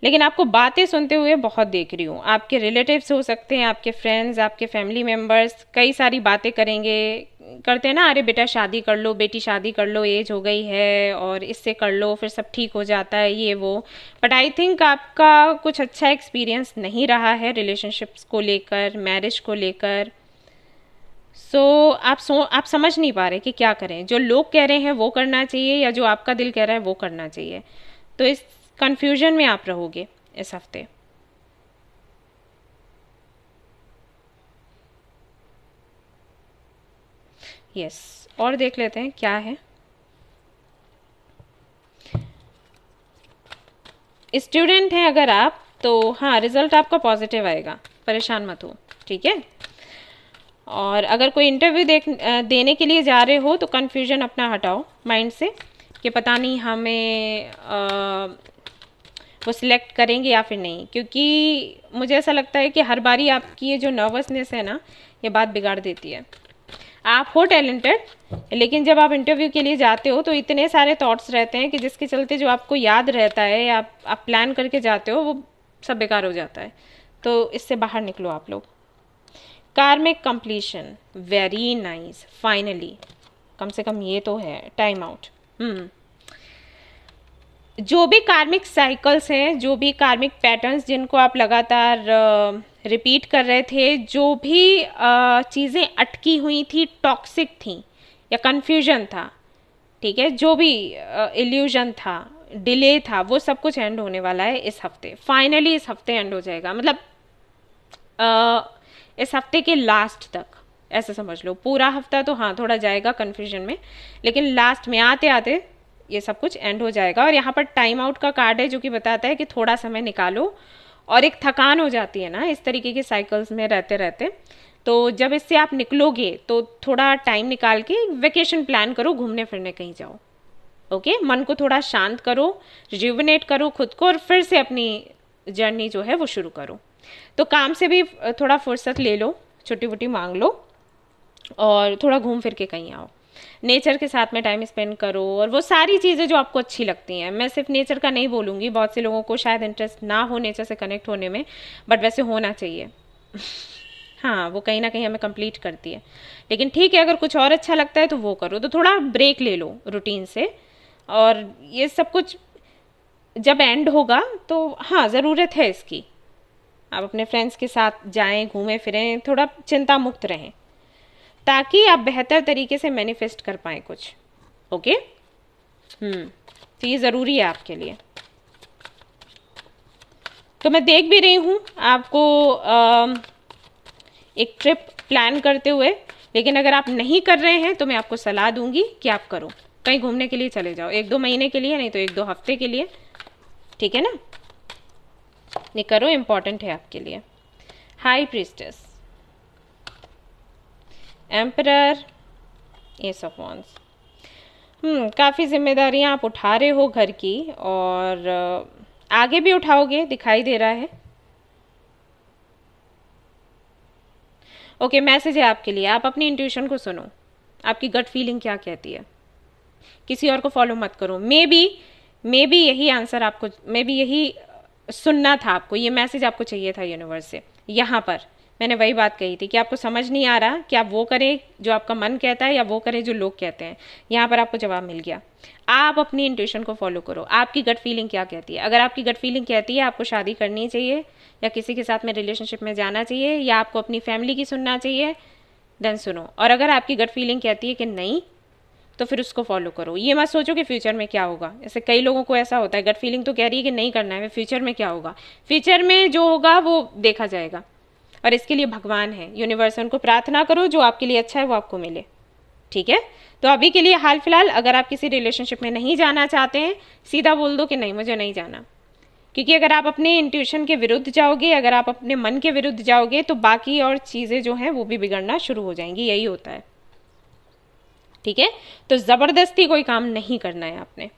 लेकिन आपको बातें सुनते हुए बहुत देख रही हूँ। आपके रिलेटिव्स हो सकते हैं, आपके फ्रेंड्स, आपके फैमिली मेम्बर्स कई सारी बातें करेंगे, करते हैं ना, अरे बेटा शादी कर लो, बेटी शादी कर लो, एज हो गई है और इससे कर लो फिर सब ठीक हो जाता है, ये वो। बट आई थिंक आपका कुछ अच्छा एक्सपीरियंस नहीं रहा है रिलेशनशिप्स को लेकर, मैरिज को लेकर। आप समझ नहीं पा रहे कि क्या करें। जो लोग कह रहे हैं वो करना चाहिए या जो आपका दिल कह रहा है वो करना चाहिए। तो इस कंफ्यूजन में आप रहोगे इस हफ्ते। यस, और देख लेते हैं क्या है। स्टूडेंट हैं अगर आप, तो हाँ रिजल्ट आपका पॉजिटिव आएगा, परेशान मत हो, ठीक है। और अगर कोई इंटरव्यू देने के लिए जा रहे हो तो कन्फ्यूजन अपना हटाओ माइंड से कि पता नहीं हमें वो सिलेक्ट करेंगे या फिर नहीं, क्योंकि मुझे ऐसा लगता है कि हर बारी आपकी ये जो नर्वसनेस है ना, ये बात बिगाड़ देती है। आप हो टैलेंटेड, लेकिन जब आप इंटरव्यू के लिए जाते हो तो इतने सारे थॉट्स रहते हैं कि जिसके चलते जो आपको याद रहता है या आप प्लान करके जाते हो वो सब बेकार हो जाता है। तो इससे बाहर निकलो आप लोग। कार्मिक कंप्लीशन, वेरी नाइस, फाइनली कम से कम ये तो है, टाइम आउट। जो भी कार्मिक साइकिल्स हैं, जो भी कार्मिक पैटर्न्स जिनको आप लगातार रिपीट कर रहे थे, जो भी चीज़ें अटकी हुई थी, टॉक्सिक थी या कन्फ्यूजन था, ठीक है, जो भी इल्यूजन था, डिले था, वो सब कुछ एंड होने वाला है इस हफ्ते। फाइनली इस हफ्ते एंड हो जाएगा, मतलब इस हफ्ते के लास्ट तक, ऐसा समझ लो। पूरा हफ्ता तो हाँ थोड़ा जाएगा कन्फ्यूजन में, लेकिन लास्ट में आते आते ये सब कुछ एंड हो जाएगा। और यहाँ पर टाइम आउट का कार्ड है जो कि बताता है कि थोड़ा समय निकालो, और एक थकान हो जाती है ना इस तरीके के साइकिल्स में रहते रहते, तो जब इससे आप निकलोगे तो थोड़ा टाइम निकाल के वेकेशन प्लान करो, घूमने फिरने कहीं जाओ, ओके। मन को थोड़ा शांत करो, रिजुविनेट करो खुद को, और फिर से अपनी जर्नी जो है वो शुरू करो। तो काम से भी थोड़ा फुर्सत ले लो, छुट्टी वुट्टी मांग लो, और थोड़ा घूम फिर के कहीं आओ, नेचर के साथ में टाइम स्पेंड करो, और वो सारी चीज़ें जो आपको अच्छी लगती हैं। मैं सिर्फ नेचर का नहीं बोलूँगी, बहुत से लोगों को शायद इंटरेस्ट ना हो नेचर से कनेक्ट होने में, बट वैसे होना चाहिए। हाँ वो कहीं ना कहीं हमें कंप्लीट करती है, लेकिन ठीक है अगर कुछ और अच्छा लगता है तो वो करो। तो थोड़ा ब्रेक ले लो रूटीन से, और ये सब कुछ जब एंड होगा तो हाँ ज़रूरत है इसकी, आप अपने फ्रेंड्स के साथ जाएं, घूमें फिरें, थोड़ा चिंता मुक्त रहें ताकि आप बेहतर तरीके से मैनिफेस्ट कर पाएँ कुछ। ओके, तो ये ज़रूरी है आपके लिए। तो मैं देख भी रही हूँ आपको एक ट्रिप प्लान करते हुए, लेकिन अगर आप नहीं कर रहे हैं तो मैं आपको सलाह दूंगी कि आप करो, कहीं घूमने के लिए चले जाओ, 1-2 महीने के लिए, नहीं तो 1-2 हफ्ते के लिए, ठीक है ना। ये करो, इम्पॉर्टेंट है आपके लिए। High priestess, emperor, S of wands. काफ़ी जिम्मेदारियां आप उठा रहे हो घर की, और आगे भी उठाओगे दिखाई दे रहा है। ओके, मैसेज है आपके लिए, आप अपनी इंट्यूशन को सुनो, आपकी गट फीलिंग क्या कहती है, किसी और को फॉलो मत करो। मे बी यही आंसर आपको, मे बी यही सुनना था आपको, ये मैसेज आपको चाहिए था यूनिवर्स से। यहाँ पर मैंने वही बात कही थी कि आपको समझ नहीं आ रहा कि आप वो करें जो आपका मन कहता है या वो करें जो लोग कहते हैं। यहाँ पर आपको जवाब मिल गया। आप अपनी इंट्यूशन को फॉलो करो, आपकी गट फीलिंग क्या कहती है। अगर आपकी गट फीलिंग कहती है आपको शादी करनी चाहिए या किसी के साथ में रिलेशनशिप में जाना चाहिए या आपको अपनी फैमिली की सुनना चाहिए, देन सुनो। और अगर आपकी गट फीलिंग कहती है कि नहीं, तो फिर उसको फॉलो करो। ये मत सोचो कि फ्यूचर में क्या होगा। ऐसे कई लोगों को ऐसा होता है, गट फीलिंग तो कह रही है कि नहीं करना है, फ्यूचर में क्या होगा। फ्यूचर में जो होगा वो देखा जाएगा, और इसके लिए भगवान है, यूनिवर्स, उनको प्रार्थना करो, जो आपके लिए अच्छा है वो आपको मिले, ठीक है। तो अभी के लिए हाल फिलहाल अगर आप किसी रिलेशनशिप में नहीं जाना चाहते हैं, सीधा बोल दो कि नहीं, मुझे नहीं जाना। क्योंकि अगर आप अपने इंट्यूशन के विरुद्ध जाओगे, अगर आप अपने मन के विरुद्ध जाओगे, तो बाकी और चीज़ें जो हैं वो भी बिगड़ना शुरू हो जाएंगी। यही होता है, ठीक है। तो ज़बरदस्ती कोई काम नहीं करना है आपने।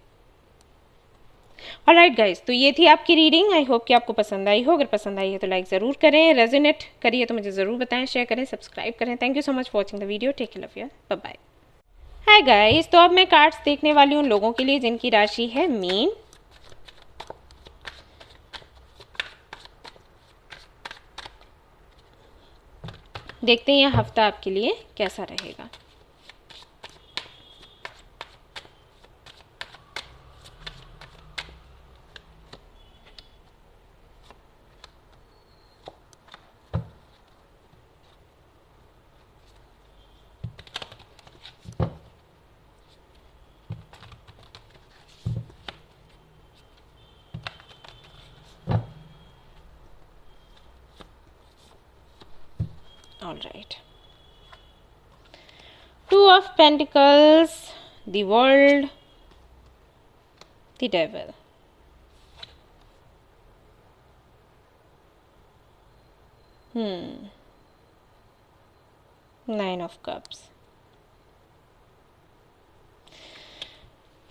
ऑलराइट गाइस, तो ये थी आपकी रीडिंग। आई होप कि आपको पसंद आई हो। अगर पसंद आई है तो लाइक ज़रूर करें, रेजोनेट करिए तो मुझे ज़रूर बताएं, शेयर करें, सब्सक्राइब करें। Thank you so much for watching the video. Take care, love you, bye bye. Hi guys, तो अब मैं कार्ड्स देखने वाली हूँ लोगों के लिए जिनकी राशि है मीन। देखते हैं यह हफ्ता आपके लिए कैसा रहेगा। All right. Two of Pentacles, the World, the Devil. Nine of Cups.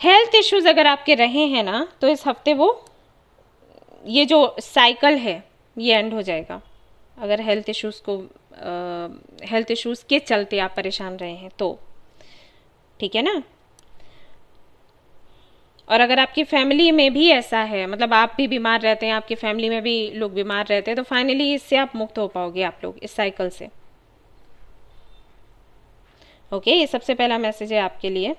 Health issues अगर आपके रहे हैं ना, तो इस हफ्ते वो ये जो साइकिल है ये एंड हो जाएगा। अगर हेल्थ इश्यूज के चलते आप परेशान रहे हैं तो, ठीक है ना। और अगर आपकी फैमिली में भी ऐसा है, मतलब आप भी बीमार रहते हैं, आपकी फैमिली में भी लोग बीमार रहते हैं, तो फाइनली इससे आप मुक्त हो पाओगे, आप लोग इस साइकिल से। ओके, ये सबसे पहला मैसेज है आपके लिए।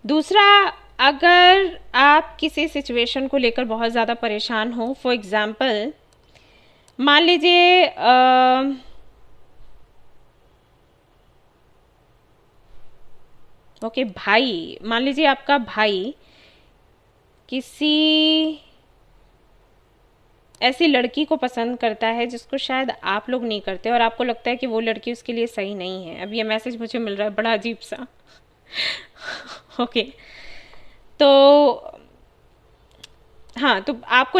दूसरा, अगर आप किसी सिचुएशन को लेकर बहुत ज़्यादा परेशान हो, फॉर एग्जाम्पल मान लीजिए ओके भाई, मान लीजिए आपका भाई किसी ऐसी लड़की को पसंद करता है जिसको शायद आप लोग नहीं करते, और आपको लगता है कि वो लड़की उसके लिए सही नहीं है। अब ये मैसेज मुझे मिल रहा है बड़ा अजीब सा। ओके, तो हाँ, तो आपको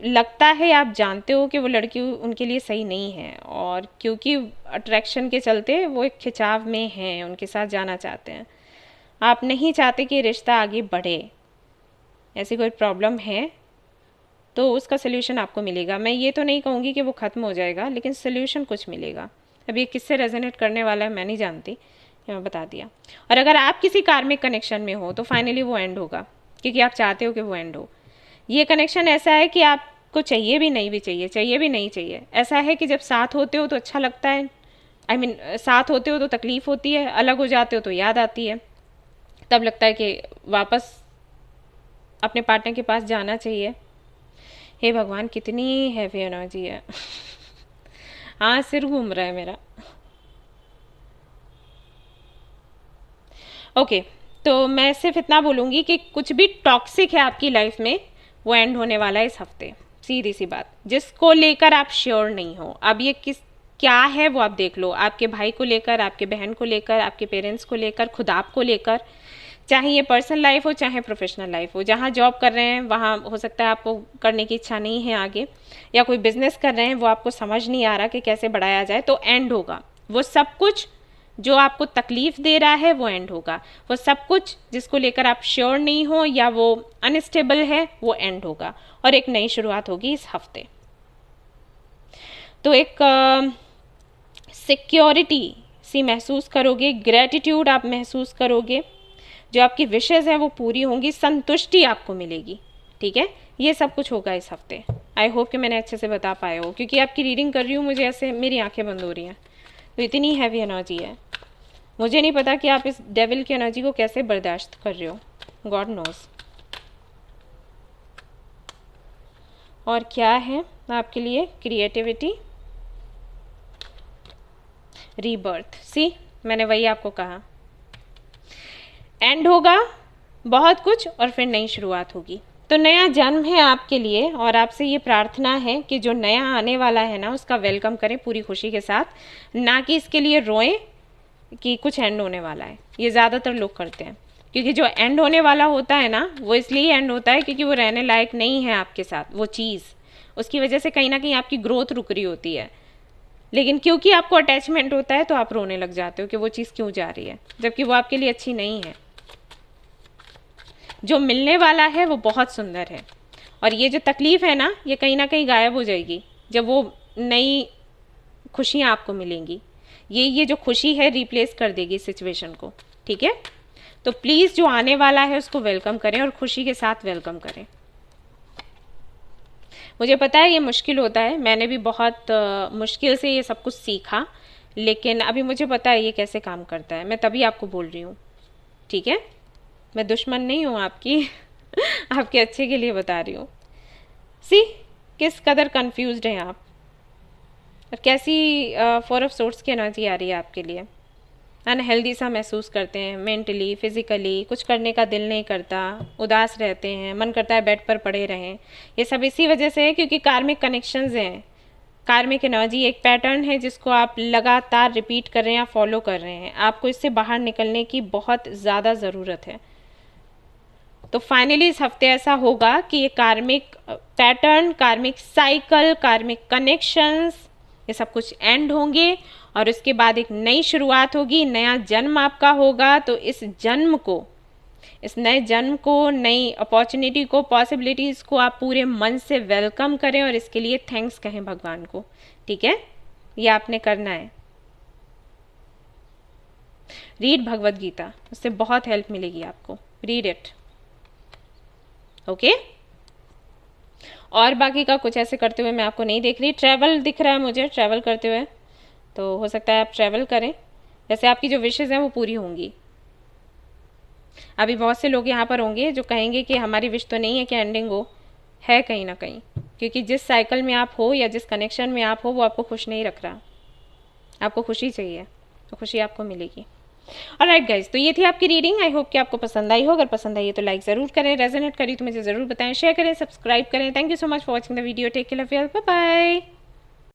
लगता है, आप जानते हो कि वो लड़की उनके लिए सही नहीं है, और क्योंकि अट्रैक्शन के चलते वो एक खिंचाव में हैं, उनके साथ जाना चाहते हैं। आप नहीं चाहते कि रिश्ता आगे बढ़े, ऐसी कोई प्रॉब्लम है तो उसका सल्यूशन आपको मिलेगा। मैं ये तो नहीं कहूँगी कि वो ख़त्म हो जाएगा, लेकिन सल्यूशन कुछ मिलेगा। अब ये किससे रेजोनेट करने वाला है मैं नहीं जानती, ये मैं बता दिया। और अगर आप किसी कार्मिक कनेक्शन में हो तो फाइनली वो एंड होगा, क्योंकि आप चाहते हो कि वो एंड हो। ये कनेक्शन ऐसा है कि आपको चाहिए भी नहीं भी चाहिए, चाहिए भी नहीं चाहिए। ऐसा है कि जब साथ होते हो तो अच्छा लगता है, I mean, साथ होते हो तो तकलीफ़ होती है, अलग हो जाते हो तो याद आती है, तब लगता है कि वापस अपने पार्टनर के पास जाना चाहिए। हे भगवान, कितनी हैवी एनर्जी है। हाँ, सिर घूम रहा है मेरा। ओके, तो मैं सिर्फ इतना बोलूँगी कि कुछ भी टॉक्सिक है आपकी लाइफ में वो एंड होने वाला है इस हफ्ते। सीधी सी बात, जिसको लेकर आप श्योर नहीं हो, अब ये क्या है वो आप देख लो। आपके भाई को लेकर, आपके बहन को लेकर, आपके पेरेंट्स को लेकर, खुद आपको लेकर, चाहे ये पर्सनल लाइफ हो चाहे प्रोफेशनल लाइफ हो। जहाँ जॉब कर रहे हैं वहाँ हो सकता है आपको करने की इच्छा नहीं है आगे, या कोई बिजनेस कर रहे हैं वो आपको समझ नहीं आ रहा कि कैसे बढ़ाया जाए, तो एंड होगा। वो सब कुछ जो आपको तकलीफ दे रहा है वो एंड होगा। वो सब कुछ जिसको लेकर आप श्योर नहीं हो या वो अनस्टेबल है वो एंड होगा, और एक नई शुरुआत होगी इस हफ्ते। तो एक सिक्योरिटी सी महसूस करोगे, ग्रेटिट्यूड आप महसूस करोगे, जो आपकी विशेज़ हैं वो पूरी होंगी, संतुष्टि आपको मिलेगी। ठीक है, ये सब कुछ होगा इस हफ्ते। आई होप कि मैंने अच्छे से बता पाए हो, क्योंकि आपकी रीडिंग कर रही हूँ मुझे ऐसे मेरी आंखें बंद हो रही हैं, तो इतनी हैवी एनर्जी है। मुझे नहीं पता कि आप इस डेविल की एनर्जी को कैसे बर्दाश्त कर रहे हो, गॉड नोज। और क्या है आपके लिए? Creativity, rebirth. सी, मैंने वही आपको कहा, एंड होगा बहुत कुछ और फिर नई शुरुआत होगी। तो नया जन्म है आपके लिए, और आपसे ये प्रार्थना है कि जो नया आने वाला है ना उसका वेलकम करें पूरी खुशी के साथ, ना कि इसके लिए रोएं कि कुछ एंड होने वाला है। ये ज़्यादातर लोग करते हैं, क्योंकि जो एंड होने वाला होता है ना वो इसलिए एंड होता है क्योंकि वो रहने लायक नहीं है आपके साथ वो चीज़, उसकी वजह से कहीं ना कहीं आपकी ग्रोथ रुक रही होती है। लेकिन क्योंकि आपको अटैचमेंट होता है तो आप रोने लग जाते हो कि वो चीज़ क्यों जा रही है, जबकि वो आपके लिए अच्छी नहीं है। जो मिलने वाला है वो बहुत सुंदर है, और ये जो तकलीफ़ है ना ये कहीं ना कहीं गायब हो जाएगी जब वो नई खुशियाँ आपको मिलेंगी। ये जो खुशी है रिप्लेस कर देगी सिचुएशन को। ठीक है, तो प्लीज़ जो आने वाला है उसको वेलकम करें और खुशी के साथ वेलकम करें। मुझे पता है ये मुश्किल होता है, मैंने भी बहुत मुश्किल से ये सब कुछ सीखा, लेकिन अभी मुझे पता है ये कैसे काम करता है। मैं तभी आपको बोल रही हूँ, ठीक है? मैं दुश्मन नहीं हूँ आपकी आपके अच्छे के लिए बता रही हूँ। सी, किस कदर कंफ्यूज्ड हैं आप, और कैसी 4 ऑफ सोर्ड्स की एनर्जी आ रही है आपके लिए। अनहेल्दी सा महसूस करते हैं, मेंटली, फिजिकली, कुछ करने का दिल नहीं करता, उदास रहते हैं, मन करता है बेड पर पड़े रहें। ये सब इसी वजह से है क्योंकि कार्मिक कनेक्शंस हैं। कार्मिक एनर्जी एक पैटर्न है जिसको आप लगातार रिपीट कर रहे हैं या फॉलो कर रहे हैं। आपको इससे बाहर निकलने की बहुत ज़्यादा ज़रूरत है। तो फाइनली इस हफ्ते ऐसा होगा कि ये कार्मिक पैटर्न, कार्मिक साइकिल, कार्मिक कनेक्शंस, ये सब कुछ एंड होंगे, और उसके बाद एक नई शुरुआत होगी, नया जन्म आपका होगा। तो इस जन्म को, इस नए जन्म को, नई अपॉर्चुनिटी को, पॉसिबिलिटीज़ को आप पूरे मन से वेलकम करें और इसके लिए थैंक्स कहें भगवान को। ठीक है, ये आपने करना है। रीड भगवद गीता, उससे बहुत हेल्प मिलेगी आपको। Read it, okay? और बाकी का कुछ ऐसे करते हुए मैं आपको नहीं देख रही। ट्रैवल दिख रहा है मुझे, ट्रैवल करते हुए, तो हो सकता है आप ट्रैवल करें, जैसे आपकी जो विशेज़ हैं वो पूरी होंगी। अभी बहुत से लोग यहाँ पर होंगे जो कहेंगे कि हमारी विश तो नहीं है कि एंडिंग हो, है कहीं ना कहीं, क्योंकि जिस साइकिल में आप हो या जिस कनेक्शन में आप हो वो आपको खुश नहीं रख रहा। आपको खुशी चाहिए, तो खुशी आपको मिलेगी। ऑलराइट गाइज, तो ये थी आपकी रीडिंग। आई होप कि आपको पसंद आई हो। अगर पसंद आई है तो लाइक ज़रूर करें, रेजोनेट करी तो मुझे ज़रूर बताएं, शेयर करें, सब्सक्राइब करें। Thank you so much for watching the video. Take care, love you, bye bye.